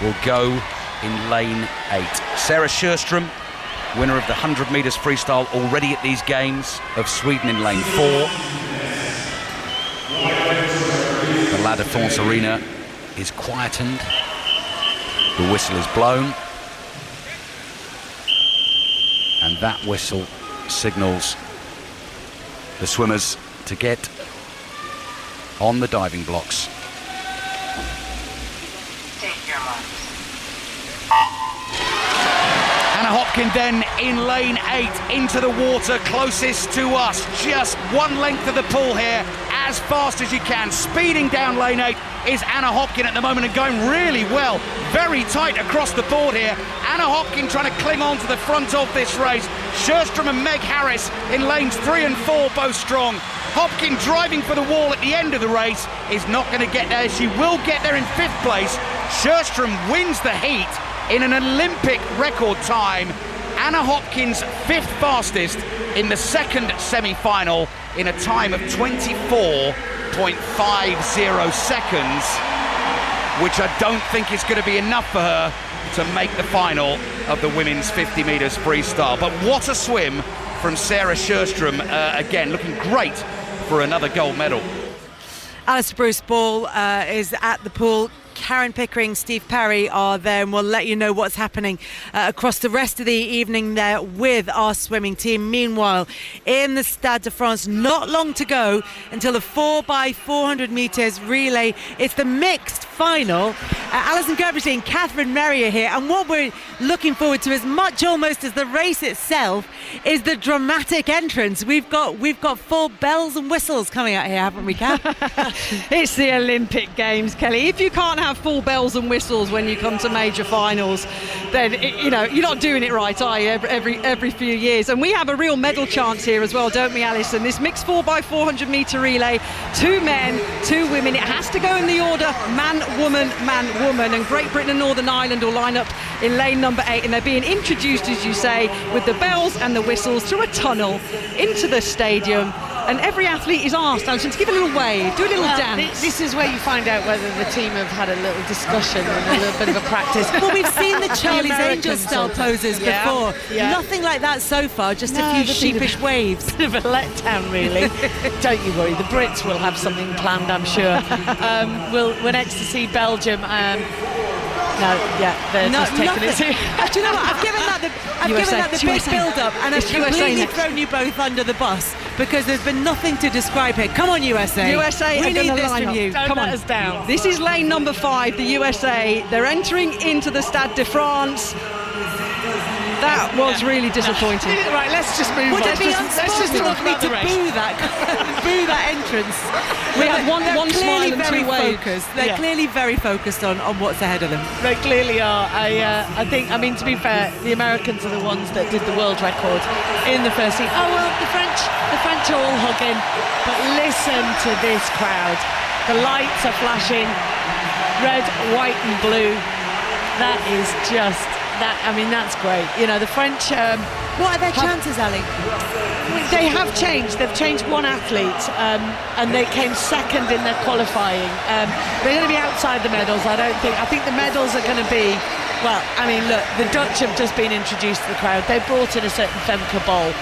will go in lane 8. Sarah Sjöström, winner of the 100 metres freestyle, already at these games, of Sweden in lane 4. The La Défense Arena is quietened. The whistle is blown. And that whistle signals the swimmers to get on the diving blocks. Anna Hopkin then in lane 8 into the water closest to us. Just one length of the pool here, as fast as you can. Speeding down lane 8 is Anna Hopkin at the moment and going really well. Very tight across the board here. Anna Hopkin trying to cling on to the front of this race. Sjöström and Meg Harris in lanes 3 and 4 both strong. Hopkin driving for the wall at the end of the race is not going to get there. She will get there in 5th place. Sjöström wins the heat in an Olympic record time. Anna Hopkins 5th fastest in the second semi-final in a time of 24.50 seconds, which I don't think is going to be enough for her to make the final of the women's 50 metres freestyle. But what a swim from Sarah Sjöström, again looking great for another gold medal. Alistair Bruce Ball is at the pool. Karen Pickering, Steve Parry are there, and we'll let you know what's happening across the rest of the evening there with our swimming team. Meanwhile, in the Stade de France, not long to go until the 4x400 metres relay. It's the mixed final. Alison Gerberding and Catherine Merrier here, and what we're looking forward to as much almost as the race itself is the dramatic entrance. We've got full bells and whistles coming out here, haven't we, Kath? It's the Olympic Games, Kelly. If you can't have full bells and whistles when you come to major finals, then you're not doing it right, are you? Every few years. And we have a real medal chance here as well, don't we, Alison? This mixed 4x400 metre relay, 2 men, 2 women. It has to go in the order man, woman, and Great Britain and Northern Ireland will line up in lane number 8, and they're being introduced, as you say, with the bells and the whistles through a tunnel into the stadium. And every athlete is asked, Alison, to give a little wave, do a little dance. This is where you find out whether the team have had a little discussion and a little bit of a practice. Well, we've seen the Charlie's Angels style poses before. Yeah. Nothing like that so far, just a few sheepish waves. Bit of a letdown, really. Don't you worry, the Brits will have something planned, I'm sure. We're next to see Belgium. They're just taking it. Do you know what? I've given that the big build-up, and I've completely thrown you both under the bus because there's been nothing to describe here. Come on, USA. USA, we need this from you. Don't let us down. This is lane number 5, the USA. They're entering into the Stade de France. That was really disappointing. Right, let's just move on. Would it be let's just talk about to the race. boo that entrance? We had one smile and 2 waves. They're clearly very focused on what's ahead of them. They clearly are. I think, to be fair, the Americans are the ones that did the world record in the first heat. Oh, well, the French are all hugging. But listen to this crowd. The lights are flashing. Red, white and blue. That is just... that's great. The French... what are their chances, Ali? They have changed. They've changed one athlete, and they came second in their qualifying. They're going to be outside the medals, I don't think. I think the medals are going to be... Well, look, the Dutch have just been introduced to the crowd. They brought in a certain Femke Bol,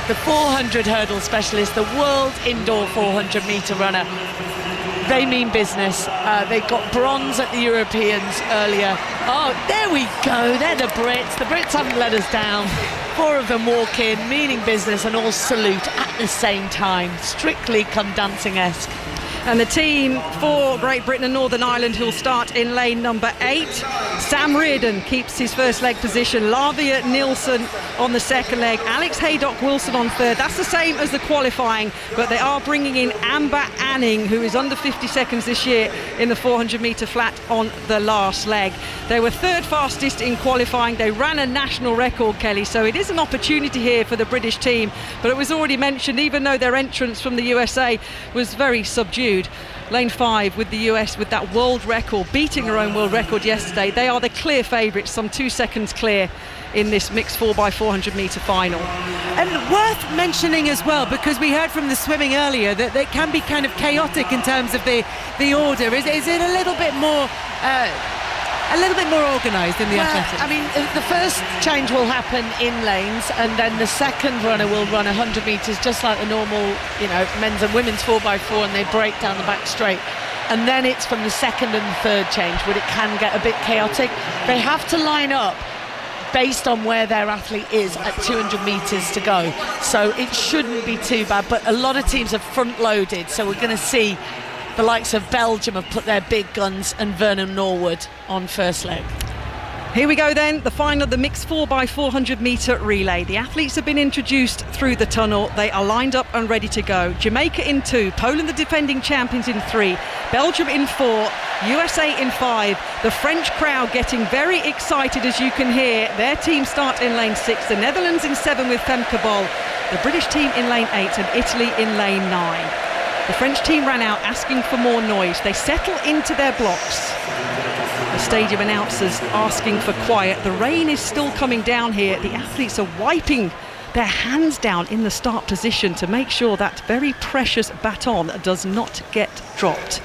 the 400 hurdle specialist, the world indoor 400 metre runner. They mean business. They got bronze at the Europeans earlier. Oh, there we go. They're the Brits. The Brits haven't let us down. 4 of them walk in, meaning business, and all salute at the same time. Strictly come dancing-esque. And the team for Great Britain and Northern Ireland who'll start in lane number 8. Sam Reardon keeps his first leg position. Lavia Nielsen on the second leg. Alex Haydock-Wilson on third. That's the same as the qualifying, but they are bringing in Amber Anning, who is under 50 seconds this year in the 400 metre flat on the last leg. They were 3rd fastest in qualifying. They ran a national record, Kelly, so it is an opportunity here for the British team. But it was already mentioned, even though their entrance from the USA was very subdued, lane 5 with the US with that world record, beating her own world record yesterday. They are the clear favourites, some 2 seconds clear in this mixed 4x400 metre final. And worth mentioning as well, because we heard from the swimming earlier that it can be kind of chaotic in terms of the order. Is it a little bit more organised in the athletics? The first change will happen in lanes, and then the second runner will run 100 metres just like the normal, men's and women's 4x4, and they break down the back straight. And then it's from the second and third change where it can get a bit chaotic. They have to line up based on where their athlete is at 200 metres to go. So it shouldn't be too bad, but a lot of teams have front-loaded, so we're going to see the likes of Belgium have put their big guns and Vernon Norwood on first leg. Here we go then, the final of the mixed 4x400 metre relay. The athletes have been introduced through the tunnel. They are lined up and ready to go. Jamaica in 2, Poland the defending champions in 3, Belgium in 4, USA in 5. The French crowd getting very excited, as you can hear. Their team start in lane 6, the Netherlands in 7 with Femke Bol, the British team in lane 8 and Italy in lane 9. The French team ran out asking for more noise. They settle into their blocks. The stadium announcers asking for quiet. The rain is still coming down here. The athletes are wiping their hands down in the start position to make sure that very precious baton does not get dropped.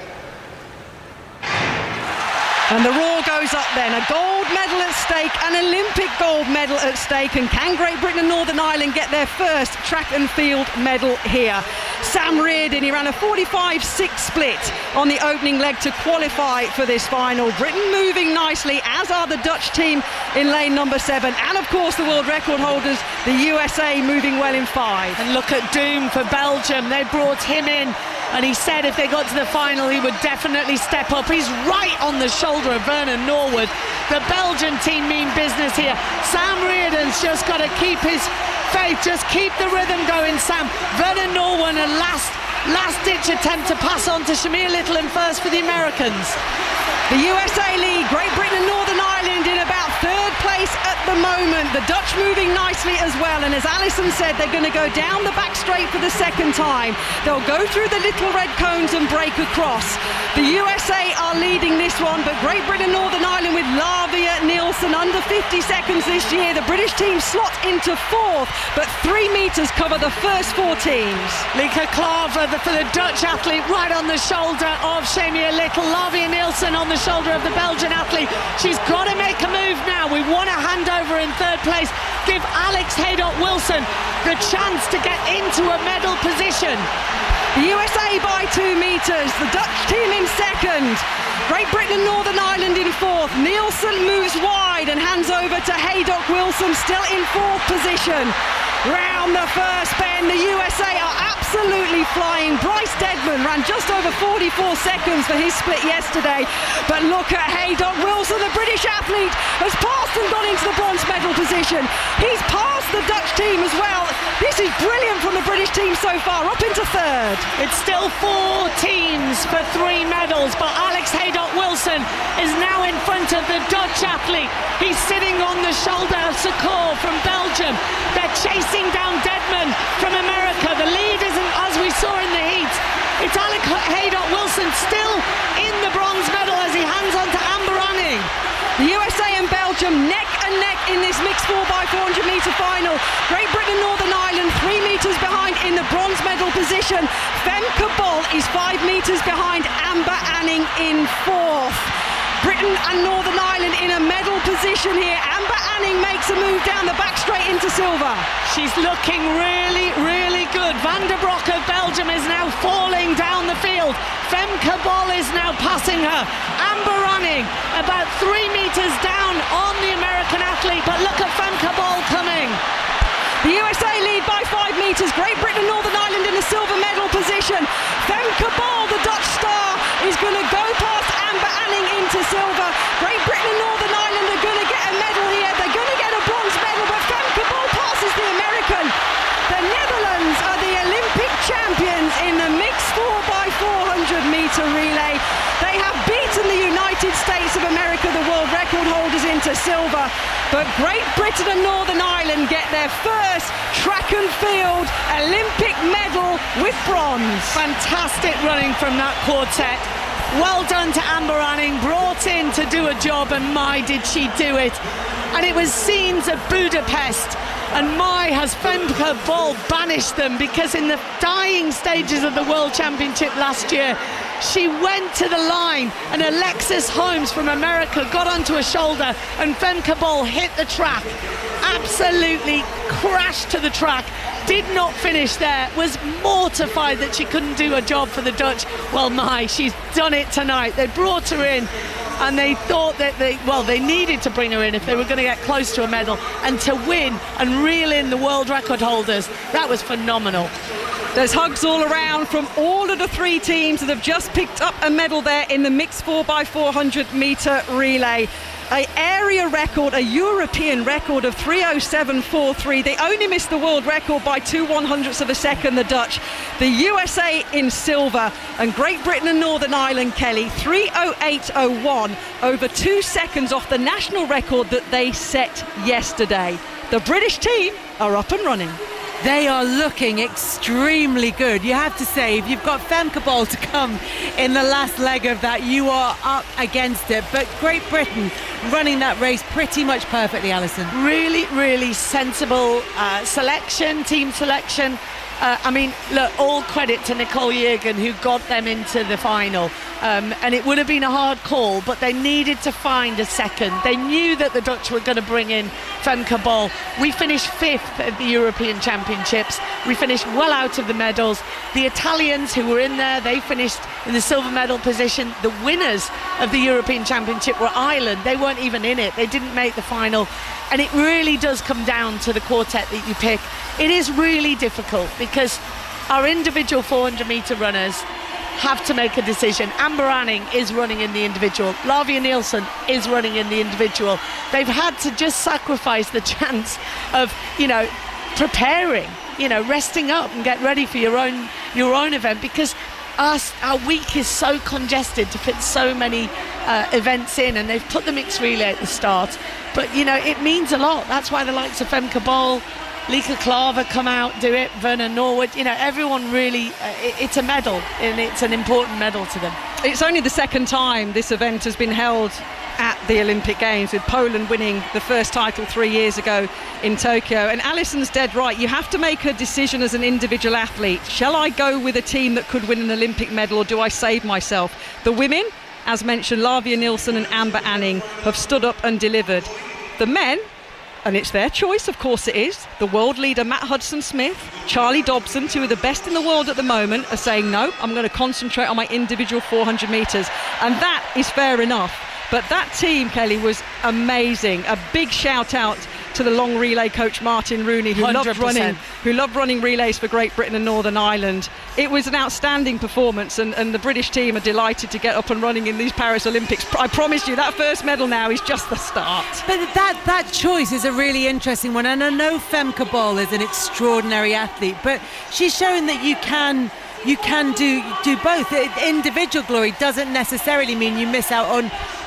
And the roar goes up then. A gold medal at stake, an Olympic gold medal at stake. And can Great Britain and Northern Ireland get their first track and field medal here? Sam Reardon, he ran a 45-6 split on the opening leg to qualify for this final. Britain moving nicely, as are the Dutch team in lane number 7. And of course the world record holders, the USA, moving well in 5. And look at Doom for Belgium. They brought him in, and he said if they got to the final he would definitely step up. He's right on the shoulder of Vernon Norwood. The Belgian team mean business here. Sam Reardon's just got to keep his faith, just keep the rhythm going, Sam. Vernon Norwood, a last-ditch attempt to pass on to Shamir Little in first for the Americans. The USA lead, Great Britain and Northern Ireland in about 3rd place at the moment. The Dutch moving nicely as well, and as Alison said, they're going to go down the back straight for the second time. They'll go through the little red cones and break across. The USA are leading this one, but Great Britain and Northern Ireland with Lavia Nielsen under 50 seconds this year. The British team slot into 4th, but 3 metres cover the first 4 teams. Lieke Klaver for the Dutch athlete, right on the shoulder of Shamir Little. Lavia Nielsen on the shoulder of the Belgian athlete. She's got to make a move now. We want a handover in 3rd place. Give Alex Haydock-Wilson the chance to get into a medal position. The USA by 2 metres. The Dutch team in 2nd. Great Britain and Northern Ireland in 4th. Nielsen moves wide and hands over to Haydock-Wilson, still in 4th position. Round the first bend, the USA are absolutely flying. Bryce Deadman ran just over 44 seconds for his split yesterday. But look at Haydock-Wilson, the British athlete, has passed and gone into the bronze medal position. He's passed the Dutch team as well. This is brilliant from the British team so far, up into 3rd. It's still 4 teams for 3 medals, but Alex Haydock-Wilson is now in front of the Dutch athlete. He's sitting on the shoulder of Secour from Belgium. They're chasing down Deadman from America. The lead isn't as we saw in the heat. It's Alex Haydock-Wilson still in the bronze medal as he hands on to Amber Anning. The USA and Belgium neck and neck in this mixed 4x400 metre final. Great Britain and Northern Ireland 3 metres behind in the bronze medal position. Femke Bol is 5 metres behind Amber Anning in 4th. Britain and Northern Ireland in a medal position here. Amber Anning makes a move down the back straight into silver. She's looking really, really good. Van der Broek of Belgium is now falling down the field. Femke Bol is now passing her. Amber Anning about 3 metres down on the American athlete, but look at Femke Bol coming. The USA lead by 5 metres. Great Britain and Northern Ireland in the silver medal position. Femke Bol, the Dutch star, is going to go past Amber Anning into silver. Great Britain and Northern Ireland are going to get a medal here. They're going to get a bronze medal, but Femke Bol passes the American. The Netherlands are the Olympic champions in the mixed 4x400 metre relay. They have beaten the United States of America, the world record holders, into silver. But Great Britain and Northern Ireland get their first track and field Olympic medal with bronze. Fantastic running from that quartet. Well done to Amber Anning, brought in to do a job, and my did she do it. And it was scenes of Budapest, and my has Femke Bol banished them, because in the dying stages of the World Championship last year, she went to the line and Alexis Holmes from America got onto her shoulder and Femke Bol hit the track. Absolutely crashed to the track. Did not finish there. Was mortified that she couldn't do a job for the Dutch. Well, she's done it tonight. They brought her in. and they thought that they needed to bring her in if they were going to get close to a medal, and to win and reel in the world record holders, that was phenomenal. There's hugs all around from all of the three teams that have just picked up a medal there in the mixed 4x400 metre relay. An area record, a European record of 3:07.43. They only missed the world record by 2/100ths of a second, the Dutch. The USA in silver, and Great Britain and Northern Ireland, Kelly, 3:08.01, over 2 seconds off the national record that they set yesterday. The British team are up and running. They are looking extremely good. You have to say, if you've got Femke Bol to come in the last leg of that, you are up against it. But Great Britain running that race pretty much perfectly, Alison. Really, really sensible team selection. I mean, look, all credit to Nicole Jürgen, who got them into the final. And it would have been a hard call, but they needed to find a second. They knew that the Dutch were going to bring in Femke Bol. We finished 5th at the European Championships. We finished well out of the medals. The Italians who were in there, they finished in the silver medal position. The winners of the European Championship were Ireland. They weren't even in it. They didn't make the final. And it really does come down to the quartet that you pick. It is really difficult because our individual 400-metre runners have to make a decision. Amber Anning is running in the individual. Lavia Nielsen is running in the individual. They've had to just sacrifice the chance of, preparing, resting up and get ready for your own event, because our week is so congested to fit so many events in, and they've put the mixed relay at the start. But, it means a lot. That's why the likes of Femke Bol, Lieke Klaver come out, do it, Vernon Norwood, everyone really, it's a medal, and it's an important medal to them. It's only the second time this event has been held at the Olympic Games, with Poland winning the first title 3 years ago in Tokyo. And Alison's dead right. You have to make a decision as an individual athlete. Shall I go with a team that could win an Olympic medal, or do I save myself? The women, as mentioned, Lavia Nielsen and Amber Anning, have stood up and delivered. The men, and it's their choice, of course it is, the world leader Matt Hudson-Smith, Charlie Dobson, two of the best in the world at the moment, are saying, no, I'm going to concentrate on my individual 400 metres. And that is fair enough. But that team, Kelly, was amazing. A big shout out to the long relay coach Martin Rooney, who loved running relays for Great Britain and Northern Ireland. It was an outstanding performance, and the British team are delighted to get up and running in these Paris Olympics. I promise you, that first medal now is just the start. But that choice is a really interesting one, and I know Femke Bol is an extraordinary athlete, but she's shown that you can do both. Individual glory doesn't necessarily mean you miss out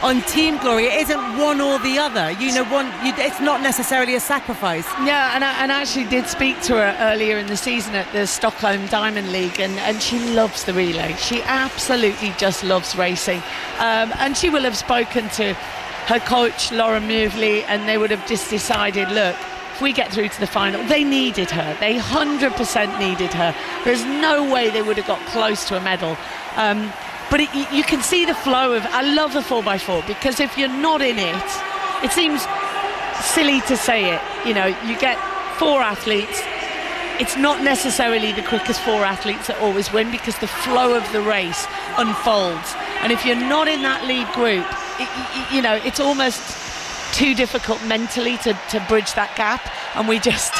on team glory. It isn't one or the other. It's not necessarily a sacrifice. Yeah, and I actually did speak to her earlier in the season at the Stockholm Diamond League, and she loves the relay. She absolutely just loves racing. And she will have spoken to her coach, Laura Muvely, and they would have just decided, look, if we get through to the final, they needed her. They 100% needed her. There's no way they would have got close to a medal. But you can see the flow of, I love the 4x4, because if you're not in it, it seems silly to say it. You get 4 athletes. It's not necessarily the quickest 4 athletes that always win, because the flow of the race unfolds. And if you're not in that lead group, it's almost too difficult mentally to bridge that gap, and we just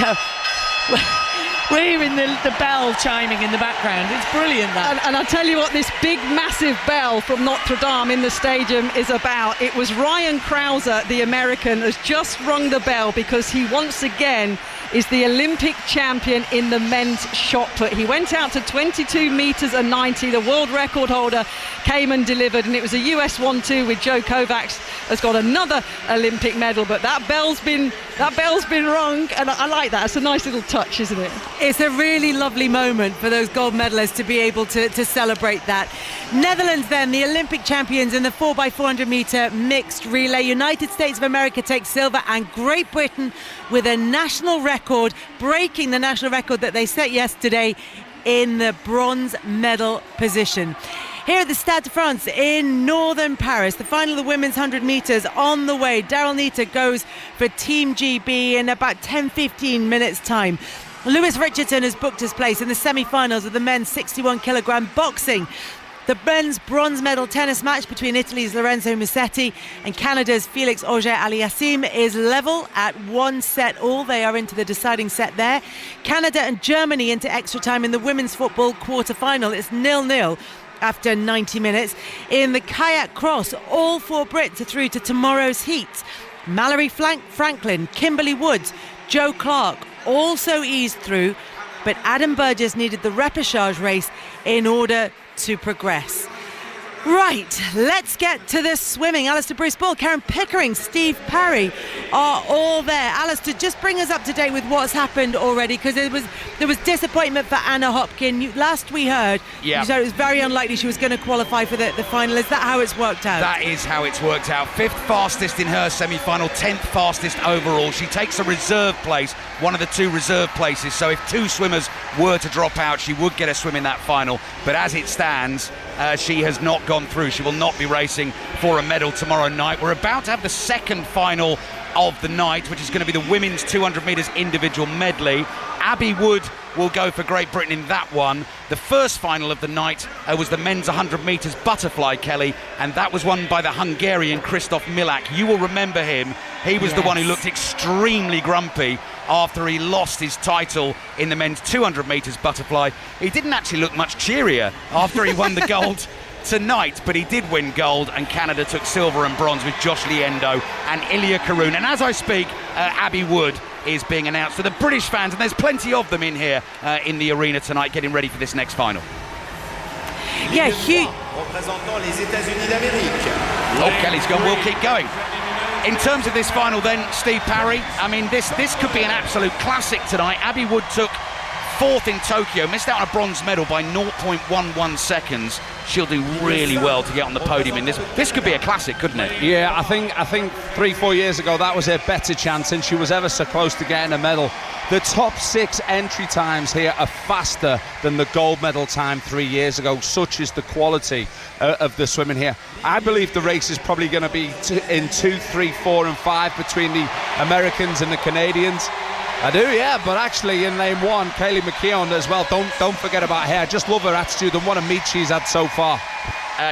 we're hearing the bell chiming in the background. It's brilliant, that. And I'll tell you what this big massive bell from Notre Dame in the stadium is about. It was Ryan Krauser, the American, has just rung the bell because he once again is the Olympic champion in the men's shot put. He went out to 22 metres and 90. The world record holder came and delivered, and it was a US 1-2 with Joe Kovacs has got another Olympic medal. But that bell's been rung, and I like that. It's a nice little touch, isn't it? It's a really lovely moment for those gold medalists to be able to celebrate that. Netherlands then, the Olympic champions in the 4x400 metre mixed relay. United States of America takes silver, and Great Britain with a national record, breaking the national record that they set yesterday, in the bronze medal position. Here at the Stade de France in northern Paris, the final of the women's 100 metres on the way. Daryl Nita goes for Team GB in about 10-15 minutes time. Lewis Richardson has booked his place in the semi-finals of the men's 61 kilogram boxing. The men's bronze medal tennis match between Italy's Lorenzo Musetti and Canada's Felix Auger-Aliassime is level at 1-all. They are into the deciding set there. Canada and Germany into extra time in the women's football quarter-final. It's 0-0 after 90 minutes. In the kayak cross, all 4 Brits are through to tomorrow's heats. Mallory Franklin, Kimberly Woods, Joe Clark also eased through, but Adam Burgess needed the repechage race in order to progress. Right, let's get to the swimming. Alistair Bruce-Ball, Karen Pickering, Steve Parry are all there. Alistair, just bring us up to date with what's happened already, because there was disappointment for Anna Hopkin. Last we heard, you said it was very unlikely she was going to qualify for the final. Is that how it's worked out? That is how it's worked out. 5th fastest in her semi-final, 10th fastest overall. She takes a reserve place, one of the 2 reserve places, so if 2 swimmers were to drop out, she would get a swim in that final. But as it stands, she has not gone through. She will not be racing for a medal tomorrow night. We're about to have the second final of the night, which is going to be the women's 200 metres individual medley. Abby Wood will go for Great Britain in that one. The first final of the night was the men's 100 metres butterfly, Kelly, and that was won by the Hungarian Christoph Milak. You will remember him. He was the one who looked extremely grumpy after he lost his title in the men's 200 metres butterfly. He didn't actually look much cheerier after he won the gold tonight, but he did win gold, and Canada took silver and bronze with Josh Liendo and Ilya Karun. And as I speak, Abby Wood is being announced for the British fans, and there's plenty of them in here in the arena tonight getting ready for this next final. Yeah, huge. Oh, Kelly's gone, we'll keep going. In terms of this final then, Steve Parry, I mean, this could be an absolute classic tonight. Abby Wood took 4th in Tokyo, missed out on a bronze medal by 0.11 seconds. She'll do really well to get on the podium in this. This could be a classic, couldn't it? Yeah, I think 3-4 years ago that was her better chance, and she was ever so close to getting a medal. The top 6 entry times here are faster than the gold medal time 3 years ago. Such is the quality of the swimming here. I believe the race is probably going to be in 2, 3, 4 and 5 between the Americans and the Canadians. I do, yeah, but actually in lane 1, Kaylee McKeown as well. Don't forget about her. I just love her attitude and what a meet she's had so far.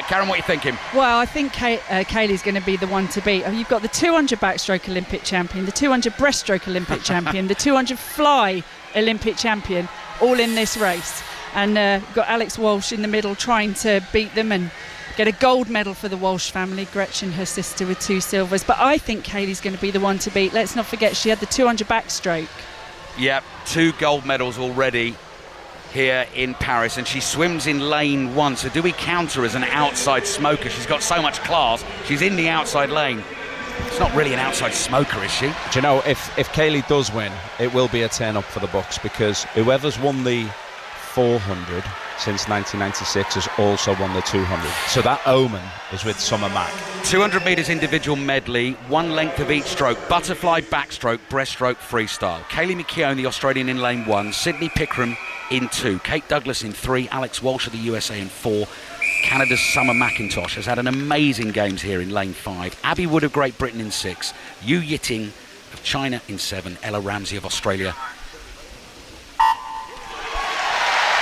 Karen, what are you thinking? Well, I think Kaylee's going to be the one to beat. You've got the 200 backstroke Olympic champion, the 200 breaststroke Olympic champion, the 200 fly Olympic champion, all in this race. And got Alex Walsh in the middle trying to beat them and get a gold medal for the Walsh family. Gretchen, her sister, with 2 silvers. But I think Kaylee's going to be the one to beat. Let's not forget she had the 200 backstroke. Yep, 2 gold medals already here in Paris, and she swims in lane 1. So do we count her as an outside smoker? She's got so much class. She's in the outside lane. It's not really an outside smoker, is she? Do you know, if Kaylee does win, it will be a turn up for the books, because whoever's won the 400 since 1996 has also won the 200. So that omen is with Summer Mack. 200 metres individual medley, 1 length of each stroke, butterfly, backstroke, breaststroke, freestyle. Kaylee McKeown, the Australian, in lane 1, Sydney Pickram in 2, Kate Douglas in 3, Alex Walsh of the USA in 4. Canada's Summer McIntosh has had an amazing games here in lane 5. Abby Wood of Great Britain in 6, Yu Yiting of China in 7, Ella Ramsey of Australia.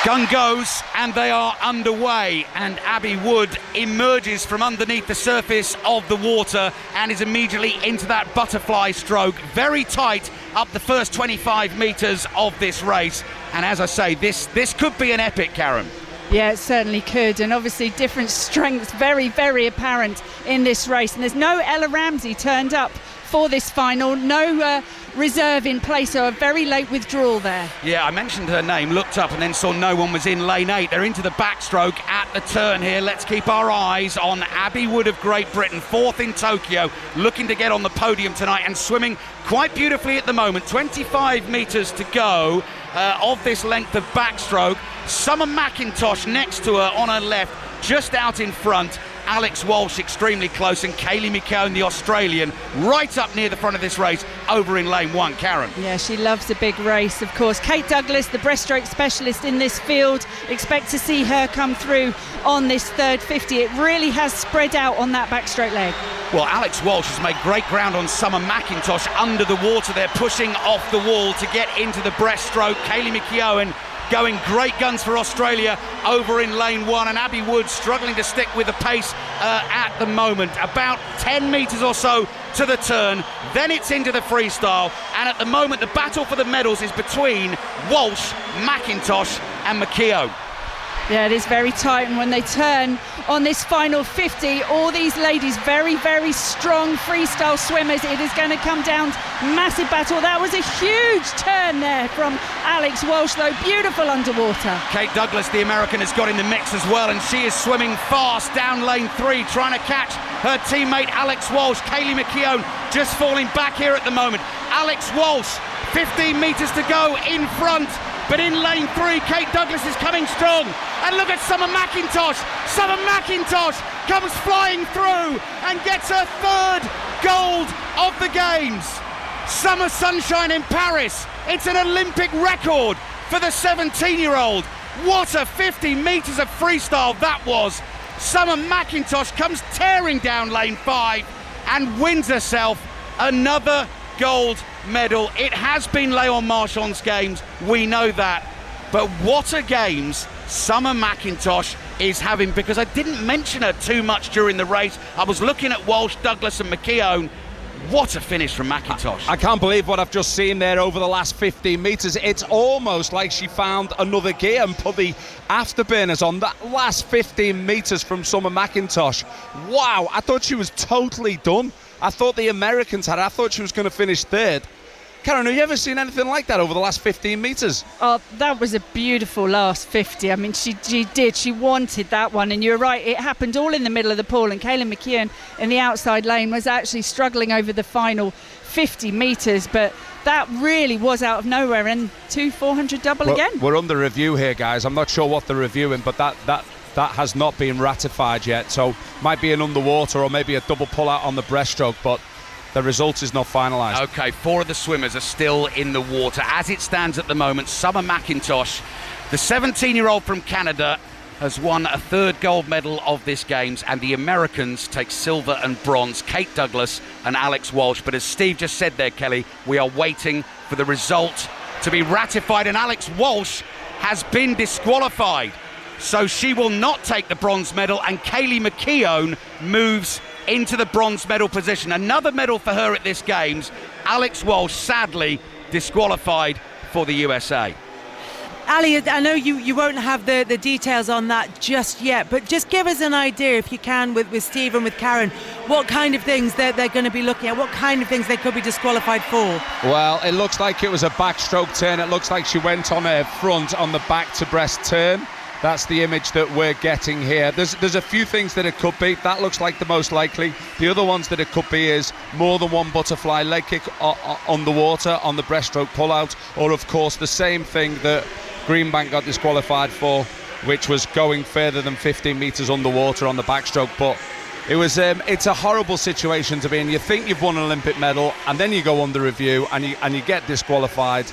Gun goes, and they are underway, and Abby Wood emerges from underneath the surface of the water and is immediately into that butterfly stroke, very tight up the first 25 metres of this race. And as I say, this could be an epic, Karen. Yeah, it certainly could, and obviously different strengths very, very apparent in this race. And there's no Ella Ramsey turned up for this final, no reserve in place, so a very late withdrawal there. Yeah, I mentioned her name, looked up and then saw no one was in lane 8. They're into the backstroke at the turn here. Let's keep our eyes on Abby Wood of Great Britain, 4th in Tokyo, looking to get on the podium tonight and swimming quite beautifully at the moment. 25 metres to go of this length of backstroke. Summer McIntosh next to her on her left, just out in front. Alex Walsh extremely close, and Kaylee McKeown, the Australian, right up near the front of this race over in lane 1. Karen. Yeah, she loves a big race, of course. Kate Douglas, the breaststroke specialist in this field, expect to see her come through on this third 50. It really has spread out on that backstroke leg. Well, Alex Walsh has made great ground on Summer McIntosh under the water. They're pushing off the wall to get into the breaststroke. Kaylee McKeown going great guns for Australia over in lane 1, and Abby Wood struggling to stick with the pace at the moment. About 10 metres or so to the turn, then it's into the freestyle, and at the moment the battle for the medals is between Walsh, McIntosh and McKeown. Yeah, it is very tight, and when they turn on this final 50, all these ladies, very, very strong freestyle swimmers, it is going to come down to massive battle. That was a huge turn there from Alex Walsh, though, beautiful underwater. Kate Douglas, the American, has got in the mix as well, and she is swimming fast down lane 3, trying to catch her teammate Alex Walsh. Kaylee McKeown just falling back here at the moment. Alex Walsh, 15 metres to go in front. But in lane 3, Kate Douglas is coming strong. And look at Summer McIntosh. Summer McIntosh comes flying through and gets her 3rd gold of the Games. Summer sunshine in Paris. It's an Olympic record for the 17-year-old. What a 50 metres of freestyle that was. Summer McIntosh comes tearing down lane 5 and wins herself another gold medal. It has been Léon Marchand's Games, we know that, but what a Games Summer McIntosh is having, because I didn't mention her too much during the race. I was looking at Walsh, Douglas and McKeown. What a finish from McIntosh. I can't believe what I've just seen there over the last 15 metres. It's almost like she found another gear and put the afterburners on. That last 15 metres from Summer McIntosh, wow, I thought she was totally done. I thought the Americans had. I thought she was going to finish 3rd. Karen, have you ever seen anything like that over the last 15 metres? Oh, that was a beautiful last 50. I mean, she did. She wanted that one. And you're right, it happened all in the middle of the pool. And Kaylee McKeown in the outside lane was actually struggling over the final 50 metres. But that really was out of nowhere. And 400 double again. We're under review here, guys. I'm not sure what they're reviewing, but that has not been ratified yet. So might be an underwater or maybe a double pull-out on the breaststroke. But the result is not finalised. OK, 4 of the swimmers are still in the water. As it stands at the moment, Summer McIntosh, the 17-year-old from Canada, has won a 3rd gold medal of this Games, and the Americans take silver and bronze, Kate Douglas and Alex Walsh. But as Steve just said there, Kelly, we are waiting for the result to be ratified, and Alex Walsh has been disqualified. So she will not take the bronze medal, and Kaylee McKeown moves into the bronze medal position. Another medal for her at this Games. Alex Walsh, sadly, disqualified for the USA. Ali, I know you won't have the details on that just yet, but just give us an idea, if you can, with Steve and with Karen, what kind of things they're going to be looking at, what kind of things they could be disqualified for. Well, it looks like it was a backstroke turn. It looks like she went on her front on the back to breast turn. That's the image that we're getting here. There's a few things that it could be. That looks like the most likely. The other ones that it could be is more than one butterfly leg kick on the water, on the breaststroke pullout, or of course the same thing that Greenbank got disqualified for, which was going further than 15 metres underwater on the backstroke. But it was it's a horrible situation to be in. You think you've won an Olympic medal, and then you go under review and you get disqualified.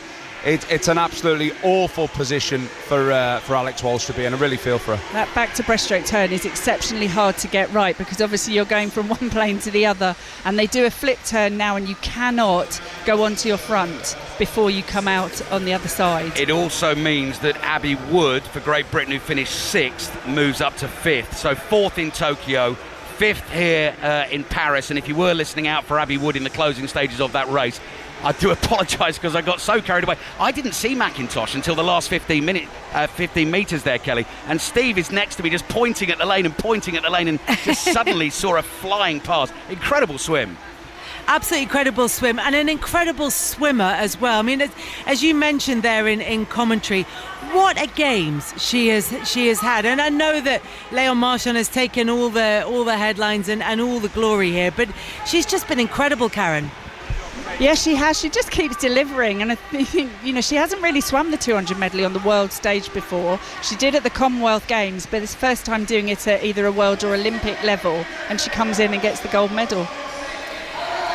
It's an absolutely awful position for Alex Walsh to be in. I really feel for her. That back to breaststroke turn is exceptionally hard to get right, because obviously you're going from one plane to the other, and they do a flip turn now, and you cannot go onto your front before you come out on the other side. It also means that Abby Wood, for Great Britain, who finished 6th, moves up to 5th. So 4th in Tokyo, 5th here in Paris. And if you were listening out for Abby Wood in the closing stages of that race, I do apologise because I got so carried away. I didn't see McIntosh until the last 15 metres there, Kelly. And Steve is next to me just pointing at the lane and just suddenly saw her flying past. Incredible swim. Absolutely incredible swim, and an incredible swimmer as well. I mean, as you mentioned there in commentary, what a Games she has had. And I know that Léon Marchand has taken all the headlines and all the glory here, but she's just been incredible, Karen. Yeah, she has. She just keeps delivering, and I think, she hasn't really swum the 200 medley on the world stage before. She did at the Commonwealth Games, but it's the first time doing it at either a world or Olympic level, and she comes in and gets the gold medal.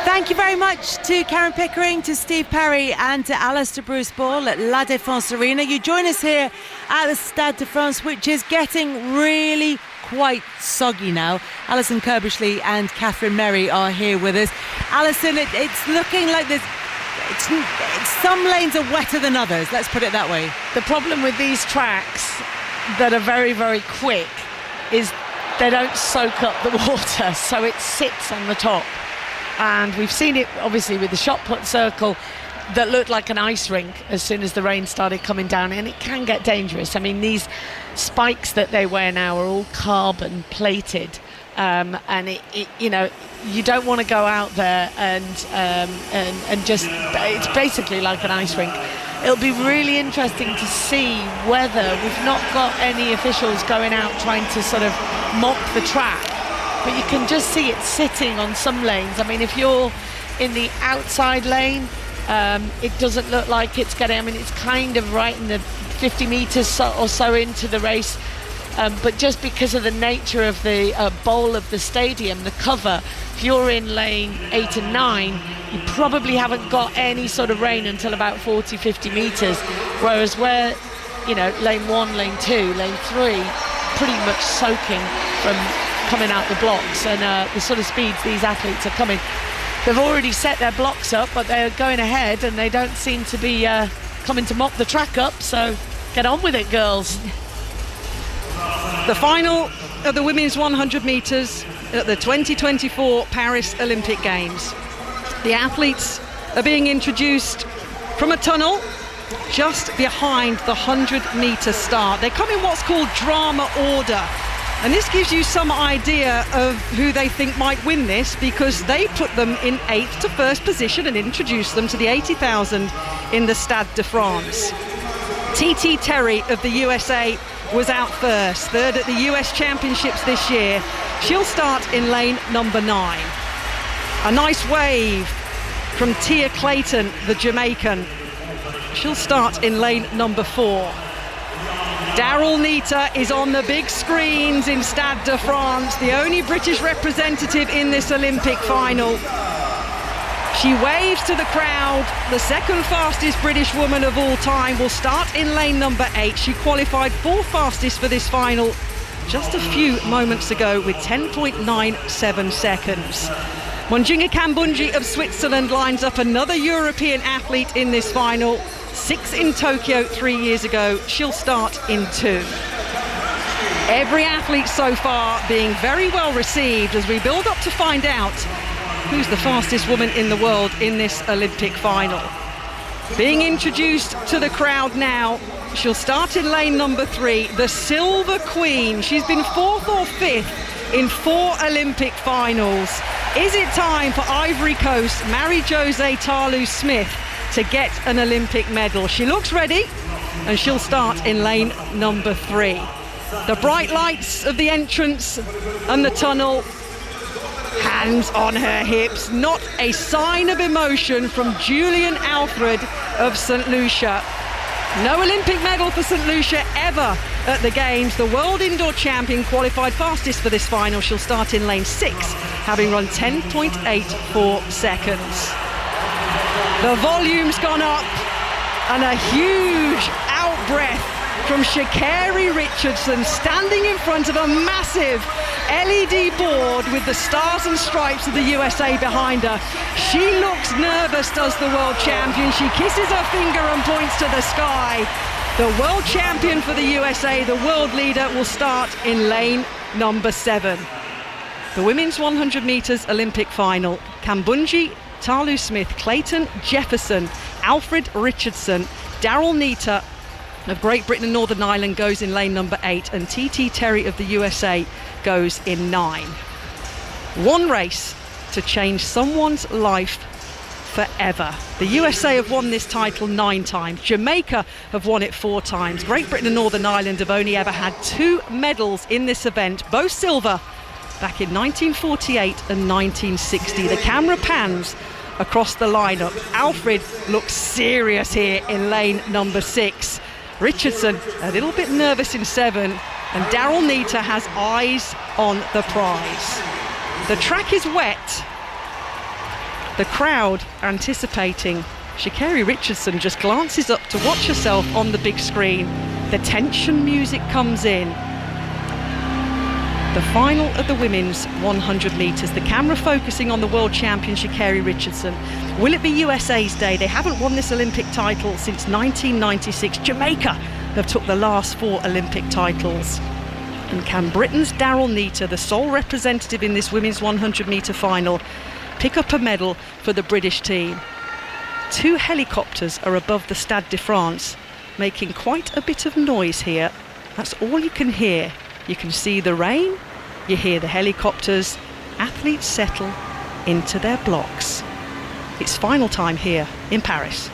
Thank you very much to Karen Pickering, to Steve Parry and to Alistair Bruce Ball at La Défense Arena. You join us here at the Stade de France, which is getting really quite soggy now. Alison Kirbishley and Catherine Merry are here with us. Alison, it's looking like there's some lanes are wetter than others, let's put it that way. The problem with these tracks that are very, very quick is they don't soak up the water, so it sits on the top. And we've seen it obviously with the shot put circle that looked like an ice rink as soon as the rain started coming down, and it can get dangerous. I mean, these spikes that they wear now are all carbon plated, and it you know, you don't want to go out there and just, it's basically like an ice rink. It'll be really interesting to see whether we've not got any officials going out trying to sort of mop the track, but you can just see it sitting on some lanes. I mean, if you're in the outside lane, it doesn't look like it's getting, I mean, it's kind of right in the 50 metres or so into the race, but just because of the nature of the bowl of the stadium, the cover, if you're in lane 8 and 9, you probably haven't got any sort of rain until about 40, 50 metres, whereas where, you know, lane 1, lane 2, lane 3, pretty much soaking from coming out the blocks, and the sort of speeds these athletes are coming. They've already set their blocks up, but they're going ahead and they don't seem to be coming to mop the track up, so get on with it, girls. The final of the women's 100 metres at the 2024 Paris Olympic Games. The athletes are being introduced from a tunnel just behind the 100-metre start. They come in what's called drama order. And this gives you some idea of who they think might win this, because they put them in 8th to 1st position and introduced them to the 80,000 in the Stade de France. TT Terry of the USA was out first, third at the US Championships this year. She'll start in lane number 9. A nice wave from Tia Clayton, the Jamaican. She'll start in lane number 4. Daryl Nita is on the big screens in Stade de France, the only British representative in this Olympic final. She waves to the crowd. The second fastest British woman of all time will start in lane number 8. She qualified 4th fastest for this final just a few moments ago with 10.97 seconds. Monjinga Kambunji of Switzerland lines up another European athlete in this final. 6 in Tokyo 3 years ago. She'll start in 2. Every athlete so far being very well received as we build up to find out who's the fastest woman in the world in this Olympic final. Being introduced to the crowd now, she'll start in lane number 3, the Silver Queen. She's been 4th or 5th in 4 Olympic finals. Is it time for Ivory Coast Marie-Josée Tarlou-Smith to get an Olympic medal? She looks ready, and she'll start in lane number 3. The bright lights of the entrance and the tunnel, hands on her hips, not a sign of emotion from Julian Alfred of St. Lucia. No Olympic medal for St. Lucia ever at the Games. The world indoor champion qualified fastest for this final. She'll start in lane 6, having run 10.84 seconds. The volume's gone up, and a huge out-breath from Sha'Carri Richardson, standing in front of a massive LED board with the stars and stripes of the USA behind her. She looks nervous, does the world champion. She kisses her finger and points to the sky. The world champion for the USA, the world leader, will start in lane number 7. The women's 100 metres Olympic final. Kambunji, Tarlou-Smith, Clayton, Jefferson, Alfred Richardson, Daryl Nita of Great Britain and Northern Ireland goes in lane number 8, and TT Terry of the USA goes in 9. One race to change someone's life forever. The USA have won this title 9 times. Jamaica have won it 4 times. Great Britain and Northern Ireland have only ever had 2 medals in this event, both silver, back in 1948 and 1960. The camera pans across the lineup. Alfred looks serious here in lane number 6. Richardson a little bit nervous in 7, and Daryl Nita has eyes on the prize. The track is wet. The crowd anticipating. Sha'Carri Richardson just glances up to watch herself on the big screen. The tension music comes in. The final of the women's 100 metres. The camera focusing on the world champion Sha'Carri Richardson. Will it be USA's day? They haven't won this Olympic title since 1996. Jamaica have took the last 4 Olympic titles. And can Britain's Daryl Neita, the sole representative in this women's 100 metre final, pick up a medal for the British team? 2 helicopters are above the Stade de France, making quite a bit of noise here. That's all you can hear. You can see the rain, you hear the helicopters. Athletes settle into their blocks. It's final time here in Paris.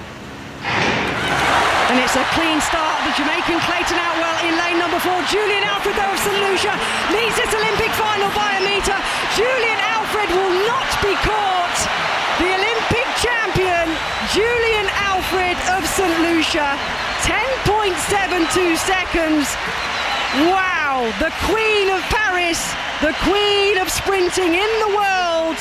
And it's a clean start. The Jamaican Clayton Outwell in lane number 4. Julian Alfred of St Lucia leads this Olympic final by a metre. Julian Alfred will not be caught. The Olympic champion, Julian Alfred of St Lucia, 10.72 seconds. Wow, the Queen of Paris, the Queen of sprinting in the world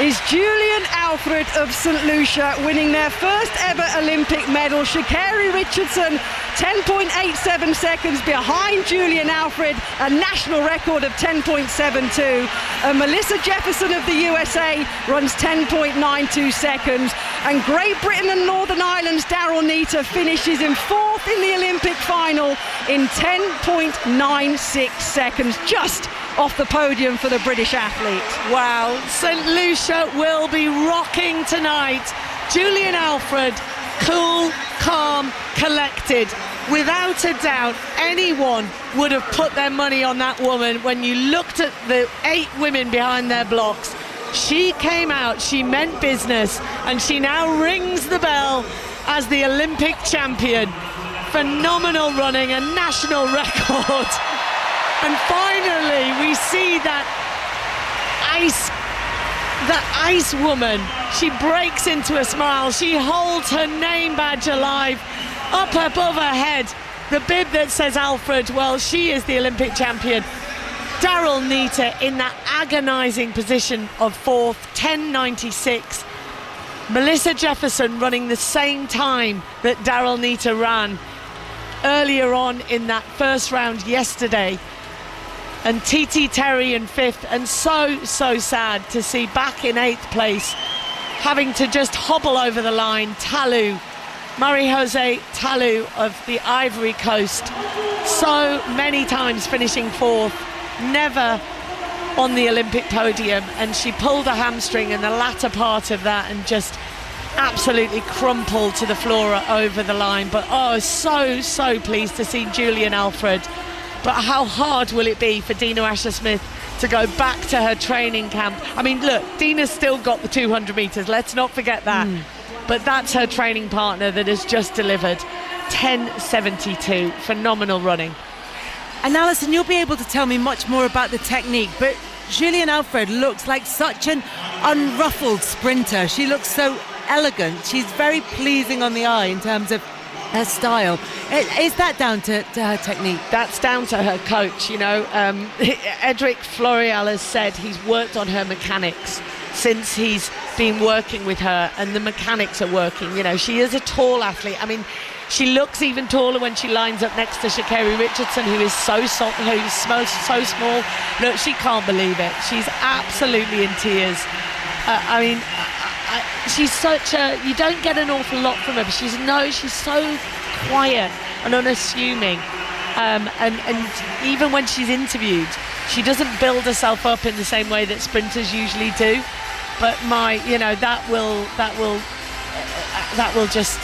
is Julian Alfred of St Lucia, winning their first ever Olympic medal. Sha'Carri Richardson, 10.87 seconds behind Julian Alfred, a national record of 10.72. And Melissa Jefferson of the USA runs 10.92 seconds. And Great Britain and Northern Ireland's Daryl Neita finishes in 4th in the Olympic final in 10.96 seconds, just off the podium for the British athlete. Wow, St Lucia will be rocking tonight. Julian Alfred, cool, calm, collected. Without a doubt, anyone would have put their money on that woman. When you looked at the 8 women behind their blocks, she came out, she meant business, and she now rings the bell as the Olympic champion. Phenomenal running, a national record. And finally, we see that ice woman. She breaks into a smile. She holds her name badge alive up above her head. The bib that says Alfred, well, she is the Olympic champion. Daryl Neita in that agonising position of 4th, 10.96. Melissa Jefferson running the same time that Daryl Neita ran earlier on in that first round yesterday. And TT Terry in 5th, and so sad to see back in 8th place, having to just hobble over the line, Talu, Marie-José Talu of the Ivory Coast, so many times finishing 4th, never on the Olympic podium, and she pulled a hamstring in the latter part of that and just absolutely crumpled to the floor over the line. But so pleased to see Julian Alfred. But how hard will it be for Dina Asher-Smith to go back to her training camp? I mean, look, Dina's still got the 200 metres, let's not forget that. But that's her training partner that has just delivered 10.72. Phenomenal running. And Alison, you'll be able to tell me much more about the technique, but Julian Alfred looks like such an unruffled sprinter. She looks so elegant. She's very pleasing on the eye in terms of her style. Is that down to her technique? That's down to her coach, you know. Edric Florial has said he's worked on her mechanics since he's been working with her, and the mechanics are working. You know, she is a tall athlete. I mean, she looks even taller when she lines up next to Sha'Carri Richardson, who is so small. Look, she can't believe it. She's absolutely in tears. She's such a... You don't get an awful lot from her, but she's so quiet and unassuming. And even when she's interviewed, she doesn't build herself up in the same way that sprinters usually do. But that will just...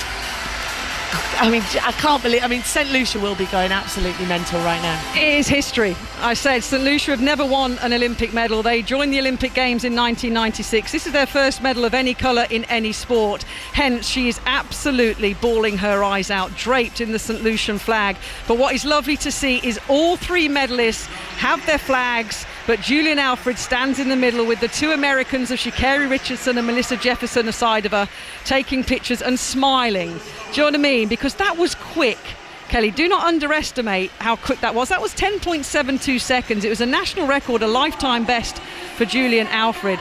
I can't believe... St Lucia will be going absolutely mental right now. It is history. I said St Lucia have never won an Olympic medal. They joined the Olympic Games in 1996. This is their first medal of any colour in any sport. Hence, she is absolutely bawling her eyes out, draped in the St Lucian flag. But what is lovely to see is all 3 medalists have their flags, but Julian Alfred stands in the middle with the 2 Americans of Sha'Carri Richardson and Melissa Jefferson aside of her, taking pictures and smiling. Do you know what I mean? Because that was quick. Kelly, do not underestimate how quick that was. That was 10.72 seconds. It was a national record, a lifetime best for Julian Alfred.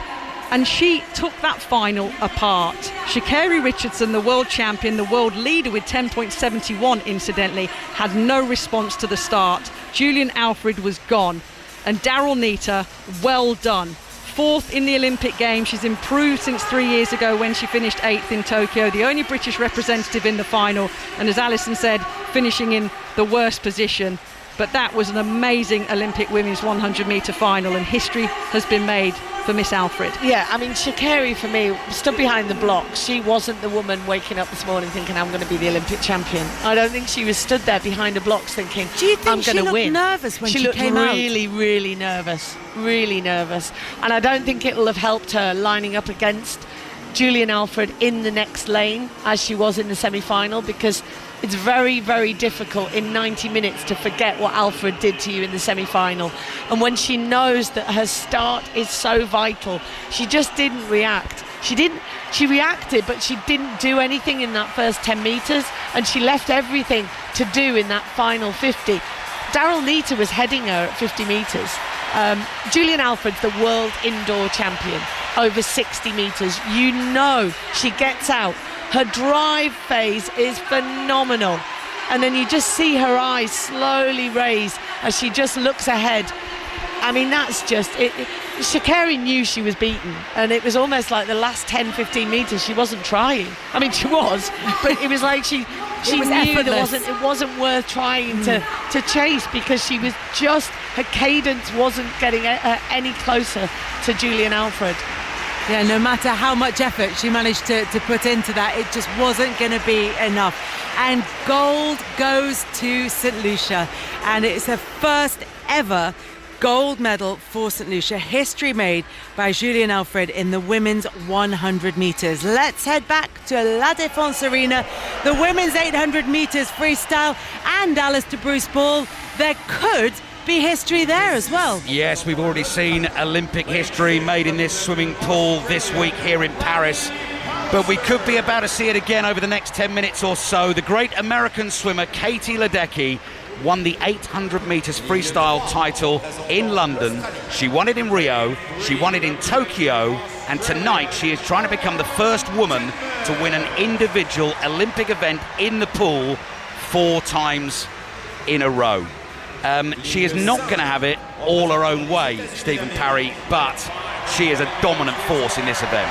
And she took that final apart. Sha'Carri Richardson, the world champion, the world leader with 10.71 incidentally, had no response to the start. Julian Alfred was gone. And Daryl Neita, well done. 4th in the Olympic Games. She's improved since 3 years ago when she finished 8th in Tokyo, the only British representative in the final, and as Alison said, finishing in the worst position. But that was an amazing Olympic women's 100 metre final, and history has been made for Miss Alfred. Yeah, I mean, Sha'Carri for me stood behind the blocks. She wasn't the woman waking up this morning thinking, I'm going to be the Olympic champion. I don't think she was stood there behind the blocks thinking, do you think I'm going to win. She looked nervous when she came out? out? She looked really nervous, really nervous. And I don't think it will have helped her lining up against Julian Alfred in the next lane as she was in the semi-final, because it's very, very difficult in 90 minutes to forget what Alfred did to you in the semi-final. And when she knows that her start is so vital, she just didn't react. She reacted, but she didn't do anything in that first 10 metres, and she left everything to do in that final 50. Daryl Neita was heading her at 50 metres. Julian Alfred's the world indoor champion over 60 metres. You know she gets out. Her drive phase is phenomenal. And then you just see her eyes slowly raise as she just looks ahead. I mean, that's just it. Sha'Carri knew she was beaten, and it was almost like the last 10-15 metres she wasn't trying. I mean, she was, but it was like she knew that it wasn't worth trying to chase, because she was just, her cadence wasn't getting any closer to Julian Alfred. Yeah, no matter how much effort she managed to put into that, it just wasn't going to be enough. And gold goes to St. Lucia, and it's her first ever gold medal for St. Lucia. History made by Julian Alfred in the women's 100 metres. Let's head back to La Défense Arena. The women's 800 metres freestyle, and Alistair Bruce Ball. There could be history there as well. Yes, we've already seen Olympic history made in this swimming pool this week here in Paris, but we could be about to see it again over the next 10 minutes or so. The great American swimmer Katie Ledecky won the 800 metres freestyle title in London. She won it in Rio, she won it in Tokyo, and tonight she is trying to become the first woman to win an individual Olympic event in the pool 4 times in a row. She is not going to have it all her own way, Stephen Parry, but she is a dominant force in this event.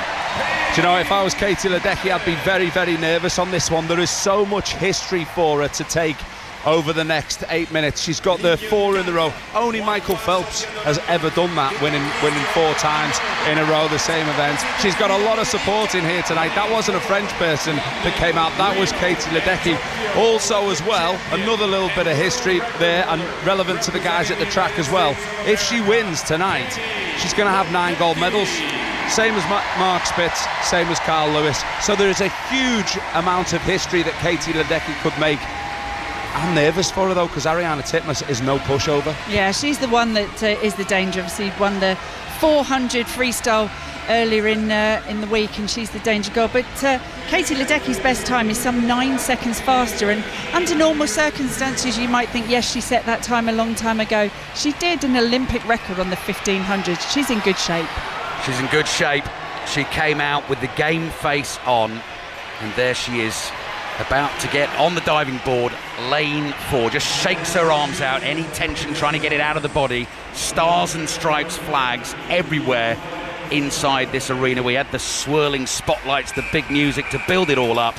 Do you know, if I was Katie Ledecky, I'd be very, very nervous on this one. There is so much history for her to take over the next 8 minutes. She's got the 4 in a row. Only Michael Phelps has ever done that, winning 4 times in a row the same event. She's got a lot of support in here tonight. That wasn't a French person that came out, that was Katie Ledecky. Also as well, another little bit of history there, and relevant to the guys at the track as well. If she wins tonight, she's going to have 9 gold medals. Same as Mark Spitz, same as Carl Lewis. So there is a huge amount of history that Katie Ledecky could make. I'm nervous for her though, because Ariana Titmus is no pushover. Yeah, she's the one that is the danger. Obviously won the 400 freestyle earlier in the week, and she's the danger girl. But Katie Ledecky's best time is some 9 seconds faster, and under normal circumstances you might think, yes, she set that time a long time ago. She did an Olympic record on the 1500. She's in good shape. She's in good shape. She came out with the game face on, and there she is, about to get on the diving board, lane 4, just shakes her arms out, any tension trying to get it out of the body. Stars and stripes flags everywhere inside this arena. We had the swirling spotlights, the big music to build it all up,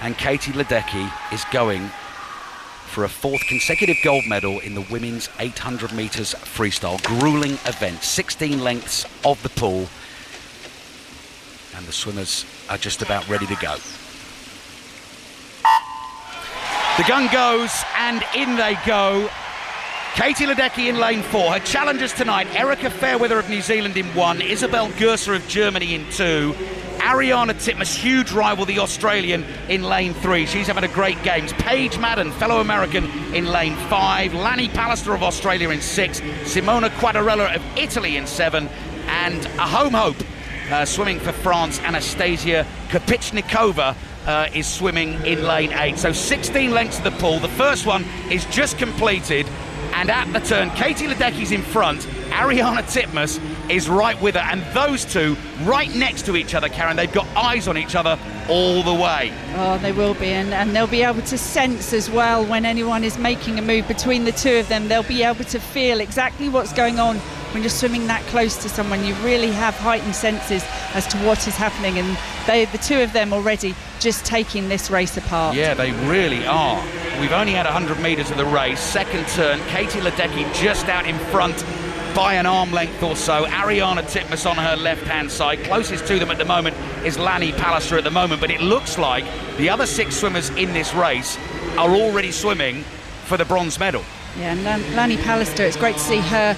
and Katie Ledecky is going for a 4th consecutive gold medal in the women's 800 metres freestyle. Grueling event, 16 lengths of the pool, and the swimmers are just about ready to go. The gun goes, and in they go. Katie Ledecky in lane 4. Her challengers tonight, Erica Fairweather of New Zealand in 1, Isabel Gerser of Germany in 2, Ariana Titmus, huge rival, the Australian, in lane 3. She's having a great games. Paige Madden, fellow American, in lane 5, Lanny Pallister of Australia in 6, Simona Quadarella of Italy in 7, and a home hope swimming for France, Anastasia Kopichnikova, is swimming in lane 8. So 16 lengths of the pool. The first one is just completed, and at the turn, Katie Ledecky's in front. Ariana Titmus is right with her, and those two right next to each other, Karen. They've got eyes on each other all the way. Oh, they will be, and they'll be able to sense as well when anyone is making a move between the two of them. They'll be able to feel exactly what's going on when you're swimming that close to someone. You really have heightened senses as to what is happening, and the two of them already just taking this race apart. Yeah, they really are. We've only had 100 metres of the race. Second turn, Katie Ledecky just out in front by an arm length or so. Ariana Titmus on her left-hand side. Closest to them at the moment is Lanny Pallister at the moment, but it looks like the other 6 swimmers in this race are already swimming for the bronze medal. Yeah, and Lanny Pallister, it's great to see her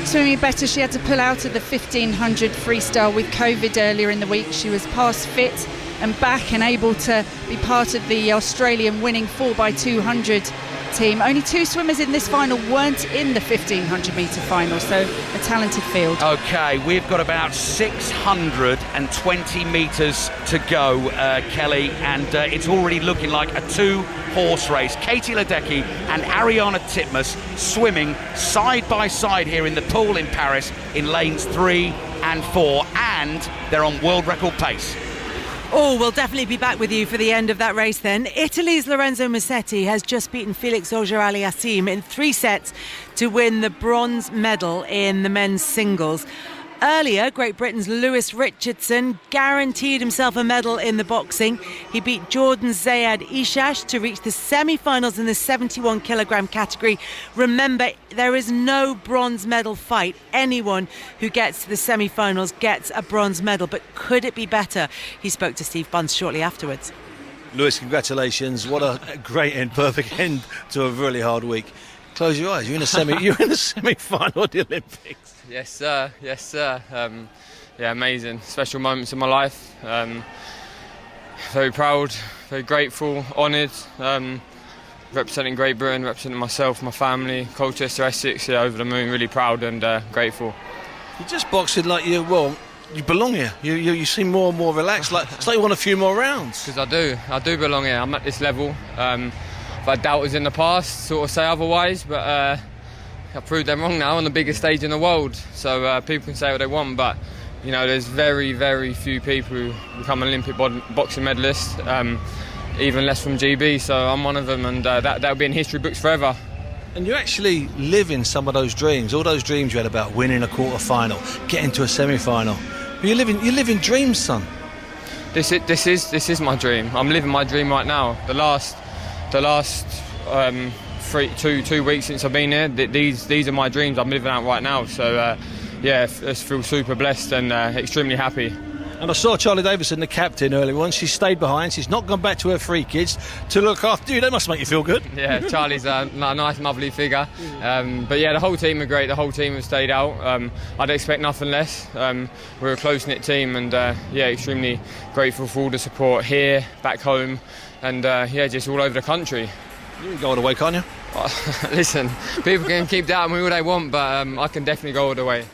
swimming better. She had to pull out of the 1500 freestyle with COVID earlier in the week. She was past fit and back and able to be part of the Australian winning 4x200 team. Only 2 swimmers in this final weren't in the 1500 metre final, so a talented field. Okay, we've got about 620 metres to go, Kelly, and it's already looking like a 2-horse race. Katie Ledecky and Ariana Titmus swimming side by side here in the pool in Paris in lanes 3 and 4, and they're on world record pace. Oh, we'll definitely be back with you for the end of that race then. Italy's Lorenzo Musetti has just beaten Felix Auger-Aliassime in 3 sets to win the bronze medal in the men's singles. Earlier, Great Britain's Lewis Richardson guaranteed himself a medal in the boxing. He beat Jordan Zayed Ishash to reach the semi-finals in the 71 kilogram category. Remember, there is no bronze medal fight. Anyone who gets to the semi-finals gets a bronze medal. But could it be better? He spoke to Steve Bunce shortly afterwards. Lewis, congratulations. What a great end, perfect end to a really hard week. Close your eyes. You're in the semi-final of the Olympics. Yes, sir. Yes, sir. Yeah, amazing. Special moments in my life. Very proud, very grateful, honoured. Representing Great Britain, representing myself, my family, Colchester, Essex. Yeah, over the moon. Really proud and grateful. You're just boxing like you belong here. You seem more and more relaxed. It's like you want a few more rounds. Because I do belong here. I'm at this level. I've had doubters in the past, sort of say otherwise, but. I proved them wrong now on the biggest stage in the world, so people can say what they want, but you know, there's very, very few people who become Olympic boxing medalists, even less from GB, so I'm one of them, and that'll be in history books forever. And you actually live in some of those dreams, all those dreams you had about winning a quarter-final, getting to a semi-final. But you live in dreams, son. This is my dream. I'm living my dream right now. The last 2 weeks since I've been here, these are my dreams I'm living out right now, so yeah, I feel super blessed and extremely happy. And I saw Charlie Davison, the captain, earlier on. She stayed behind. She's not gone back to her 3 kids to look after you. That must make you feel good. Yeah, Charlie's a nice, lovely figure. But yeah, the whole team are great. The whole team have stayed out. I'd expect nothing less. We're a close-knit team, and yeah, extremely grateful for all the support here, back home, and yeah, just all over the country. You can go all the way, can't you? Listen, people can keep doubting me all they want, but I can definitely go all the way.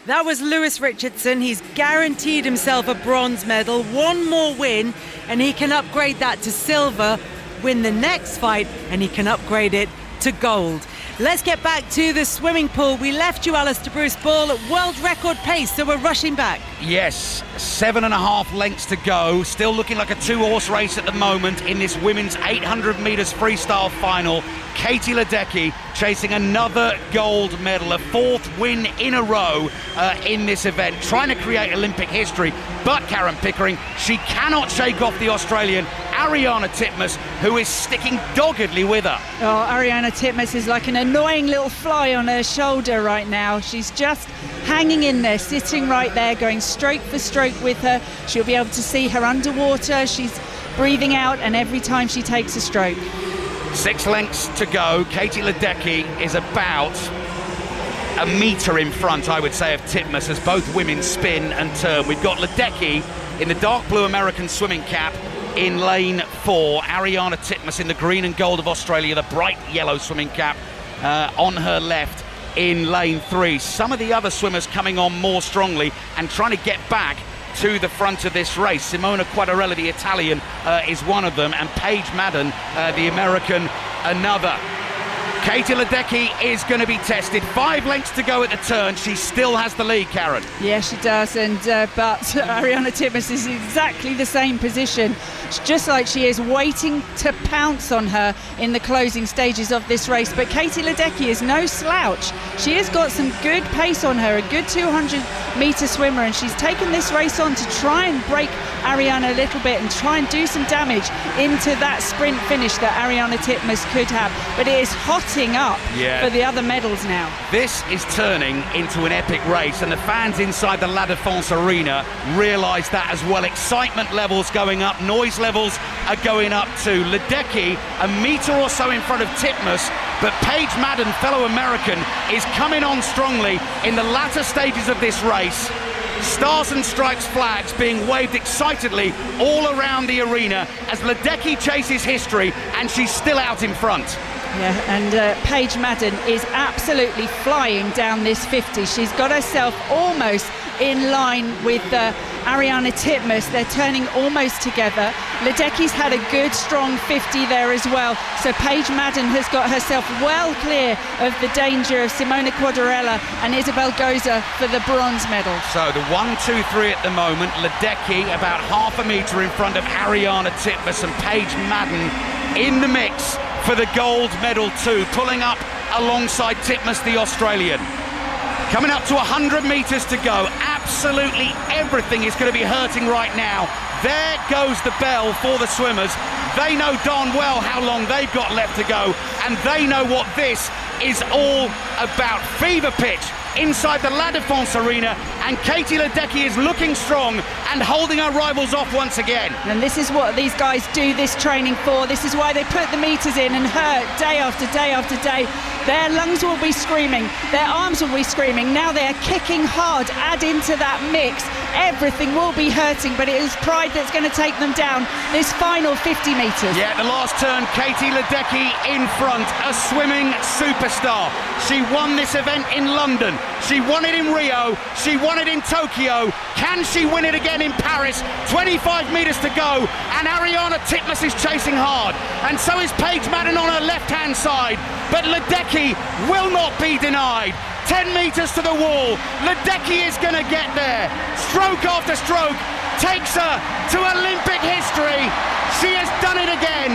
That was Lewis Richardson. He's guaranteed himself a bronze medal. One more win and he can upgrade that to silver, win the next fight, and he can upgrade it to gold. Let's get back to the swimming pool. We left you, Alistair Bruce Ball, at world record pace, so we're rushing back. Yes, 7.5 lengths to go. Still looking like a 2-horse race at the moment in this women's 800 metres freestyle final. Katie Ledecky chasing another gold medal, a 4th win in a row in this event, trying to create Olympic history. But Karen Pickering, she cannot shake off the Australian Ariana Titmus, who is sticking doggedly with her. Oh, Ariana Titmus is like an annoying little fly on her shoulder right now. She's just hanging in there, sitting right there, going stroke for stroke with her. She'll be able to see her underwater. She's breathing out, and every time she takes a stroke. 6 lengths to go. Katie Ledecky is about a metre in front, I would say, of Titmus as both women spin and turn. We've got Ledecky in the dark blue American swimming cap in lane 4. Ariana Titmus in the green and gold of Australia, the bright yellow swimming cap on her left in lane 3. Some of the other swimmers coming on more strongly and trying to get back to the front of this race. Simona Quadarella, the Italian, is one of them, and Paige Madden, the American, another. Katie Ledecky is going to be tested. 5 lengths to go at the turn. She still has the lead, Karen. Yeah, she does, but Ariarne Titmus is in exactly the same position. It's just like she is waiting to pounce on her in the closing stages of this race. But Katie Ledecky is no slouch. She has got some good pace on her, a good 200-metre swimmer, and she's taken this race on to try and break Ariarne a little bit and try and do some damage into that sprint finish that Ariarne Titmus could have. But it is hotting up for the other medals now. This is turning into an epic race, and the fans inside the La Défense Arena realise that as well. Excitement levels going up, noise levels are going up too. Ledecky a metre or so in front of Titmus, but Paige Madden, fellow American, is coming on strongly in the latter stages of this race. Stars and Stripes flags being waved excitedly all around the arena as Ledecky chases history, and she's still out in front. Yeah, and Paige Madden is absolutely flying down this 50. She's got herself almost in line with Ariarne Titmus. They're turning almost together. Ledecky's had a good, strong 50 there as well. So Paige Madden has got herself well clear of the danger of Simona Quadarella and Isabel Goza for the bronze medal. So the 1, 2, 3 at the moment. Ledecky about half a metre in front of Ariarne Titmus, and Paige Madden in the mix for the gold medal too, pulling up alongside Titmus, the Australian. Coming up to 100 metres to go. Absolutely everything is going to be hurting right now. There goes the bell for the swimmers. They know darn well how long they've got left to go, and they know what this is all about. Fever pitch inside the La Défense Arena, and Katie Ledecky is looking strong and holding her rivals off once again. And this is what these guys do this training for. This is why they put the meters in and hurt day after day after day. Their lungs will be screaming, their arms will be screaming. Now they are kicking hard. Add into that mix, everything will be hurting, but it is pride that's going to take them down this final 50 metres. Yeah, the last turn, Katie Ledecky in front, a swimming superstar. She won this event in London, she won it in Rio, she won it in Tokyo. Can she win it again in Paris? 25 metres to go, and Ariarne Titmus is chasing hard, and so is Paige Madden on her left-hand side, but Ledecky will not be denied. 10 metres to the wall. Ledecky is going to get there. Stroke after stroke takes her to Olympic history. She has done it again.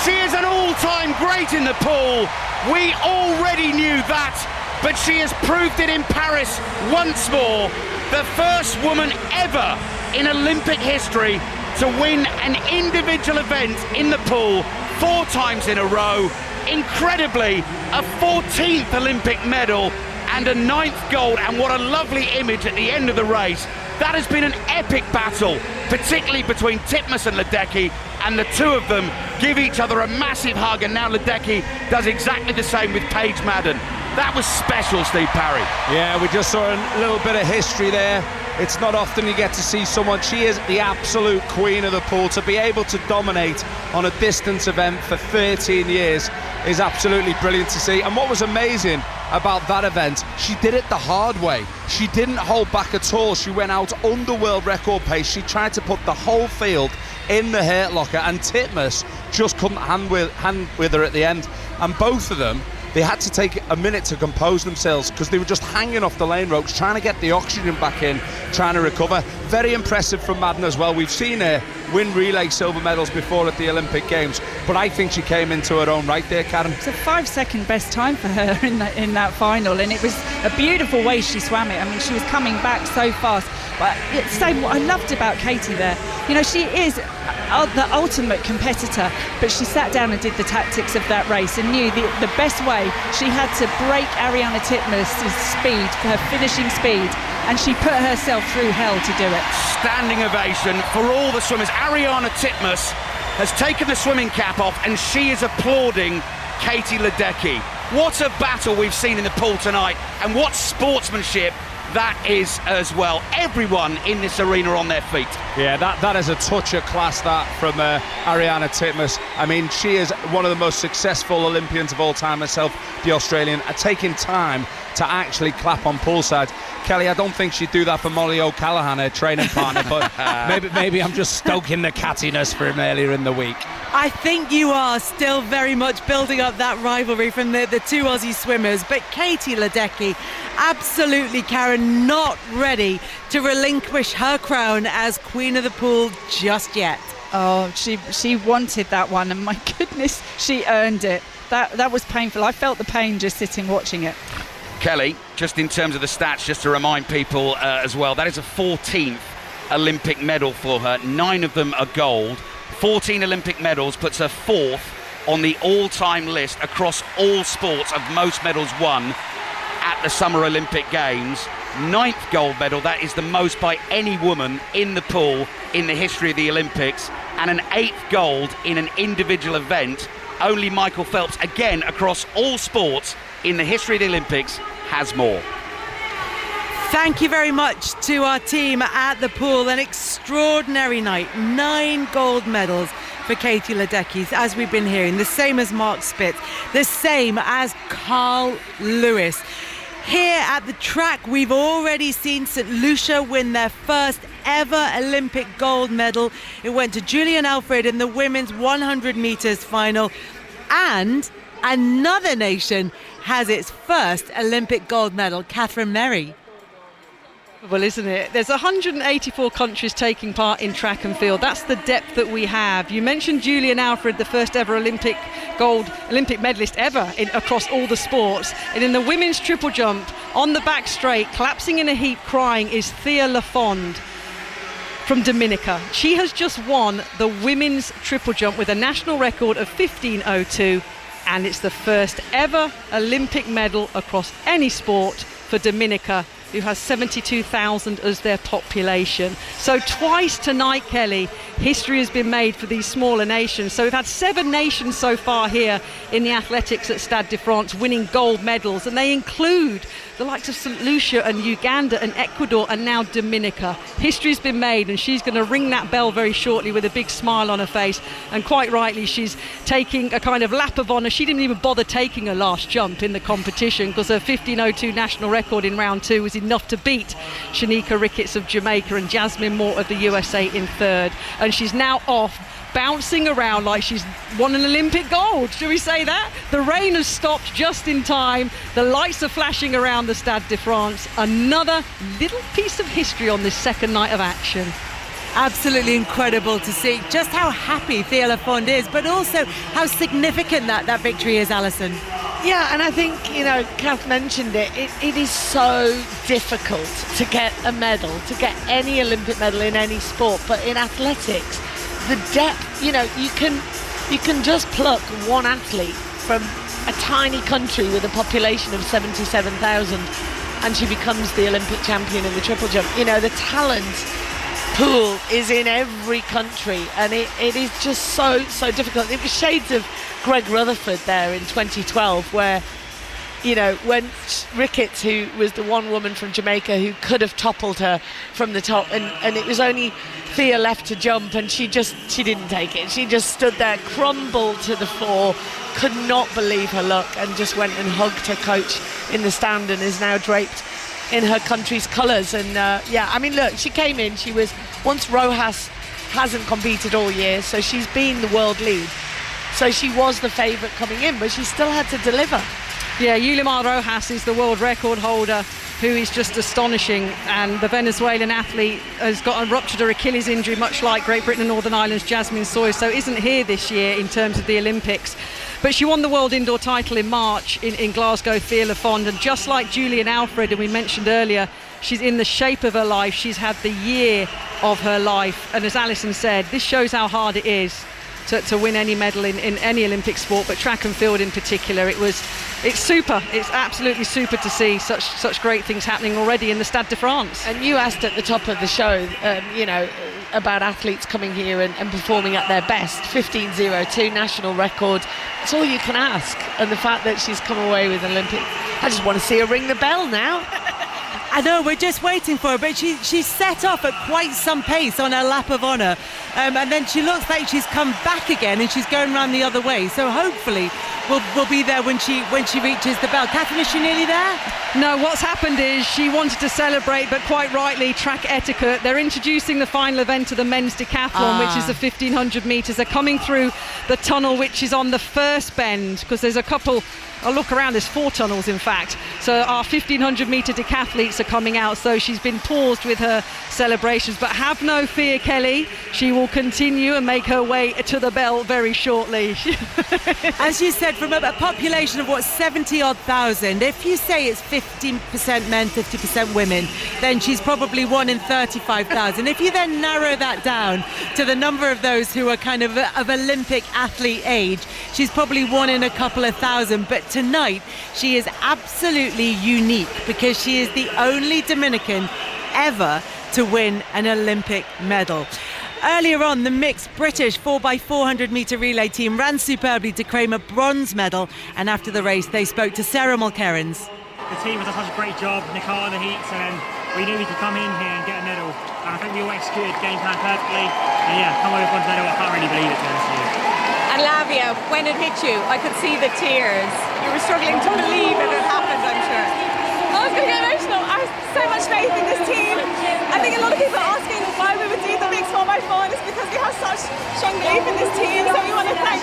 She is an all-time great in the pool. We already knew that, but she has proved it in Paris once more. The first woman ever in Olympic history to win an individual event in the pool 4 times in a row. Incredibly, a 14th Olympic medal and a 9th gold, and what a lovely image at the end of the race. That has been an epic battle, particularly between Titmus and Ledecky, and the two of them give each other a massive hug, and now Ledecky does exactly the same with Paige Madden. That was special, Steve Parry. Yeah, we just saw a little bit of history there. It's not often you get to see someone, she is the absolute queen of the pool. To be able to dominate on a distance event for 13 years is absolutely brilliant to see. And what was amazing about that event, she did it the hard way. She didn't hold back at all. She went out under world record pace. She tried to put the whole field in the hurt locker, and Titmus just couldn't hand with her at the end. And both of them, they had to take a minute to compose themselves because they were just hanging off the lane ropes, trying to get the oxygen back in, trying to recover. Very impressive from Madden as well. We've seen her win relay silver medals before at the Olympic Games, but I think she came into her own right there, Karen. It's a 5-second best time for her in that final, and it was a beautiful way she swam it. I mean, she was coming back so fast. But what I loved about Katie there, you know, she is the ultimate competitor, but she sat down and did the tactics of that race and knew the best way. She had to break Ariarne Titmus' speed, her finishing speed, and she put herself through hell to do it. Standing ovation for all the swimmers. Ariarne Titmus has taken the swimming cap off, and she is applauding Katie Ledecky. What a battle we've seen in the pool tonight, and what sportsmanship that is as well. Everyone in this arena on their feet. Yeah, that is a touch of class, that, from Ariana Titmus. I mean, she is one of the most successful Olympians of all time herself, the Australian, taking time to actually clap on poolside. Kelly, I don't think she'd do that for Molly O'Callaghan, her training partner, but maybe I'm just stoking the cattiness from earlier in the week. I think you are still very much building up that rivalry from the two Aussie swimmers, but Katie Ledecky, absolutely, Karen, not ready to relinquish her crown as Queen of the Pool just yet. Oh, she wanted that one, and my goodness, she earned it. That was painful. I felt the pain just sitting watching it. Kelly, just in terms of the stats, just to remind people as well, that is a 14th Olympic medal for her. 9 of them are gold. 14 Olympic medals puts her 4th on the all-time list across all sports of most medals won at the Summer Olympic Games. 9th gold medal, that is the most by any woman in the pool in the history of the Olympics, and an 8th gold in an individual event. Only Michael Phelps, again across all sports in the history of the Olympics, has more. Thank you very much to our team at the pool. An extraordinary night. 9 gold medals for Katie Ledecky, as we've been hearing. The same as Mark Spitz. The same as Carl Lewis. Here at the track, we've already seen St. Lucia win their first ever Olympic gold medal. It went to Julian Alfred in the women's 100 metres final. And another nation has its first Olympic gold medal, Catherine Merry. Well, isn't it? There's 184 countries taking part in track and field. That's the depth that we have. You mentioned Julian Alfred, the first ever Olympic medalist ever across all the sports. And in the women's triple jump, on the back straight, collapsing in a heap, crying, is Thea Lafond from Dominica. She has just won the women's triple jump with a national record of 15:02, and it's the first ever Olympic medal across any sport for Dominica, who has 72,000 as their population. So twice tonight, Kelly, history has been made for these smaller nations. So we've had 7 nations so far here in the athletics at Stade de France winning gold medals, and they include the likes of St. Lucia and Uganda and Ecuador and now Dominica. History's been made, and she's going to ring that bell very shortly with a big smile on her face. And quite rightly, she's taking a kind of lap of honour. She didn't even bother taking her last jump in the competition because her 15:02 national record in round 2 was enough to beat Shanika Ricketts of Jamaica and Jasmine Moore of the USA in 3rd. And she's now off, bouncing around like she's won an Olympic gold. Shall we say that? The rain has stopped just in time. The lights are flashing around the Stade de France. Another little piece of history on this second night of action. Absolutely incredible to see just how happy Thea Lafond is, but also how significant that victory is, Alison. Yeah, and I think, Kath mentioned it is so difficult to get a medal, to get any Olympic medal in any sport, but in athletics, the depth, you can just pluck one athlete from a tiny country with a population of 77,000 and she becomes the Olympic champion in the triple jump. The talent pool is in every country, and it is just so difficult. It was shades of Greg Rutherford there in 2012, where when Ricketts, who was the one woman from Jamaica who could have toppled her from the top, and it was only Thea left to jump, and she didn't take it. She just stood there, crumbled to the floor, could not believe her luck, and just went and hugged her coach in the stand, and is now draped in her country's colours. And look, she came in, she was, once Rojas hasn't competed all year, so she's been the world lead, so she was the favourite coming in, but she still had to deliver. Yeah, Yulimar Rojas is the world record holder, who is just astonishing, and the Venezuelan athlete has ruptured her Achilles injury, much like Great Britain and Northern Ireland's Jasmine Sawyer, so isn't here this year in terms of the Olympics. But she won the world indoor title in March in Glasgow, Thea Lafond, and just like Julian Alfred, and we mentioned earlier, she's in the shape of her life. She's had the year of her life, and as Alison said, this shows how hard it is to win any medal in any Olympic sport, but track and field in particular. It's super. It's absolutely super to see such great things happening already in the Stade de France. And you asked at the top of the show, about athletes coming here and performing at their best. 15:02 national record. It's all you can ask. And the fact that she's come away with an Olympic, I just want to see her ring the bell now. I know, we're just waiting for her, but she set off at quite some pace on her lap of honour, and then she looks like she's come back again and she's going around the other way. So hopefully we'll be there when she reaches the bell. Catherine, is she nearly there? No, what's happened is she wanted to celebrate, but quite rightly, track etiquette. They're introducing the final event of the men's decathlon, which is the 1,500 metres. They're coming through the tunnel, which is on the first bend, because there's a couple. I'll look around, there's 4 tunnels in fact. So our 1,500 metre decathletes are coming out, so she's been paused with her celebrations. But have no fear, Kelly, she will continue and make her way to the bell very shortly. As you said, from a population of 70-odd thousand, if you say it's 50% men, 50% women, then she's probably 1 in 35,000. If you then narrow that down to the number of those who are kind of Olympic athlete age, she's probably 1 in a couple of thousand. But tonight she is absolutely unique because she is the only Dominican ever to win an Olympic medal. Earlier on, the mixed British 4x400 metre relay team ran superbly to claim a bronze medal, and after the race they spoke to Sarah Mulkerrins. The team has done such a great job in the car, the heats, and then we knew we could come in here and get a medal, and I think we all executed the game plan perfectly, and yeah, come away with bronze medal. I can't really believe it, to be honest with you. And Lavia, when it hit you, I could see the tears. You were struggling to believe it had happened, I'm sure. I was going to get emotional. I have so much faith in this team. I think a lot of people are asking why we would do the mixed 4x4, and it's because we have such strong belief in this team. So we want to thank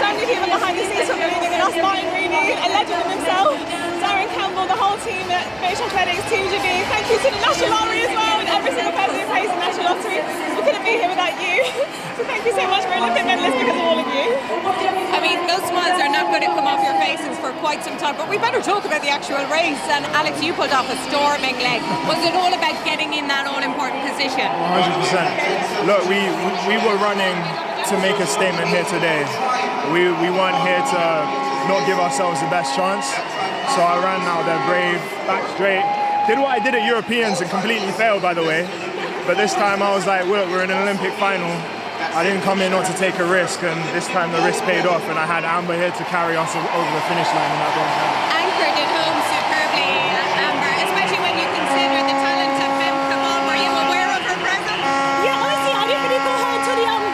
so many people behind the scenes for believing in us. Martin Rooney, a legend in himself, Darren Campbell, the whole team at British Athletics, Team GB. Thank you to the National Lottery as well, and every single person who plays the National Lottery. We couldn't be here without you. So thank you so much for Olympic medalists because of all of you. I mean, those smiles are not going to come off your faces for quite some time, but we better talk about the actual race. And Alex, you pulled off a storming leg. Was it all about getting in that all-important position? 100%. Look, we were running to make a statement here today. We weren't here to not give ourselves the best chance. So I ran out there brave, back straight. Did what I did at Europeans and completely failed, by the way. But this time I was like, look, we're in an Olympic final. I didn't come in not to take a risk, and this time the risk paid off, and I had Amber here to carry us over the finish line in that bronze medal. Anchored it home superbly, Amber, especially when you consider the talent of Fem. Come on, were you aware of her presence? Yeah, honestly, I didn't really go home until the home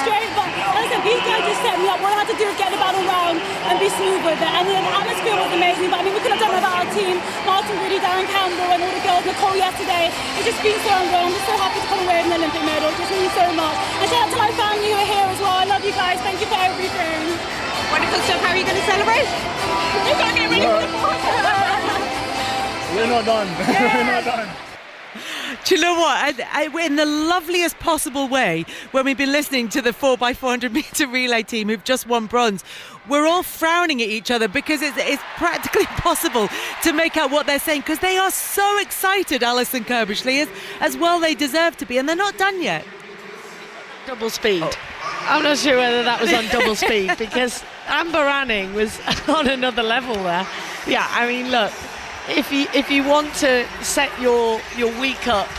straight, but like I said, these guys just set me up. What I had to do was get the battle round and be smooth with it, and the atmosphere was amazing. But I mean, we could have done without our team, Martin Rooney, Darren Campbell, and all the girls, Nicole yesterday. It's just been so unreal. I'm just so happy to come away with an Olympic medal. It just means so much. And shout out to my family who are here as well. I love you guys. Thank you for everything. Wonderful stuff. How are you going to celebrate? We've got to get ready for the We're not done. We're not done. Do you know what? In the loveliest possible way, when we've been listening to the 4x400 metre relay team who've just won bronze, we're all frowning at each other because it's practically impossible to make out what they're saying because they are so excited, Alison Kirbishley, as well they deserve to be, and they're not done yet. Double speed. I'm not sure whether that was on double speed because Amber Anning was on another level there. Yeah, I mean, look, if you want to set your week up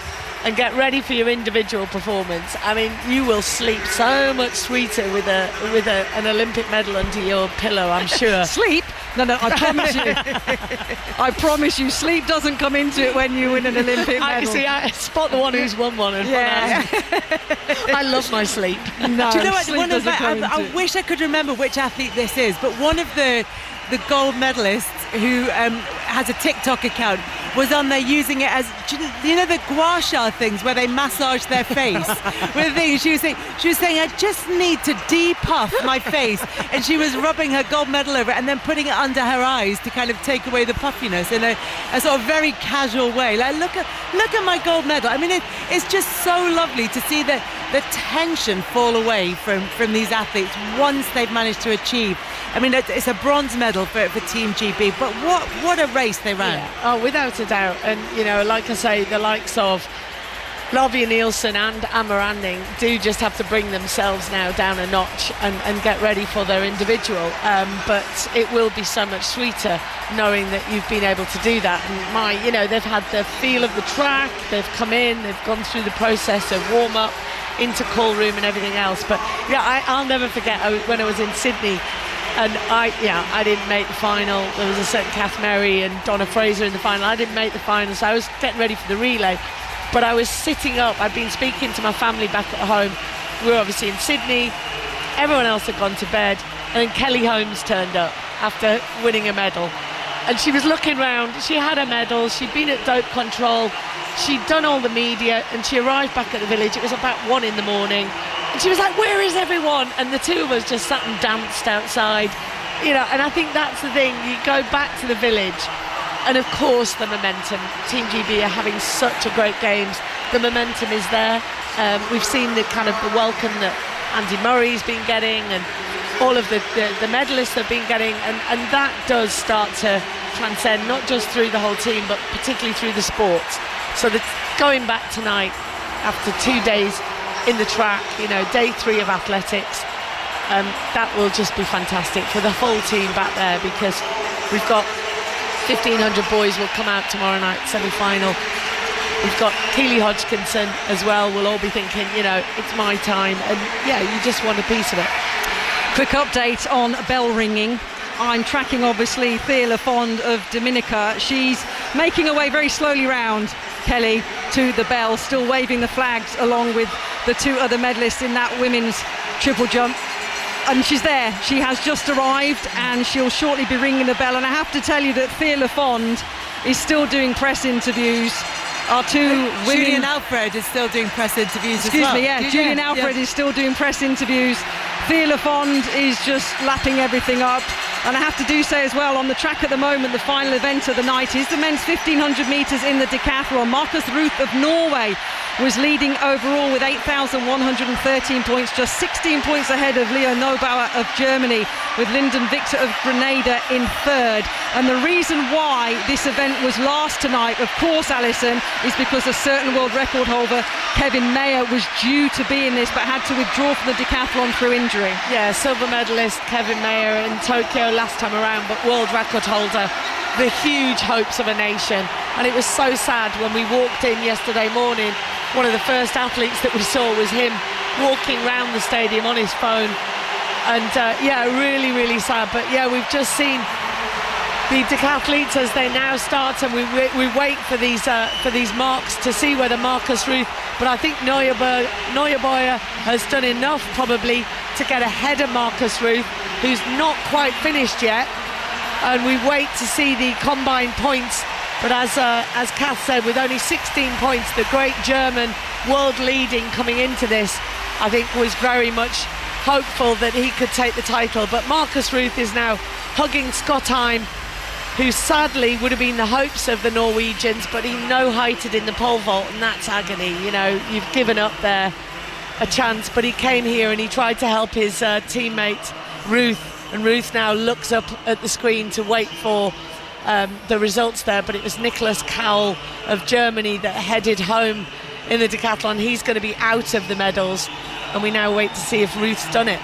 and get ready for your individual performance, I mean, you will sleep so much sweeter with an Olympic medal under your pillow, I'm sure. Sleep? No, I promise you. I promise you, sleep doesn't come into it when you win an Olympic medal. I spot the one who's won one. And yeah. I love my sleep. No, do you know what? sleep doesn't come into I it. wish I could remember which athlete this is, but one of the gold medalists who has a TikTok account was on there using it as, you know, the gua sha things where they massage their face with a thing. She was saying I just need to depuff my face, and she was rubbing her gold medal over it and then putting it under her eyes to kind of take away the puffiness in a sort of very casual way. Like, look at my gold medal. I mean, it's just so lovely to see the tension fall away from these athletes once they've managed to achieve. I mean, it's a bronze medal for Team GB, but what a race they ran. Yeah. Oh, without a doubt. And, you know, like I say, the likes of Lavia Nielsen and Amber Anning do just have to bring themselves now down a notch and get ready for their individual. But it will be so much sweeter knowing that you've been able to do that. And they've had the feel of the track, they've come in, they've gone through the process of warm-up, into call room and everything else. But yeah, I'll never forget when I was in Sydney And I didn't make the final. There was a certain Kath Merry and Donna Fraser in the final. I didn't make the final, so I was getting ready for the relay. But I was sitting up. I'd been speaking to my family back at home. We were obviously in Sydney. Everyone else had gone to bed. And then Kelly Holmes turned up after winning a medal. And she was looking round. She had a medal. She'd been at dope control. She'd done all the media. And she arrived back at the village. It was about 1 a.m. And she was like, "Where is everyone?" And the two of us just sat and danced outside. You know, and I think that's the thing. You go back to the village. And of course the momentum. Team GB are having such a great games. The momentum is there. We've seen the kind of the welcome that Andy Murray's been getting and all of the medalists have been getting, and that does start to transcend not just through the whole team but particularly through the sports. So that going back tonight after 2 days in the track, you know, day 3 of athletics, that will just be fantastic for the whole team back there, because we've got 1,500 boys will come out tomorrow night, semi-final. We've got Keely Hodgkinson as well. We'll all be thinking, you know, it's my time. And yeah, you just want a piece of it. Quick update on bell ringing. I'm tracking, obviously, Thea Lafond of Dominica. She's making her way very slowly round, Kelly, to the bell, still waving the flags along with the 2 other medalists in that women's triple jump. And she's there. She has just arrived and she'll shortly be ringing the bell. And I have to tell you that Thea Lafond is still doing press interviews. Our 2 women... Julian Alfred is still doing press interviews as well. Excuse me, yeah. Julian Alfred is still doing press interviews. Thea Lafond is just lapping everything up. And I have to do say as well, on the track at the moment, the final event of the night is the men's 1,500 metres in the decathlon. Marcus Ruth of Norway was leading overall with 8,113 points, just 16 points ahead of Leo Neubauer of Germany, with Lyndon Victor of Grenada in 3rd. And the reason why this event was last tonight, of course, Alison, is because a certain world record holder, Kevin Mayer, was due to be in this but had to withdraw from the decathlon through injury. Yeah, silver medalist Kevin Mayer in Tokyo last time around, but world record holder, the huge hopes of a nation. And it was so sad when we walked in yesterday morning. One of the first athletes that we saw was him walking around the stadium on his phone. And yeah, really, really sad. But yeah, we've just seen the decathletes as they now start, and we wait for these marks to see whether Marcus Ruth, but I think Neugebauer has done enough probably to get ahead of Marcus Ruth, who's not quite finished yet. And we wait to see the combined points. But as Kath said, with only 16 points, the great German, world leading coming into this, I think was very much hopeful that he could take the title. But Marcus Ruth is now hugging Scott Heim, who sadly would have been the hopes of the Norwegians, but he no-heighted in the pole vault, and that's agony. You know, you've given up there a chance, but he came here and he tried to help his teammate Ruth, and Ruth now looks up at the screen to wait for the results there, but it was Nicholas Cowell of Germany that headed home in the decathlon. He's going to be out of the medals, and we now wait to see if Ruth's done it.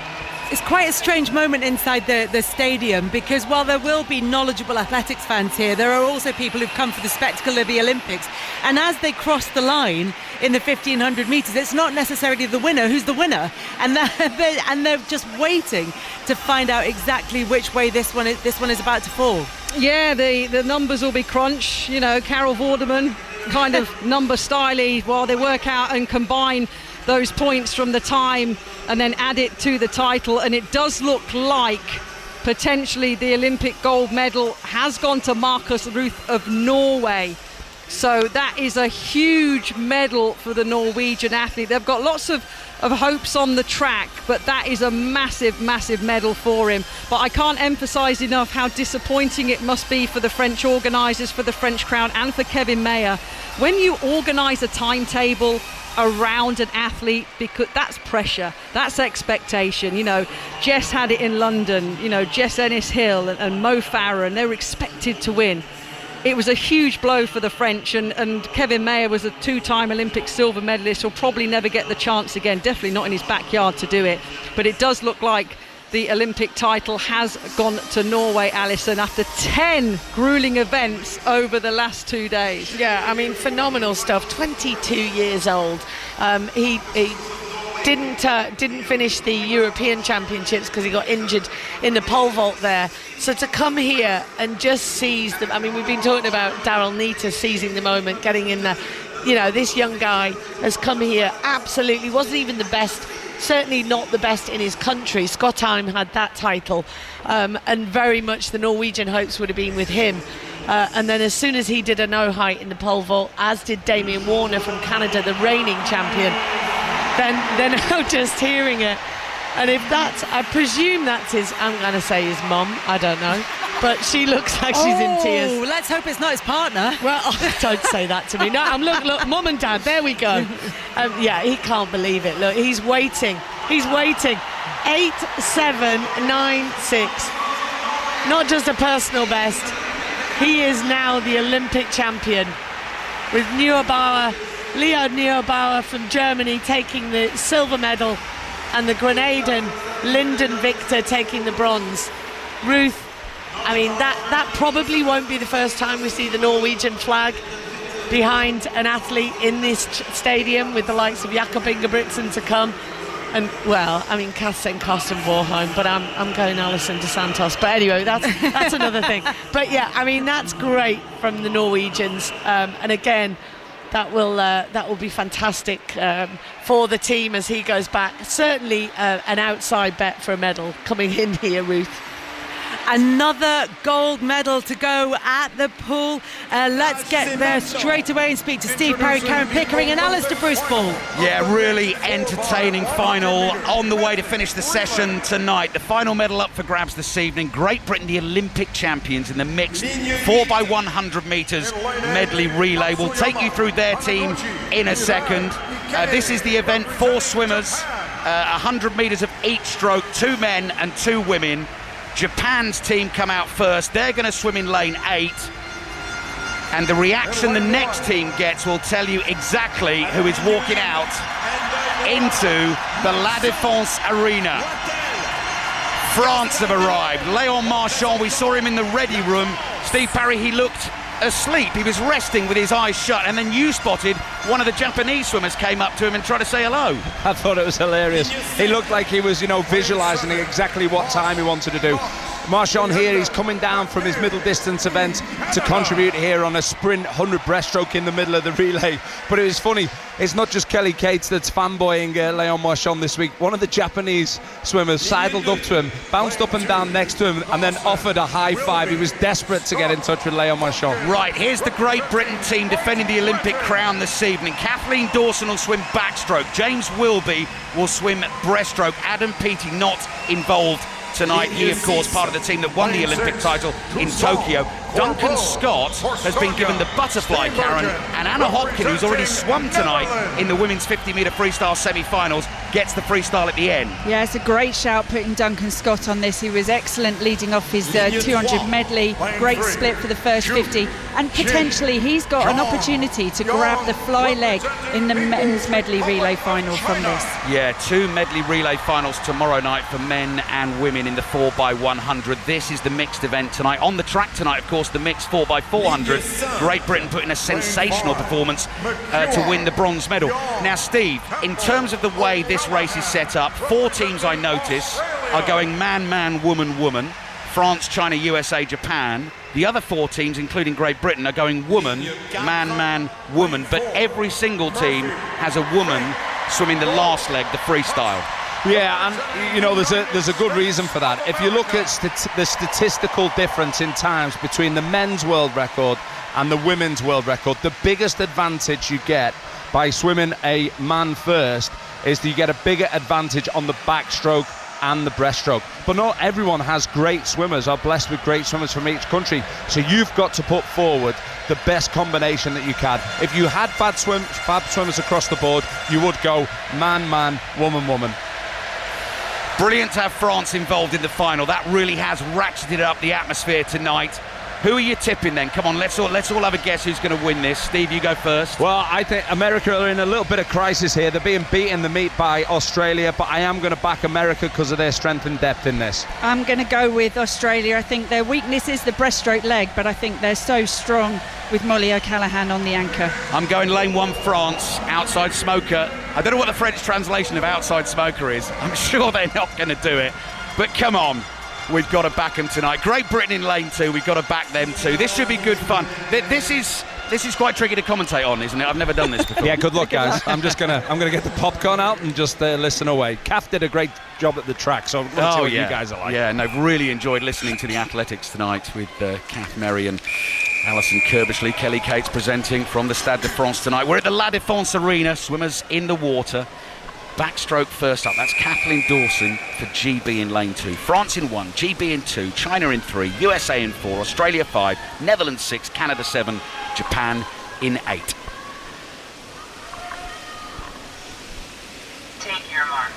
It's quite a strange moment inside the stadium, because while there will be knowledgeable athletics fans here, there are also people who've come for the spectacle of the Olympics. And as they cross the line in the 1,500 metres, it's not necessarily the winner who's the winner. And they're just waiting to find out exactly which way this one is about to fall. Yeah, the numbers will be crunched. You know, Carol Vorderman kind of number styly while they work out and combine those points from the time and then add it to the title. And it does look like potentially the Olympic gold medal has gone to Marcus Ruth of Norway. So that is a huge medal for the Norwegian athlete. They've got lots of hopes on the track, but that is a massive, massive medal for him. But I can't emphasise enough how disappointing it must be for the French organisers, for the French crowd, and for Kevin Mayer. When you organise a timetable around an athlete, because that's pressure, that's expectation. You know, Jess had it in London, you know, Jess Ennis-Hill and Mo Farah, and they were expected to win. It was a huge blow for the French, and Kevin Mayer was a 2-time Olympic silver medalist. He'll probably never get the chance again, definitely not in his backyard to do it. But it does look like the Olympic title has gone to Norway, Alison, after 10 gruelling events over the last 2 days. Yeah, I mean, phenomenal stuff. 22 years old. He didn't finish the European Championships because he got injured in the pole vault there. So to come here and just seize the, I mean, we've been talking about Daryl Neita seizing the moment, getting in there. You know, this young guy has come here, absolutely wasn't even the best, certainly not the best in his country. Skottheim had that title, and very much the Norwegian hopes would have been with him. And then as soon as he did a no height in the pole vault, as did Damien Warner from Canada, the reigning champion, then now just hearing it, and if that's, I presume that's his, I'm going to say his mum, I don't know, but she looks like she's in tears. Oh, let's hope it's not his partner. Well, don't say that to me. No, look, mum and dad, there we go. Yeah, he can't believe it. Look, he's waiting. 8.796. Not just a personal best. He is now the Olympic champion, with Leo Neubauer from Germany taking the silver medal, and the Grenadian Lyndon Victor taking the bronze. Ruth, I mean, that probably won't be the first time we see the Norwegian flag behind an athlete in this stadium, with the likes of Jakob Ingebrigtsen to come. And, well, I mean, Karsten Warholm, but I'm going Alison dos Santos. But anyway, that's another thing. But yeah, I mean, that's great from the Norwegians. And again, that will be fantastic for the team as he goes back. Certainly an outside bet for a medal coming in here, Ruth. Another gold medal to go at the pool. Let's get there straight away and speak to Steve Parry, Karen Pickering and Alistair Bruce Ball. Yeah, really entertaining final on the way to finish the session tonight. The final medal up for grabs this evening. Great Britain, the Olympic champions in the mixed 4x100 metres medley relay. We'll take you through their team in a second. This is the event for swimmers. 100 metres of each stroke, 2 men and 2 women. Japan's team come out first. They're going to swim in lane 8. And the reaction the next team gets will tell you exactly who is walking out into the La Défense Arena. France have arrived. Léon Marchand, we saw him in the ready room. Steve Parry, he looked asleep. He was resting with his eyes shut, and then you spotted one of the Japanese swimmers came up to him and tried to say hello. I thought it was hilarious. He looked like he was, visualising exactly what time he wanted to do. Marchand here, he's coming down from his middle distance event to contribute here on a sprint 100 breaststroke in the middle of the relay. But it was funny, it's not just Kelly Cates that's fanboying Léon Marchand this week. One of the Japanese swimmers sidled up to him, bounced up and down next to him, and then offered a high five. He was desperate to get in touch with Léon Marchand. Right, here's the Great Britain team defending the Olympic crown this evening. Kathleen Dawson will swim backstroke. James Wilby will swim breaststroke. Adam Peaty not involved tonight. He, of course, part of the team that won the Olympic title in Tokyo. Duncan Scott has been given the butterfly, Karen, and Anna Hopkin, who's already swum tonight in the women's 50-metre freestyle semi-finals, gets the freestyle at the end. Yeah, it's a great shout putting Duncan Scott on this. He was excellent leading off his 200 medley. Great split for the first 50, and potentially he's got an opportunity to grab the fly leg in the men's medley relay final from this. Yeah, 2 medley relay finals tomorrow night for men and women in the 4x100. This is the mixed event tonight. On the track tonight, of course, the mixed 4x400. Great Britain put in a sensational performance to win the bronze medal. Now, Steve, in terms of the way this race is set up, 4 teams I notice are going man, man, woman, woman. France, China, USA, Japan. The other 4 teams, including Great Britain, are going woman, man, man, woman. But every single team has a woman swimming the last leg, the freestyle. Yeah, and there's a good reason for that. If you look at the statistical difference in times between the men's world record and the women's world record, the biggest advantage you get by swimming a man first is that you get a bigger advantage on the backstroke and the breaststroke. But not everyone has great swimmers, are blessed with great swimmers from each country. So you've got to put forward the best combination that you can. If you had bad swimmers across the board, you would go man, man, woman, woman. Brilliant to have France involved in the final. That really has ratcheted up the atmosphere tonight. Who are you tipping then? Come on, let's all have a guess who's going to win this. Steve, you go first. Well, I think America are in a little bit of crisis here. They're being beaten in the meet by Australia, but I am going to back America because of their strength and depth in this. I'm going to go with Australia. I think their weakness is the breaststroke leg, but I think they're so strong with Molly O'Callaghan on the anchor. I'm going lane 1 France, outside smoker. I don't know what the French translation of outside smoker is. I'm sure they're not going to do it. But come on, we've got to back them tonight. Great Britain in lane 2, we've got to back them too. This should be good fun. This is quite tricky to commentate on, isn't it? I've never done this before. Yeah, good luck, guys. I'm gonna get the popcorn out and just listen away. Kath did a great job at the track, so let's see what you guys are like. Yeah, and I've really enjoyed listening to the athletics tonight with Kath Merry and Alison Kirbishley. Kelly Cates presenting from the Stade de France tonight. We're at the La Défense Arena, swimmers in the water. Backstroke first up, that's Kathleen Dawson for GB in lane 2. France in 1, GB in 2, China in 3, USA in 4, Australia 5, Netherlands 6, Canada 7, Japan in 8. Take your marks.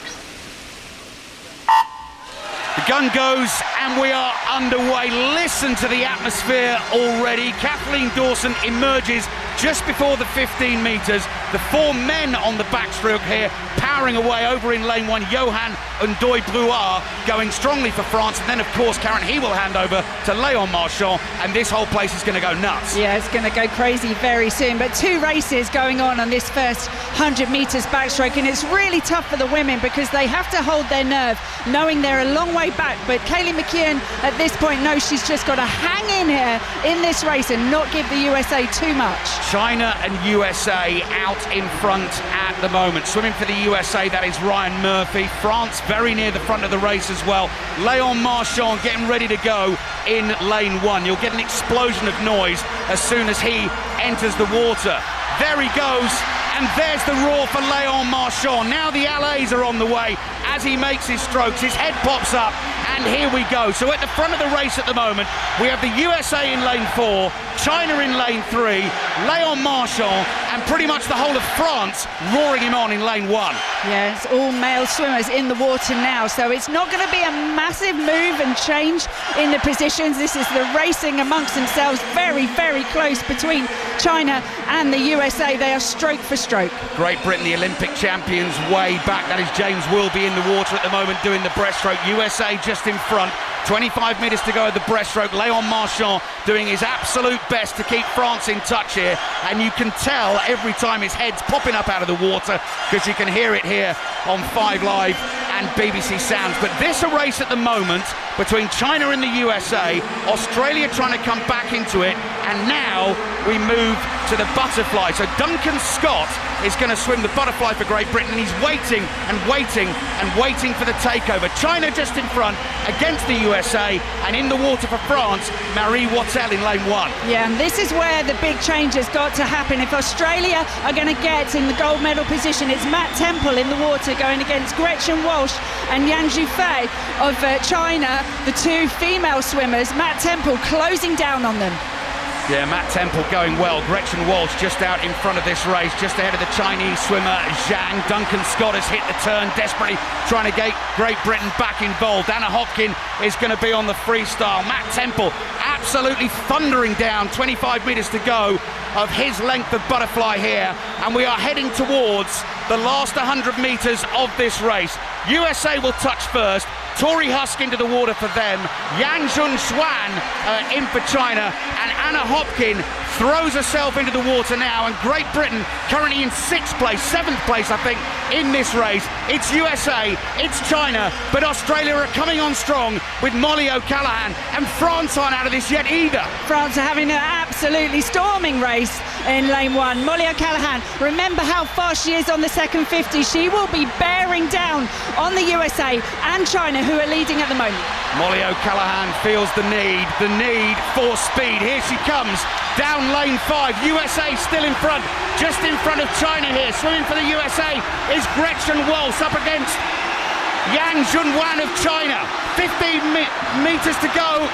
The gun goes and we are underway. Listen to the atmosphere already. Kathleen Dawson emerges just before the 15 metres. The 4 men on the backstroke here, powering away over in lane 1. Johan and Doy Brouard going strongly for France. And then, of course, Karen, he will hand over to Léon Marchand. And this whole place is going to go nuts. Yeah, it's going to go crazy very soon. But 2 races going on this first 100 metres backstroke. And it's really tough for the women because they have to hold their nerve, knowing they're a long way back. But Kaylee McKeown at this point knows she's just got to hang in here in this race and not give the USA too much. China and USA out in front at the moment. Swimming for the USA, that is Ryan Murphy. France very near the front of the race as well. Léon Marchand getting ready to go in lane 1. You'll get an explosion of noise as soon as he enters the water. There he goes, and there's the roar for Léon Marchand. Now the LAs are on the way as he makes his strokes. His head pops up, and here we go. So at the front of the race at the moment, we have the USA in lane 4, China in lane 3, Léon Marchand, and pretty much the whole of France roaring him on in lane 1. Yeah, it's all male swimmers in the water now, so it's not going to be a massive move and change in the positions. This is the racing amongst themselves, very, very close between China and the USA. They are stroke for stroke. Great Britain, the Olympic champions, way back. That is James Wilby in the water at the moment doing the breaststroke. USA just in front. 25 metres to go at the breaststroke. Léon Marchand doing his absolute best to keep France in touch here, and you can tell every time his head's popping up out of the water because you can hear it here on 5 Live and BBC Sounds. But this a race at the moment between China and the USA, Australia trying to come back into it, and now we move to the butterfly. So Duncan Scott is going to swim the butterfly for Great Britain, and he's waiting and waiting and waiting for the takeover. China just in front against the USA, and in the water for France, Marie Wattel in lane 1. Yeah, and this is where the big change has got to happen. If Australia are going to get in the gold medal position, it's Matt Temple in the water going against Gretchen Walsh and Yang Zhufei of China, the 2 female swimmers. Matt Temple closing down on them. Yeah, Matt Temple going well. Gretchen Walsh just out in front of this race, just ahead of the Chinese swimmer Zhang. Duncan Scott has hit the turn, desperately trying to get Great Britain back involved. Anna Hopkin is going to be on the freestyle. Matt Temple absolutely thundering down, 25 metres to go of his length of butterfly here. And we are heading towards the last 100 metres of this race. USA will touch first. Tori Husk into the water for them. Yang Junxuan in for China, and Anna Hopkin throws herself into the water now, and Great Britain currently in 6th place, 7th place I think in this race. It's USA, it's China, but Australia are coming on strong with Molly O'Callaghan, and France aren't out of this yet either. France are having an absolutely storming race in lane 1. Molly O'Callaghan, remember how fast she is on the second 50. She will be bearing down on the USA and China, who are leading at the moment. Molly O'Callaghan feels the need for speed. Here she comes down lane 5. USA still in front, just in front of China here. Swimming for the USA is Gretchen Walsh up against Yang Junwan of China. 15 metres to go.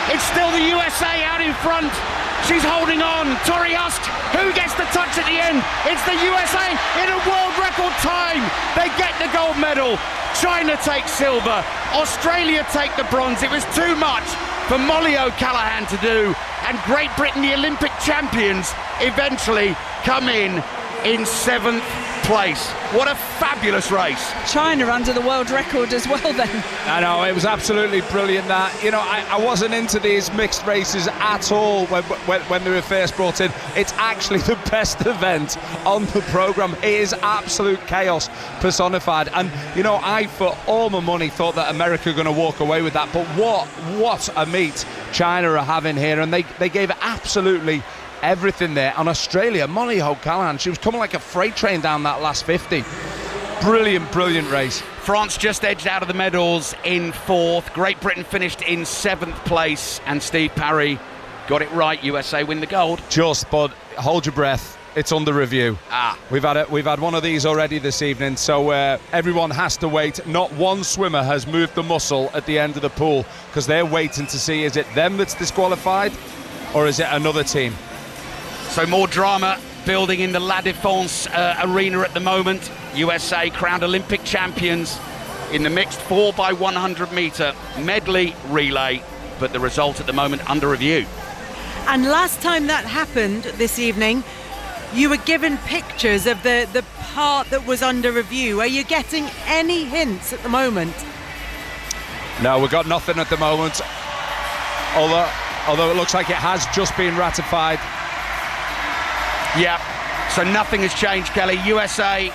It's still the USA out in front. She's holding on. Tori Husk, who gets the touch at the end? It's the USA in a world record time. They get the gold medal. China takes silver. Australia take the bronze. It was too much for Molly O'Callaghan to do. and Great Britain, the Olympic champions, eventually come in 7th place. What a fabulous race. China under the world record as well then. I know, it was absolutely brilliant that. You know, I wasn't into these mixed races at all when they were first brought in. It's actually the best event on the programme. It is absolute chaos personified. And, you know, I, for all my money, thought that America were going to walk away with that. But what a meet China are having here. And they gave absolutely everything there. On Australia, Molly O'Callaghan, she was coming like a freight train down that last 50. Brilliant race. France just edged out of the medals in 4th. Great Britain finished in 7th place, and Steve Parry got it right. USA win the gold. But hold your breath. It's under review. We've had one of these already this evening, so everyone has to wait. Not one swimmer has moved the muscle at the end of the pool because they're waiting to see, is it them that's disqualified or is it another team? So more drama building in the La Défense arena at the moment. USA crowned Olympic champions in the mixed 4x100 metre medley relay, but the result at the moment under review. And last time that happened this evening, you were given pictures of the part that was under review. Are you getting any hints at the moment? No, we've got nothing at the moment. Although it looks like it has just been ratified. Yeah, so nothing has changed, Kelly. USA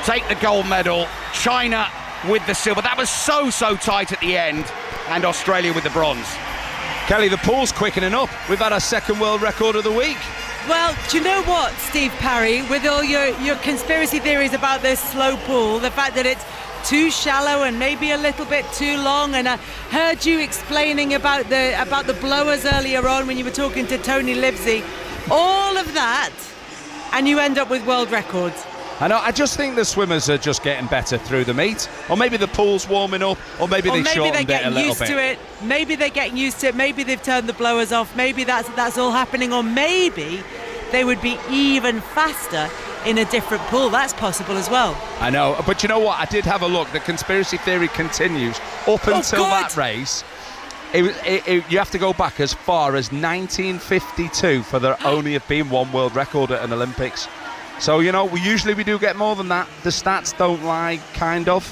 take the gold medal, China with the silver. That was so tight at the end, and Australia with the bronze. Kelly, the pool's quickening up. We've had our second world record of the week. Well, do you know what, Steve Parry, with all your conspiracy theories about this slow pool, the fact that it's too shallow and maybe a little bit too long, and I heard you explaining about the blowers earlier on when you were talking to Tony Livesey, all of that, and you end up with world records. I know, I just think the swimmers are just getting better through the meet, or maybe the pool's warming up, or maybe they shortened it a little bit. Maybe they're getting used to it, maybe they've turned the blowers off, maybe that's all happening, or maybe they would be even faster in a different pool. That's possible as well. I know, but you know what, I did have a look. The conspiracy theory continues up until that race. You have to go back as far as 1952 for there only have been one world record at an Olympics. So, you know, we do get more than that. The stats don't lie, kind of.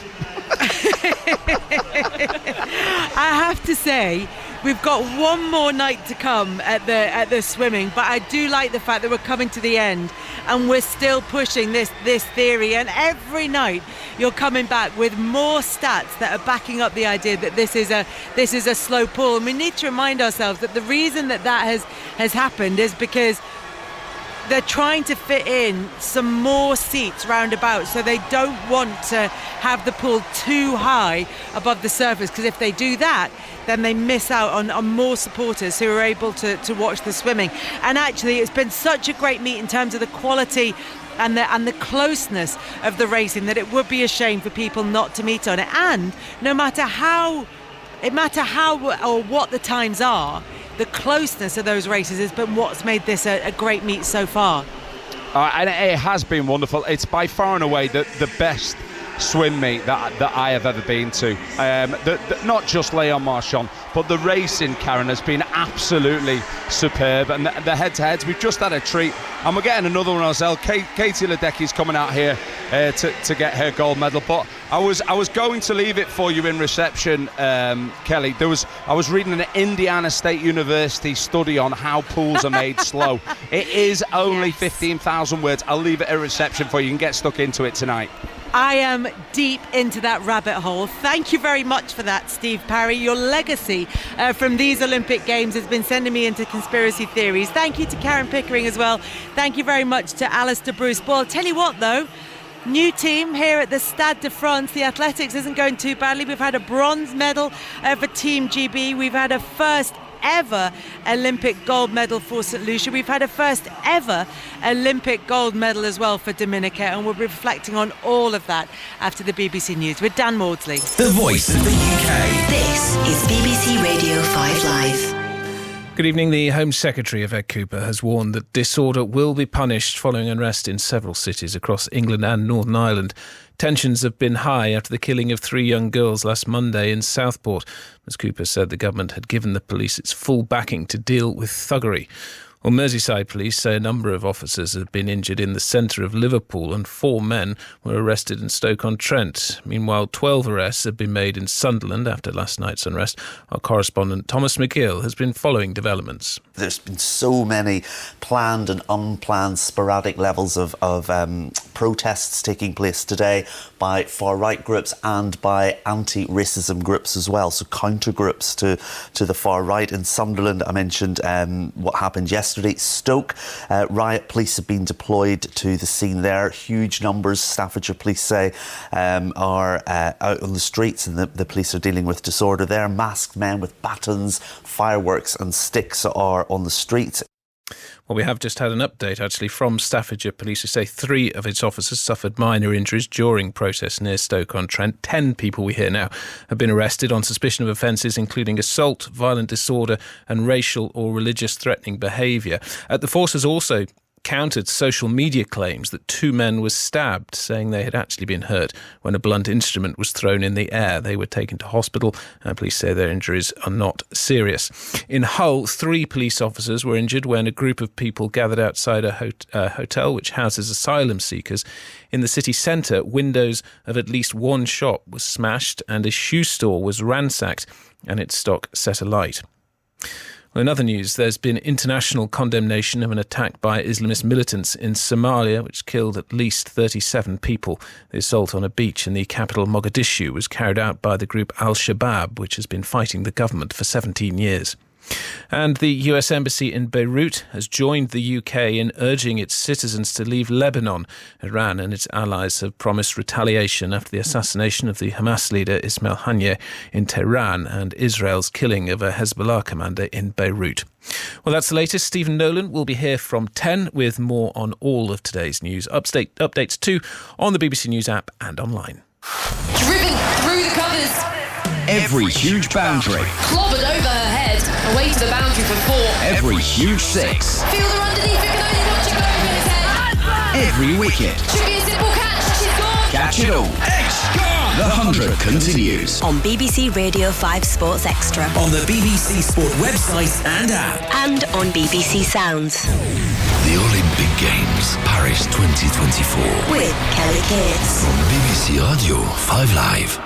I have to say, we've got one more night to come at the swimming, but I do like the fact that we're coming to the end and we're still pushing this theory, and every night you're coming back with more stats that are backing up the idea that this is a slow pool. And we need to remind ourselves that the reason that has happened is because they're trying to fit in some more seats round about, so they don't want to have the pool too high above the surface, because if they do that, then they miss out on more supporters who are able to watch the swimming. And actually, it's been such a great meet in terms of the quality and the closeness of the racing that it would be a shame for people not to meet on it. And no matter how or what the times are, the closeness of those races has been what's made this a great meet so far. And it has been wonderful. It's by far and away the best swim meet that I have ever been to. Not just Léon Marchand, but the racing, Karen, has been absolutely superb. And the head-to-heads, we've just had a treat. And we're getting another one ourselves. Katie Ledecky's coming out here to get her gold medal. But I was going to leave it for you in reception, Kelly. I was reading an Indiana State University study on how pools are made slow. It is only 15,000 words. I'll leave it at reception for you. You can get stuck into it tonight. I am deep into that rabbit hole. Thank you very much for that, Steve Parry. Your legacy from these Olympic Games has been sending me into conspiracy theories. Thank you to Karen Pickering as well. Thank you very much to Alistair Bruce. Well, I'll tell you what though, new team here at the Stade de France. The athletics isn't going too badly. We've had a bronze medal for Team GB. We've had a first ever Olympic gold medal for St. Lucia. We've had a first ever Olympic gold medal as well for Dominica, and we'll be reflecting on all of that after the BBC News with Dan Maudsley. The voice of the UK. This is BBC Radio 5 Live. Good evening. The Home Secretary, Yvette Cooper, has warned that disorder will be punished following unrest in several cities across England and Northern Ireland. Tensions have been high after the killing of 3 young girls last Monday in Southport. Ms Cooper said the government had given the police its full backing to deal with thuggery. Well, Merseyside police say a number of officers have been injured in the centre of Liverpool and 4 men were arrested in Stoke-on-Trent. Meanwhile, 12 arrests have been made in Sunderland after last night's unrest. Our correspondent Thomas McGill has been following developments. There's been so many planned and unplanned sporadic levels of protests taking place today by far-right groups and by anti-racism groups as well, so counter-groups to the far-right. In Sunderland, I mentioned what happened yesterday. Stoke, riot police have been deployed to the scene there. Huge numbers, Staffordshire police say, are out on the streets, and the police are dealing with disorder there. Masked men with batons, fireworks and sticks are on the streets. Well, we have just had an update, actually, from Staffordshire Police, who say 3 of its officers suffered minor injuries during protests near Stoke-on-Trent. 10 people, we hear now, have been arrested on suspicion of offences including assault, violent disorder and racial or religious threatening behaviour. The force has also countered social media claims that 2 men were stabbed, saying they had actually been hurt when a blunt instrument was thrown in the air. They were taken to hospital, and police say their injuries are not serious. In Hull, 3 police officers were injured when a group of people gathered outside a hotel which houses asylum seekers. In the city centre, windows of at least 1 shop was smashed and a shoe store was ransacked and its stock set alight. Well, in other news, there's been international condemnation of an attack by Islamist militants in Somalia, which killed at least 37 people. The assault on a beach in the capital Mogadishu was carried out by the group Al-Shabaab, which has been fighting the government for 17 years. And the US Embassy in Beirut has joined the UK in urging its citizens to leave Lebanon. Iran and its allies have promised retaliation after the assassination of the Hamas leader Ismail Haniyeh in Tehran and Israel's killing of a Hezbollah commander in Beirut. Well, that's the latest. Stephen Nolan will be here from 10 with more on all of today's news. Updates too on the BBC News app and online. Driven through the covers. Every huge boundary. Clobbered over her head. Away to the boundary for 4. Every huge 6. Fielder underneath it, can only watch it go over his head. Every wicket. Should be a simple catch. She's gone. Catch it all. The 100 continues. On BBC Radio 5 Sports Extra. On the BBC Sport website and app. And on BBC Sounds. The Olympic Games, Paris 2024. With Kelly Kids. On BBC Radio 5 Live.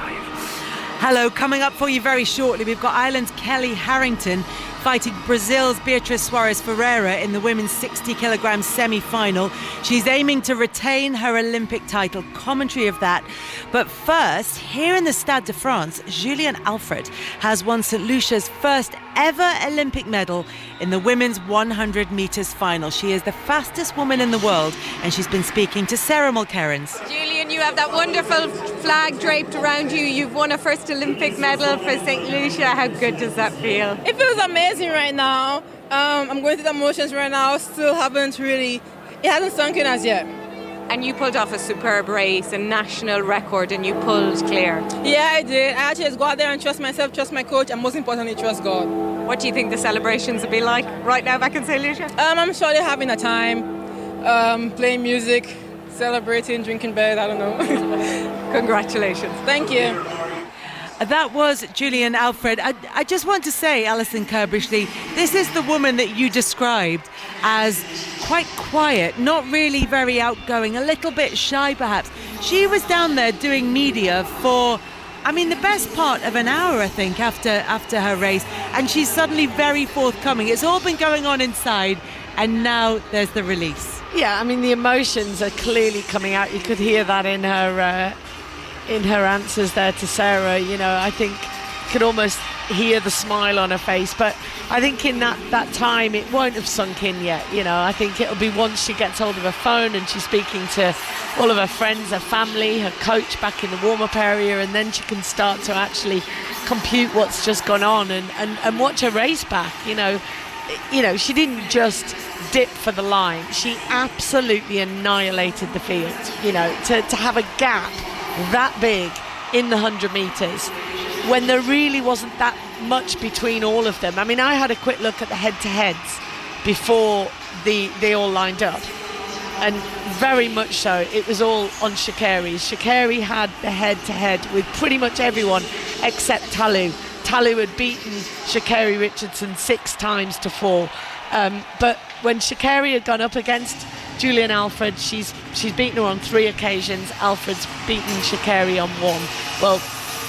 Hello, coming up for you very shortly, we've got Ireland's Kelly Harrington fighting Brazil's Beatriz Soares Ferreira in the women's 60kg semi-final. She's aiming to retain her Olympic title. Commentary of that. But first, here in the Stade de France, Julian Alfred has won St Lucia's first ever Olympic medal in the women's 100 metres final. She is the fastest woman in the world, and she's been speaking to Sarah Mulkerrins. Julian, you have that wonderful flag draped around you. You've won a first Olympic medal for St Lucia. How good does that feel? It feels amazing right now. I'm going through the motions right now. Still haven't really, it hasn't sunk in as yet. And you pulled off a superb race, a national record, and you pulled clear. Yeah, I did. I actually just go out there and trust myself, trust my coach, and most importantly, trust God. What do you think the celebrations will be like right now back in St Lucia? I'm sure they're having a time, playing music, celebrating, drinking beer, I don't know. Congratulations. Thank you. That was Julian Alfred. I just want to say, Alison Kirbishley, this is the woman that you described as quite quiet, not really very outgoing, a little bit shy perhaps. She was down there doing media for, the best part of an hour, I think, after her race, and she's suddenly very forthcoming. It's all been going on inside, and now there's the release. Yeah, the emotions are clearly coming out. You could hear that in her answers there to Sarah. I think you could almost hear the smile on her face, but I think in that time it won't have sunk in yet. I think it'll be once she gets hold of her phone and she's speaking to all of her friends, her family, her coach back in the warm-up area, and then she can start to actually compute what's just gone on and watch her race back. She didn't just dip for the line, she absolutely annihilated the field. To have a gap that big in the 100 metres when there really wasn't that much between all of them. I mean, I had a quick look at the head-to-heads before they all lined up, and very much so it was all on Sha'Carri. Sha'Carri had the head-to-head with pretty much everyone except Talu. Talu had beaten Sha'Carri Richardson 6 times to 4. But when Sha'Carri had gone up against Julian Alfred, she's beaten her on 3 occasions. Alfred's beaten Sha'Carri on 1. Well,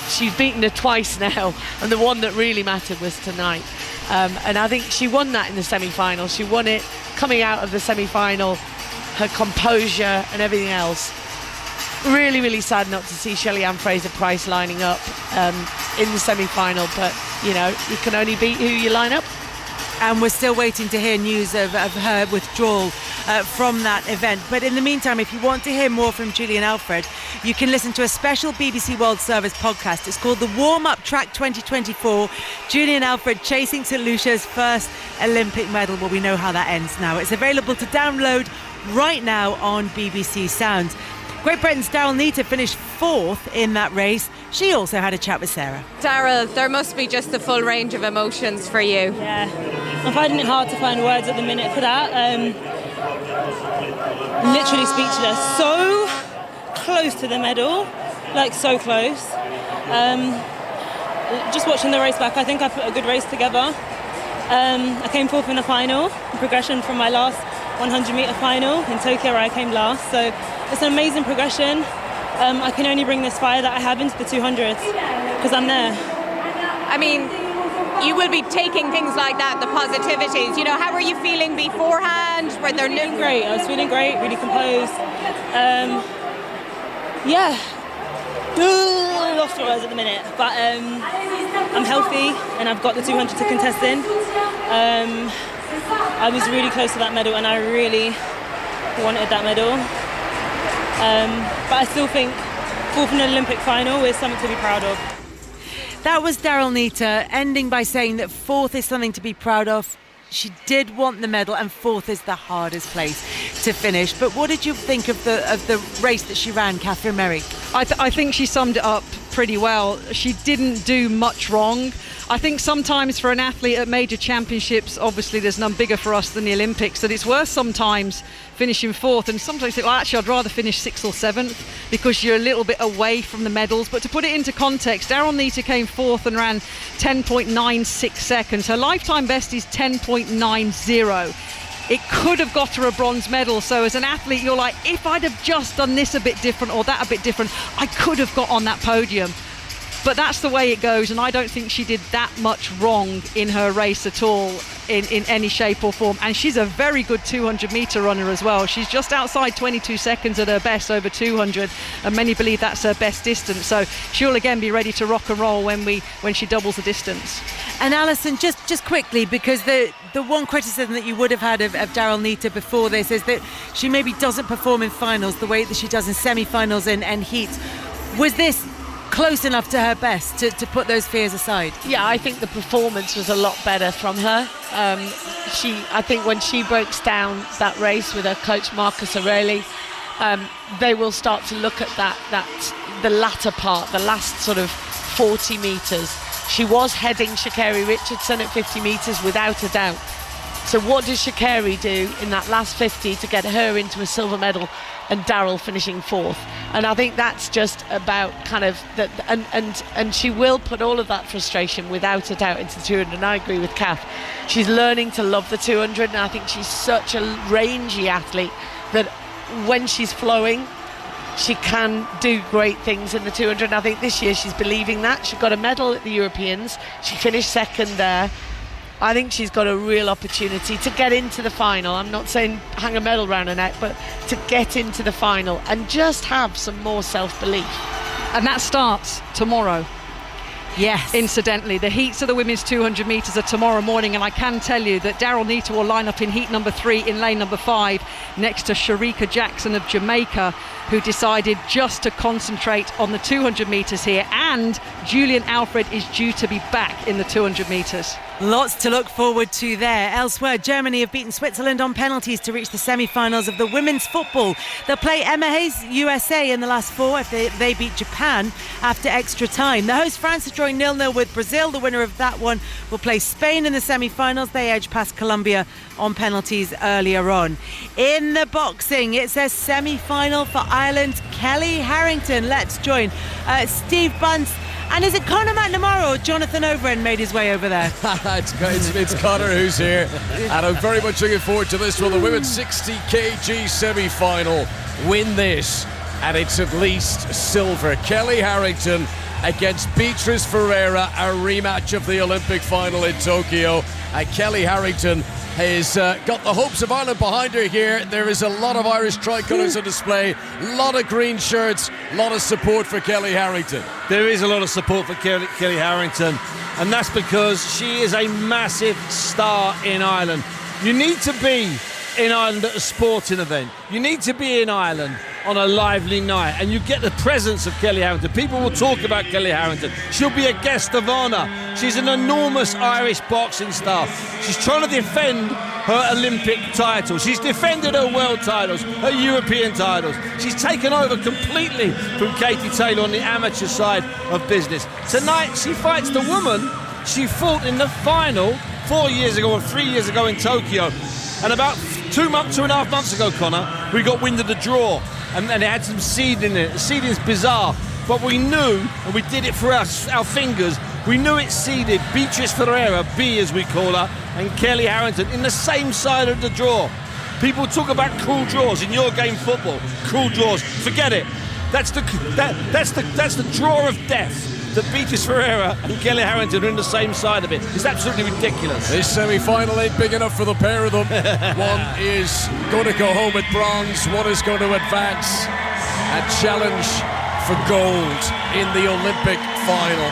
she's beaten her twice now, and the one that really mattered was tonight. And I think she won that in the semi-final. She won it coming out of the semi-final, her composure and everything else. Really, really sad not to see Shelley-Ann Fraser-Price lining up in the semi-final, but, you can only beat who you line up. And we're still waiting to hear news of her withdrawal from that event. But in the meantime, if you want to hear more from Julian Alfred, you can listen to a special BBC World Service podcast. It's called The Warm-Up Track 2024, Julian Alfred chasing St Lucia's first Olympic medal. Well, we know how that ends now. It's available to download right now on BBC Sounds. Great Britain's Daryl Neita finished 4th in that race. She also had a chat with Sarah. Daryl, there must be just the full range of emotions for you. Yeah, I'm finding it hard to find words at the minute for that. Literally speechless. So close to the medal, like so close. Just watching the race back, I think I put a good race together. I came 4th in the final, progression from my last 100-metre final in Tokyo where I came last. So it's an amazing progression. I can only bring this fire that I have into the 200s because I'm there. I mean, you will be taking things like that, the positivities. How were you feeling beforehand? Were there great. I was feeling great, really composed. Yeah. Lost what I was at the minute, but I'm healthy and I've got the 200 to contest in. I was really close to that medal and I really wanted that medal. But I still think 4th in an Olympic final is something to be proud of. That was Daryl Neita ending by saying that 4th is something to be proud of. She did want the medal, and 4th is the hardest place to finish. But what did you think of the race that she ran, Catherine Merrick? I think she summed it up pretty well. She didn't do much wrong. I think sometimes for an athlete at major championships, obviously there's none bigger for us than the Olympics, that it's worth sometimes finishing 4th, and sometimes you think, well, actually I'd rather finish 6th or 7th because you're a little bit away from the medals. But to put it into context, Daryl Neita came 4th and ran 10.96 seconds. Her lifetime best is 10.90. It could have got her a bronze medal. So as an athlete, you're like, if I'd have just done this a bit different or that a bit different, I could have got on that podium. But that's the way it goes, and I don't think she did that much wrong in her race at all in any shape or form. And she's a very good 200-metre runner as well. She's just outside 22 seconds at her best over 200, and many believe that's her best distance. So she'll again be ready to rock and roll when she doubles the distance. And Alison, just quickly, because the one criticism that you would have had of Daryl Neita before this is that she maybe doesn't perform in finals the way that she does in semi-finals and heats. Was this close enough to her best to put those fears aside? Yeah, I think the performance was a lot better from her. I think when she breaks down that race with her coach Marcus Aureli, they will start to look at the latter part, the last sort of 40 metres. She was heading Sha'Carri Richardson at 50 metres without a doubt. So what does Sha'Carri do in that last 50 to get her into a silver medal, and Daryl finishing 4th? And I think that's just about kind of that, and she will put all of that frustration without a doubt into the 200. And I agree with Kath. She's learning to love the 200, and I think she's such a rangy athlete that when she's flowing, she can do great things in the 200. And I think this year she's believing that. She got a medal at the Europeans. She finished 2nd there. I think she's got a real opportunity to get into the final. I'm not saying hang a medal round her neck, but to get into the final and just have some more self-belief. And that starts tomorrow. Yes. Incidentally, the heats of the women's 200 metres are tomorrow morning, and I can tell you that Daryl Neita will line up in heat number 3 in lane number 5 next to Sharika Jackson of Jamaica, who decided just to concentrate on the 200 metres here, and Julian Alfred is due to be back in the 200 metres. Lots to look forward to there. Elsewhere, Germany have beaten Switzerland on penalties to reach the semi-finals of the women's football. They'll play Emma Hayes' USA in the last 4 if they beat Japan after extra time. The host France is drawing 0-0 with Brazil. The winner of that one will play Spain in the semi-finals. They edged past Colombia on penalties earlier on. In the boxing, it's a semi-final for Ireland. Kelly Harrington. Let's join Steve Bunce. And is it Conor McNamara or Jonathan Overend made his way over there? it's Conor who's here, and I'm very much looking forward to this one. The women's 60 kg semi-final. Win this, and it's at least silver. Kelly Harrington against Beatrice Ferreira, a rematch of the Olympic final in Tokyo. And Kelly Harrington has got the hopes of Ireland behind her here. There is a lot of Irish tricolours on display, a lot of green shirts, a lot of support for Kelly Harrington. There is a lot of support for Kelly Harrington, and that's because she is a massive star in Ireland. You need to be in Ireland at a sporting event. You need to be in Ireland on a lively night, and you get the presence of Kelly Harrington. People will talk about Kelly Harrington. She'll be a guest of honour. She's an enormous Irish boxing star. She's trying to defend her Olympic title. She's defended her world titles, her European titles. She's taken over completely from Katie Taylor on the amateur side of business. Tonight she fights the woman she fought in the final 4 years ago or 3 years ago in Tokyo. And about 2.5 months ago, Connor, we got wind of the draw, and it had some seed in it. The seeding is bizarre, but we knew, and we did it for our fingers, we knew it seeded Beatrice Ferreira, B as we call her, and Kelly Harrington in the same side of the draw. People talk about cruel draws in your game football. Cruel draws, forget it. That's the draw of death. That Beatrice Ferreira and Kelly Harrington are in the same side of it. It's absolutely ridiculous. This semi-final ain't big enough for the pair of them. One is going to go home with bronze, one is going to advance and challenge for gold in the Olympic final.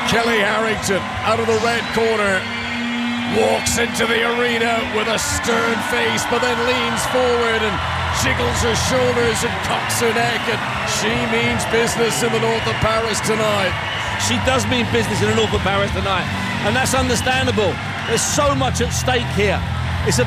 Kelly Harrington out of the red corner walks into the arena with a stern face, but then leans forward and jiggles her shoulders and cocks her neck, and she means business in the north of Paris tonight. She does mean business in the north of Paris tonight, and that's understandable. There's so much at stake here. It's a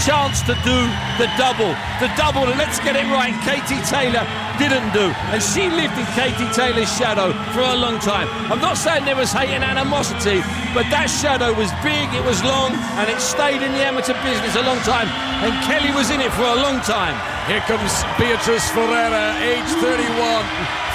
chance to do the double, and let's get it right, Katie Taylor didn't do, and she lived in Katie Taylor's shadow for a long time. I'm not saying there was hate and animosity, but that shadow was big, it was long, and it stayed in the amateur business a long time, and Kelly was in it for a long time. Here comes Beatrice Ferreira, age 31,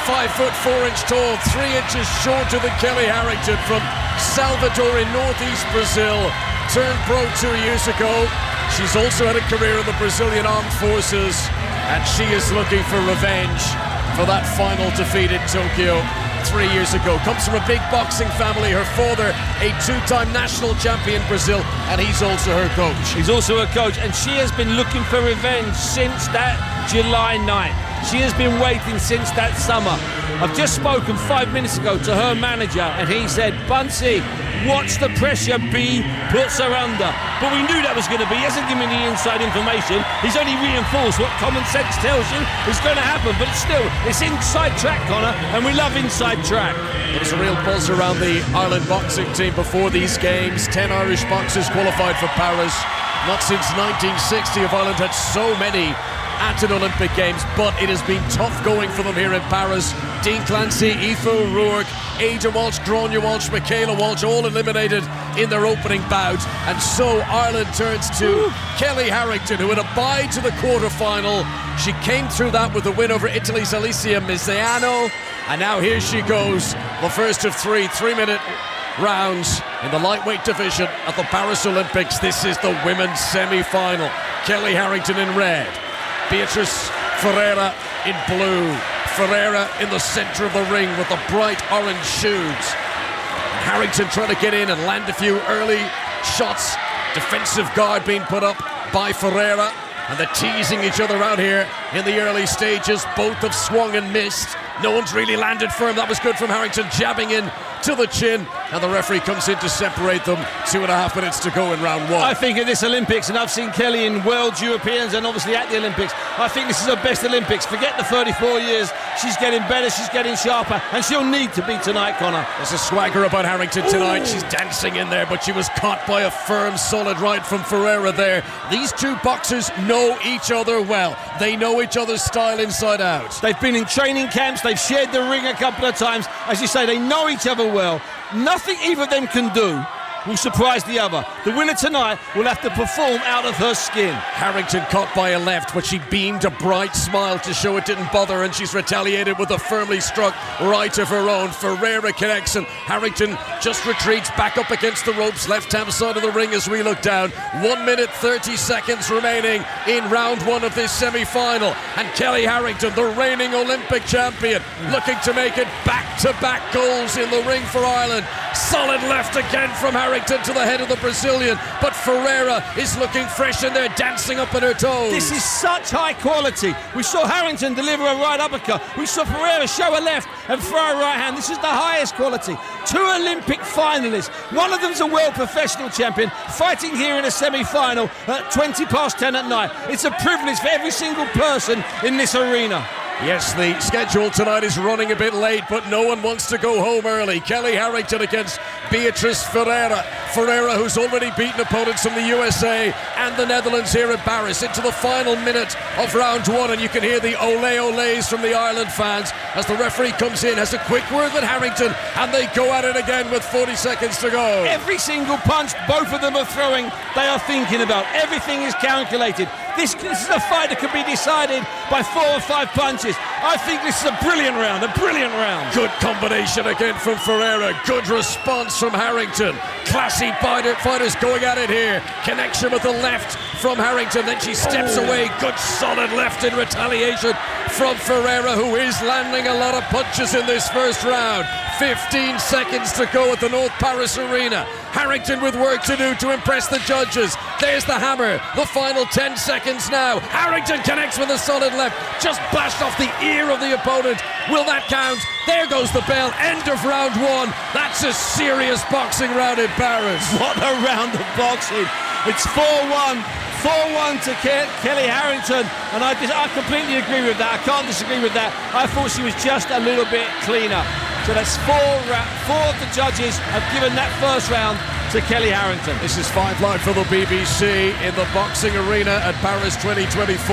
5'4" tall, 3 inches shorter than Kelly Harrington, from Salvador in northeast Brazil. Turned pro 2 years ago. She's also had a career in the Brazilian Armed Forces, and she is looking for revenge for that final defeat in Tokyo 3 years ago. Comes from a big boxing family. Her father, a 2-time national champion in Brazil, and he's also her coach. He's also her coach, and she has been looking for revenge since that July night. She has been waiting since that summer. I've just spoken 5 minutes ago to her manager, and he said, Bunsey, watch the pressure B puts her under. But we knew that was going to be. He hasn't given me the inside information. He's only reinforced what common sense tells you is going to happen. But still, it's inside track, Connor, and we love inside track. There was a real buzz around the Ireland boxing team before these games. 10 Irish boxers qualified for Paris. Not since 1960 have Ireland had so many at an Olympic Games, but it has been tough going for them here in Paris. Dean Clancy, Aoife O'Rourke, Ada Walsh, Gráinne Walsh, Michaela Walsh, all eliminated in their opening bout, and so Ireland turns to Kelly Harrington, who had a bye to the quarter-final. She came through that with a win over Italy's Alicia Miziano, and now here she goes, the first of 3-minute rounds in the lightweight division at the Paris Olympics. This is the women's semi-final. Kelly Harrington in red, Beatrice Ferreira in blue. Ferreira in the centre of the ring with the bright orange shoes. Harrington trying to get in and land a few early shots. Defensive guard being put up by Ferreira, and they're teasing each other out here in the early stages. Both have swung and missed. No one's really landed firm. That was good from Harrington, jabbing in to the chin, and the referee comes in to separate them. 2.5 minutes to go in round one. I think of this Olympics, and I've seen Kelly in World, Europeans, and obviously at the Olympics. I think this is her best Olympics. Forget the 34 years. She's getting better, she's getting sharper, and she'll need to be tonight, Connor. There's a swagger about Harrington tonight. She's dancing in there, but she was caught by a firm, solid right from Ferreira there. These two boxers know each other well. They know each other's style inside out. They've been in training camps, they've shared the ring a couple of times. As you say, they know each other well. Nothing either of them can do will surprise the other. The winner tonight will have to perform out of her skin. Harrington caught by a left, but she beamed a bright smile to show it didn't bother, and she's retaliated with a firmly struck right of her own. Ferreira connects, and Harrington just retreats back up against the ropes, left-hand side of the ring as we look down. 1 minute 30 seconds remaining in round one of this semi-final, and Kelly Harrington, the reigning Olympic champion, looking to make it back-to-back goals in the ring for Ireland. Solid left again from Harrington to the head of the Brazilian, but Ferreira is looking fresh in there, dancing up on her toes. This is such high quality. We saw Harrington deliver a right uppercut. We saw Ferreira show a left and throw a right hand. This is the highest quality. 2 Olympic finalists. One of them's a world professional champion, fighting here in a semi-final at 20 past 10 at night. It's a privilege for every single person in this arena. Yes, the schedule tonight is running a bit late, but no one wants to go home early. Kelly Harrington against Beatriz Ferreira. Ferreira, who's already beaten opponents from the USA and the Netherlands here at Paris, into the final minute of round one, and you can hear the ole-oles from the Ireland fans as the referee comes in, has a quick word with Harrington, and they go at it again with 40 seconds to go. Every single punch both of them are throwing, they are thinking about. Everything is calculated. This is a fight that could be decided by 4 or 5 punches. I think this is a brilliant round, Good combination again from Ferreira. Good response from Harrington. Classy fighters going at it here. Connection with the left from Harrington. Then she steps away. Good solid left in retaliation from Ferreira, who is landing a lot of punches in this first round. 15 seconds to go at the North Paris Arena. Harrington with work to do to impress the judges. There's the hammer. The final 10 seconds now. Harrington connects with a solid left. Just bashed off the ear of the opponent. Will that count? There goes the bell. End of round one. That's a serious boxing round in Paris. What a round of boxing. It's 4-1. 4-1 to Kelly Harrington, and I completely agree with that. I can't disagree with that. I thought she was just a little bit cleaner. So that's 4 of the judges have given that first round to Kelly Harrington. This is 5 Live for the BBC in the boxing arena at Paris 2024.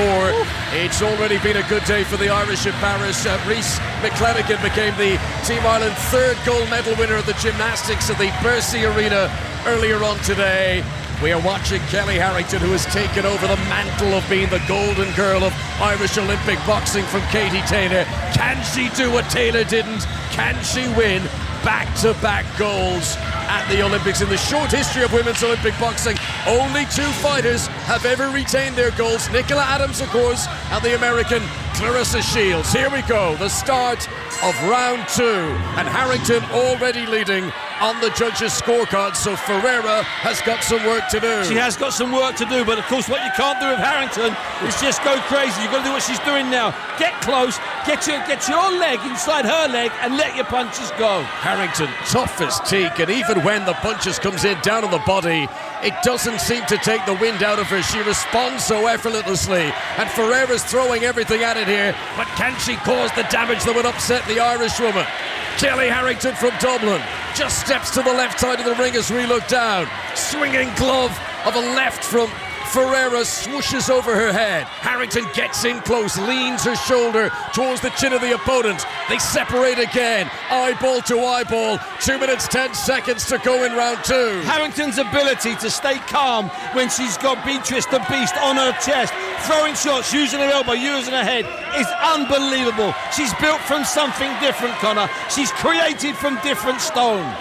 It's already been a good day for the Irish at Paris. Rhys McClenaghan became the Team Ireland 3rd gold medal winner of the gymnastics at the Bercy Arena earlier on today. We are watching Kelly Harrington, who has taken over the mantle of being the golden girl of Irish Olympic boxing from Katie Taylor. Can she do what Taylor didn't? Can she win back-to-back golds at the Olympics? In the short history of women's Olympic boxing, only 2 fighters have ever retained their golds. Nicola Adams, of course, and the American Clarissa Shields. Here we go, the start of round 2, and Harrington already leading on the judges' scorecard, so Ferreira has got some work to do. She has got some work to do, but of course what you can't do with Harrington is just go crazy. You've got to do what she's doing now. Get close, get your leg inside her leg and let your punches go. Harrington, tough as teak, and even when the punches comes in down on the body, it doesn't seem to take the wind out of her. She responds so effortlessly, and Ferreira's throwing everything at it here, but can she cause the damage that would upset the Irishwoman? Kelly Harrington from Dublin just steps to the left side of the ring as we look down. Swinging glove of a left from Ferreira swooshes over her head. Harrington gets in close, leans her shoulder towards the chin of the opponent. They separate again, eyeball to eyeball. 2 minutes 10 seconds to go in round 2. Harrington's ability to stay calm when she's got Beatrice the Beast on her chest, throwing shots, using her elbow, using her head, is unbelievable. She's built from something different, Connor. She's created from different stone.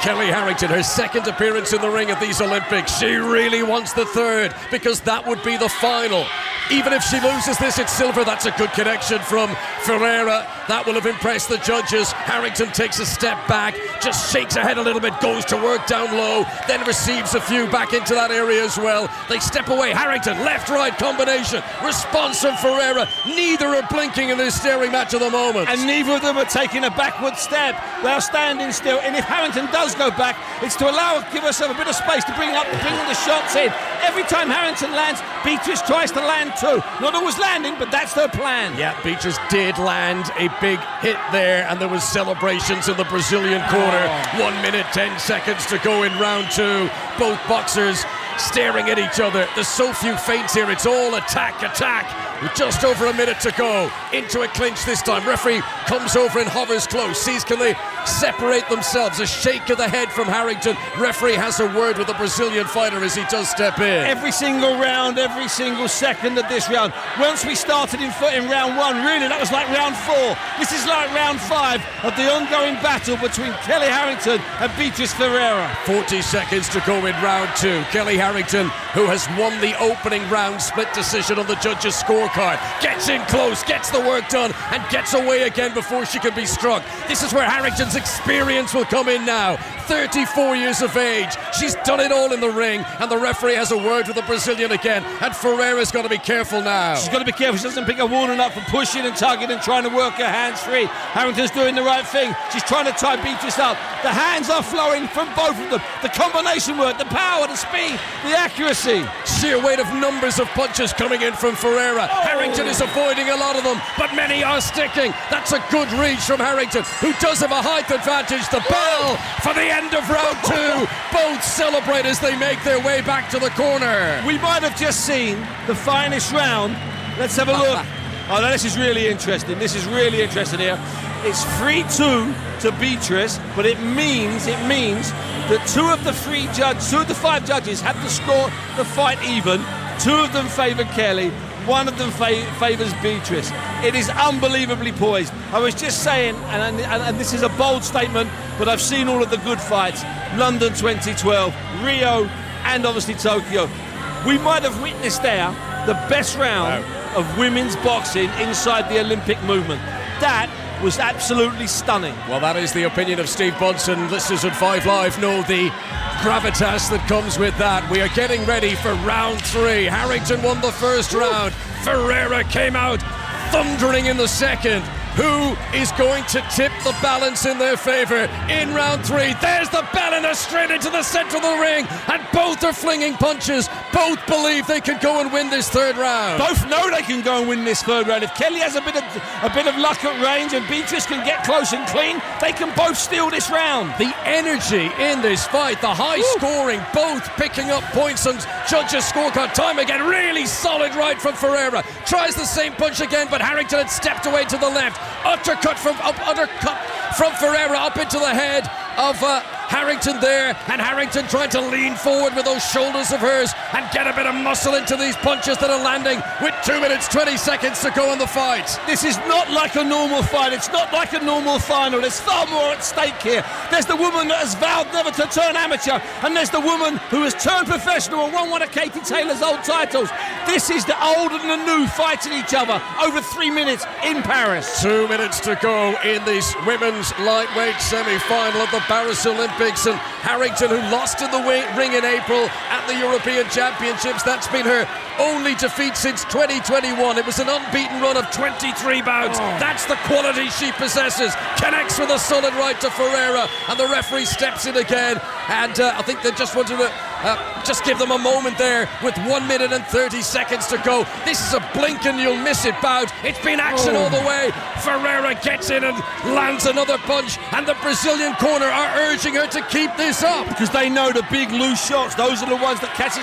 Kelly Harrington, her 2nd appearance in the ring at these Olympics. She really wants the 3rd, because that would be the final. Even if she loses this, it's silver. That's a good connection from Ferreira. That will have impressed the judges. Harrington takes a step back, just shakes her head a little bit, goes to work down low, then receives a few back into that area as well. They step away. Harrington, left-right combination. Response from Ferreira. Neither are blinking in this staring match at the moment. And neither of them are taking a backward step. They're standing still. And if Harrington does go back, it's to give herself a bit of space to bring the shots in. Every time Harrington lands, Beatrice tries to land too. Not always landing, but that's their plan. Yeah, Beatrice did land a big hit there, and there was celebrations in the Brazilian corner. 1 minute, 10 seconds to go in round two. Both boxers staring at each other. There's so few feints here. It's all attack, attack. With just over a minute to go. Into a clinch this time. Referee comes over and hovers close. Sees can they separate themselves. A shake of the head from Harrington. Referee has a word with the Brazilian fighter as he does step in. Every single round, every single second of this round. Once we started in round one, really, that was like round 4. This is like round 5 of the ongoing battle between Kelly Harrington and Beatrice Ferreira. 40 seconds to go in round 2. Kelly Harrington, who has won the opening round split decision on the judges' scorecard, gets in close, gets the work done, and gets away again before she can be struck. This is where Harrington's experience will come in now. 34 years of age. She's done it all in the ring, and the referee has a word with the Brazilian again, and Ferreira's got to be careful now. She's got to be careful. She doesn't pick a warning up for pushing and tugging and trying to work her hands free. Harrington's doing the right thing. She's trying to tie Beatrice up. The hands are flowing from both of them. The combination work, the power, the speed, the accuracy. Sheer weight of numbers of punches coming in from Ferreira. Harrington is avoiding a lot of them, but many are sticking. That's a good reach from Harrington, who does have a height advantage. The bell for the end of round 2. Both celebrate as they make their way back to the corner. We might have just seen the finest round. Let's have a look. Oh, no, this is really interesting. This is really interesting here. It's 3-2 to Beatrice, but it means that two of the 5 judges have to score the fight even. 2 of them favour Kelly. 1 of them favours Beatrice. It is unbelievably poised. I was just saying, and this is a bold statement, but I've seen all of the good fights. London 2012, Rio, and obviously Tokyo. We might have witnessed there the best round of women's boxing inside the Olympic movement. That was absolutely stunning. Well, that is the opinion of Steve Bunsen. Listeners at 5 Live know the gravitas that comes with that. We are getting ready for round 3. Harrington won the first round. Ferreira came out thundering in the second. Who is going to tip the balance in their favour in round 3? There's the bell and straight into the centre of the ring, and both are flinging punches. Both believe they can go and win this third round. Both know they can go and win this third round. If Kelly has a bit of luck at range and Beatrice can get close and clean, they can both steal this round. The energy in this fight, the high scoring, both picking up points on judges' scorecard time again. Really solid right from Ferreira. Tries the same punch again, but Harrington had stepped away to the left. Uppercut from Ferreira up into the head of Harrington there, and Harrington trying to lean forward with those shoulders of hers and get a bit of muscle into these punches that are landing with 2 minutes 20 seconds to go in the fight. This is not like a normal fight. It's not like a normal final. There's far more at stake here. There's the woman that has vowed never to turn amateur, and there's the woman who has turned professional and won one of Katie Taylor's old titles. This is the old and the new fighting each other over 3 minutes in Paris. 2 minutes to go in this women's lightweight semi-final of the Paris Olympics, and Harrington, who lost in the ring in April at the European Championships, that's been her only defeat since 2021. It was an unbeaten run of 23 bouts. That's the quality she possesses. Connects with a solid right to Ferreira, and the referee steps in again, and I think they just wanted to just give them a moment there with 1 minute and 30 seconds to go. This is a blink and you'll miss it bout. It's been action all the way. Ferreira gets in and lands another punch, and the Brazilian corner are urging her to keep this up. Because they know the big loose shots, those are the ones that catch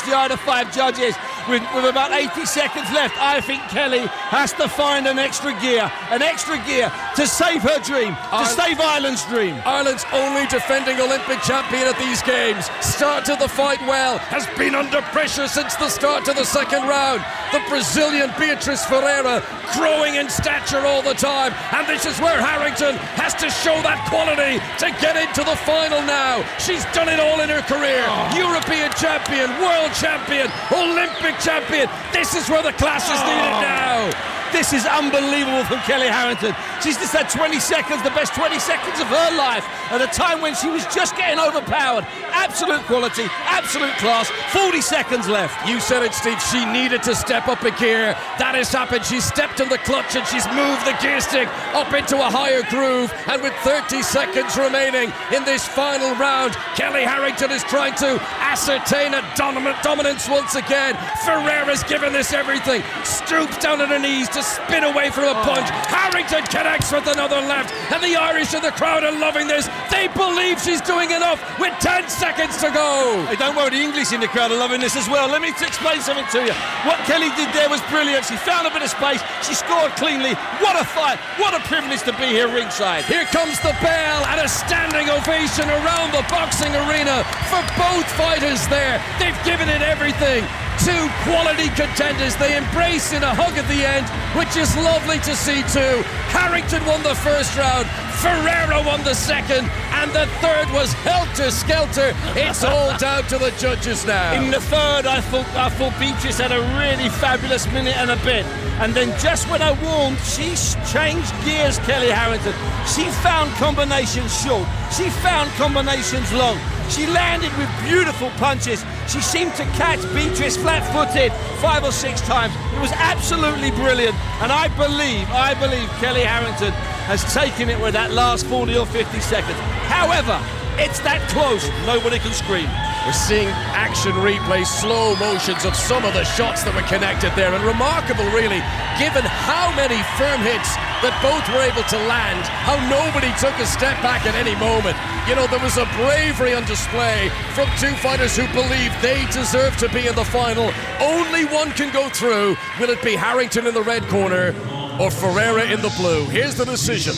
the eye of 5 judges. With about 80 seconds left, I think Kelly has to find an extra gear to save her dream, to save Ireland's dream. Ireland's only defending Olympic champion at these games. Started the fight well, has been under pressure since the start of the second round. The Brazilian Beatriz Ferreira growing in stature all the time, and this is where Harrington has to show that quality to get into the final now. She's done it all in her career. European champion, world champion, Olympic champion. This is where the class is needed now. This is unbelievable from Kelly Harrington. She's just had 20 seconds, the best 20 seconds of her life, at a time when she was just getting overpowered. Absolute quality, absolute class. 40 seconds left. You said it, Steve. She needed to step up a gear. That has happened. She's stepped in the clutch and she's moved the gear stick up into a higher groove. And with 30 seconds remaining in this final round, Kelly Harrington is trying to ascertain a dominance once again. Ferreira's given this everything. Stoops down on her knees to spin away from a punch. Harrington connects with another left, and the Irish in the crowd are loving this. They believe she's doing enough with 10 seconds to go. Hey, don't worry, the English in the crowd are loving this as well. Let me explain something to you. What Kelly did there was brilliant. She found a bit of space. She scored cleanly. What a fight. What a privilege to be here ringside. Here comes the bell and a standing ovation around the boxing arena for both fighters there. They've given it everything. Two quality contenders. They embrace in a hug at the end, which is lovely to see too. Harrington won the first round, Ferreira won the second, and the third was helter-skelter. It's all down to the judges now. In the third, I thought Beatrice had a really fabulous minute and a bit. And then just when I warned, she changed gears, Kelly Harrington. She found combinations short. She found combinations long. She landed with beautiful punches. She seemed to catch Beatrice flat-footed 5 or 6 times. It was absolutely brilliant. And I believe Kelly Harrington has taken it with that last 40 or 50 seconds. However, it's that close, nobody can scream. We're seeing action replays, slow motions of some of the shots that were connected there, and remarkable really, given how many firm hits that both were able to land, how nobody took a step back at any moment. You know, there was a bravery on display from two fighters who believe they deserve to be in the final. Only one can go through. Will it be Harrington in the red corner or Ferreira in the blue? Here's the decision.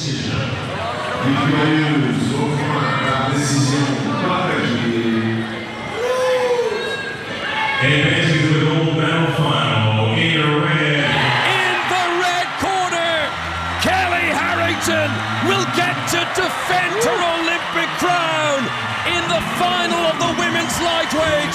Advancing to the gold medal final in the red corner, Kelly Harrington will get to defend her Olympic crown in the final of the women's lightweight.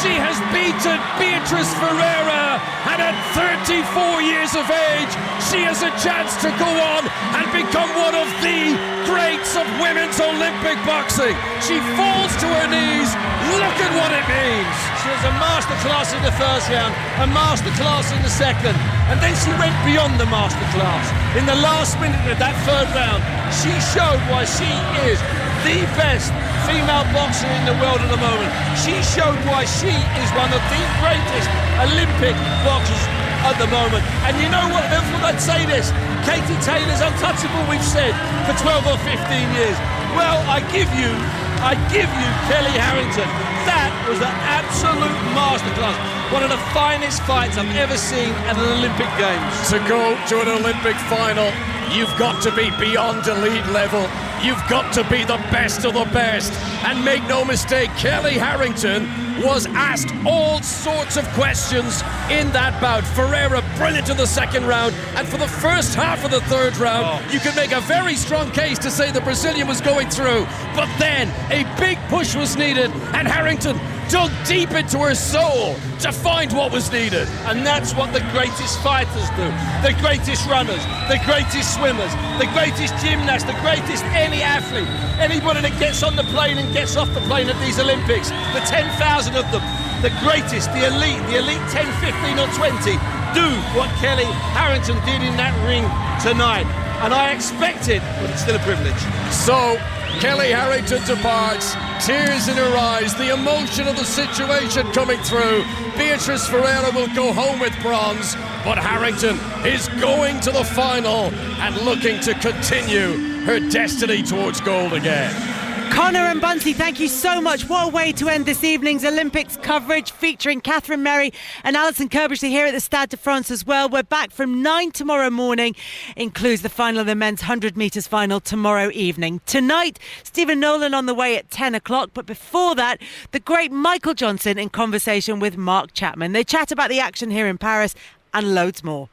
She has beaten Beatriz Ferreira, and at 34 years of age, she has a chance to go on and become one of the greats of women's Olympic boxing. She falls to her knees. Look at what it means. She was a masterclass in the first round, a masterclass in the second, and then she went beyond the masterclass. In the last minute of that third round, she showed why she is the best female boxer in the world at the moment. She showed why she is one of the greatest Olympic boxers at the moment. And you know what? I'd say this. Katie Taylor's untouchable, we've said, for 12 or 15 years. Well, I give you Kelly Harrington. That was an absolute masterclass. One of the finest fights I've ever seen at an Olympic Games. To go to an Olympic final, you've got to be beyond elite level. You've got to be the best of the best. And make no mistake, Kelly Harrington was asked all sorts of questions in that bout. Ferreira brilliant in the second round, and for the first half of the third round, you can make a very strong case to say the Brazilian was going through. But then a big push was needed, and Harrington dug deep into her soul to find what was needed. And that's what the greatest fighters do. The greatest runners, the greatest swimmers, the greatest gymnasts, the greatest any athlete. Anybody that gets on the plane and gets off the plane at these Olympics, the 10,000 of them, the greatest, the elite 10, 15 or 20, do what Kelly Harrington did in that ring tonight. And I expect it, but it's still a privilege. So, Kelly Harrington departs, tears in her eyes, the emotion of the situation coming through. Beatriz Ferreira will go home with bronze, but Harrington is going to the final and looking to continue her destiny towards gold again. Connor and Bunty, thank you so much. What a way to end this evening's Olympics coverage, featuring Catherine Merry and Alison Kirbishley here at the Stade de France as well. We're back from 9 tomorrow morning. Includes the final of the men's 100 metres final tomorrow evening. Tonight, Stephen Nolan on the way at 10 o'clock. But before that, the great Michael Johnson in conversation with Mark Chapman. They chat about the action here in Paris and loads more.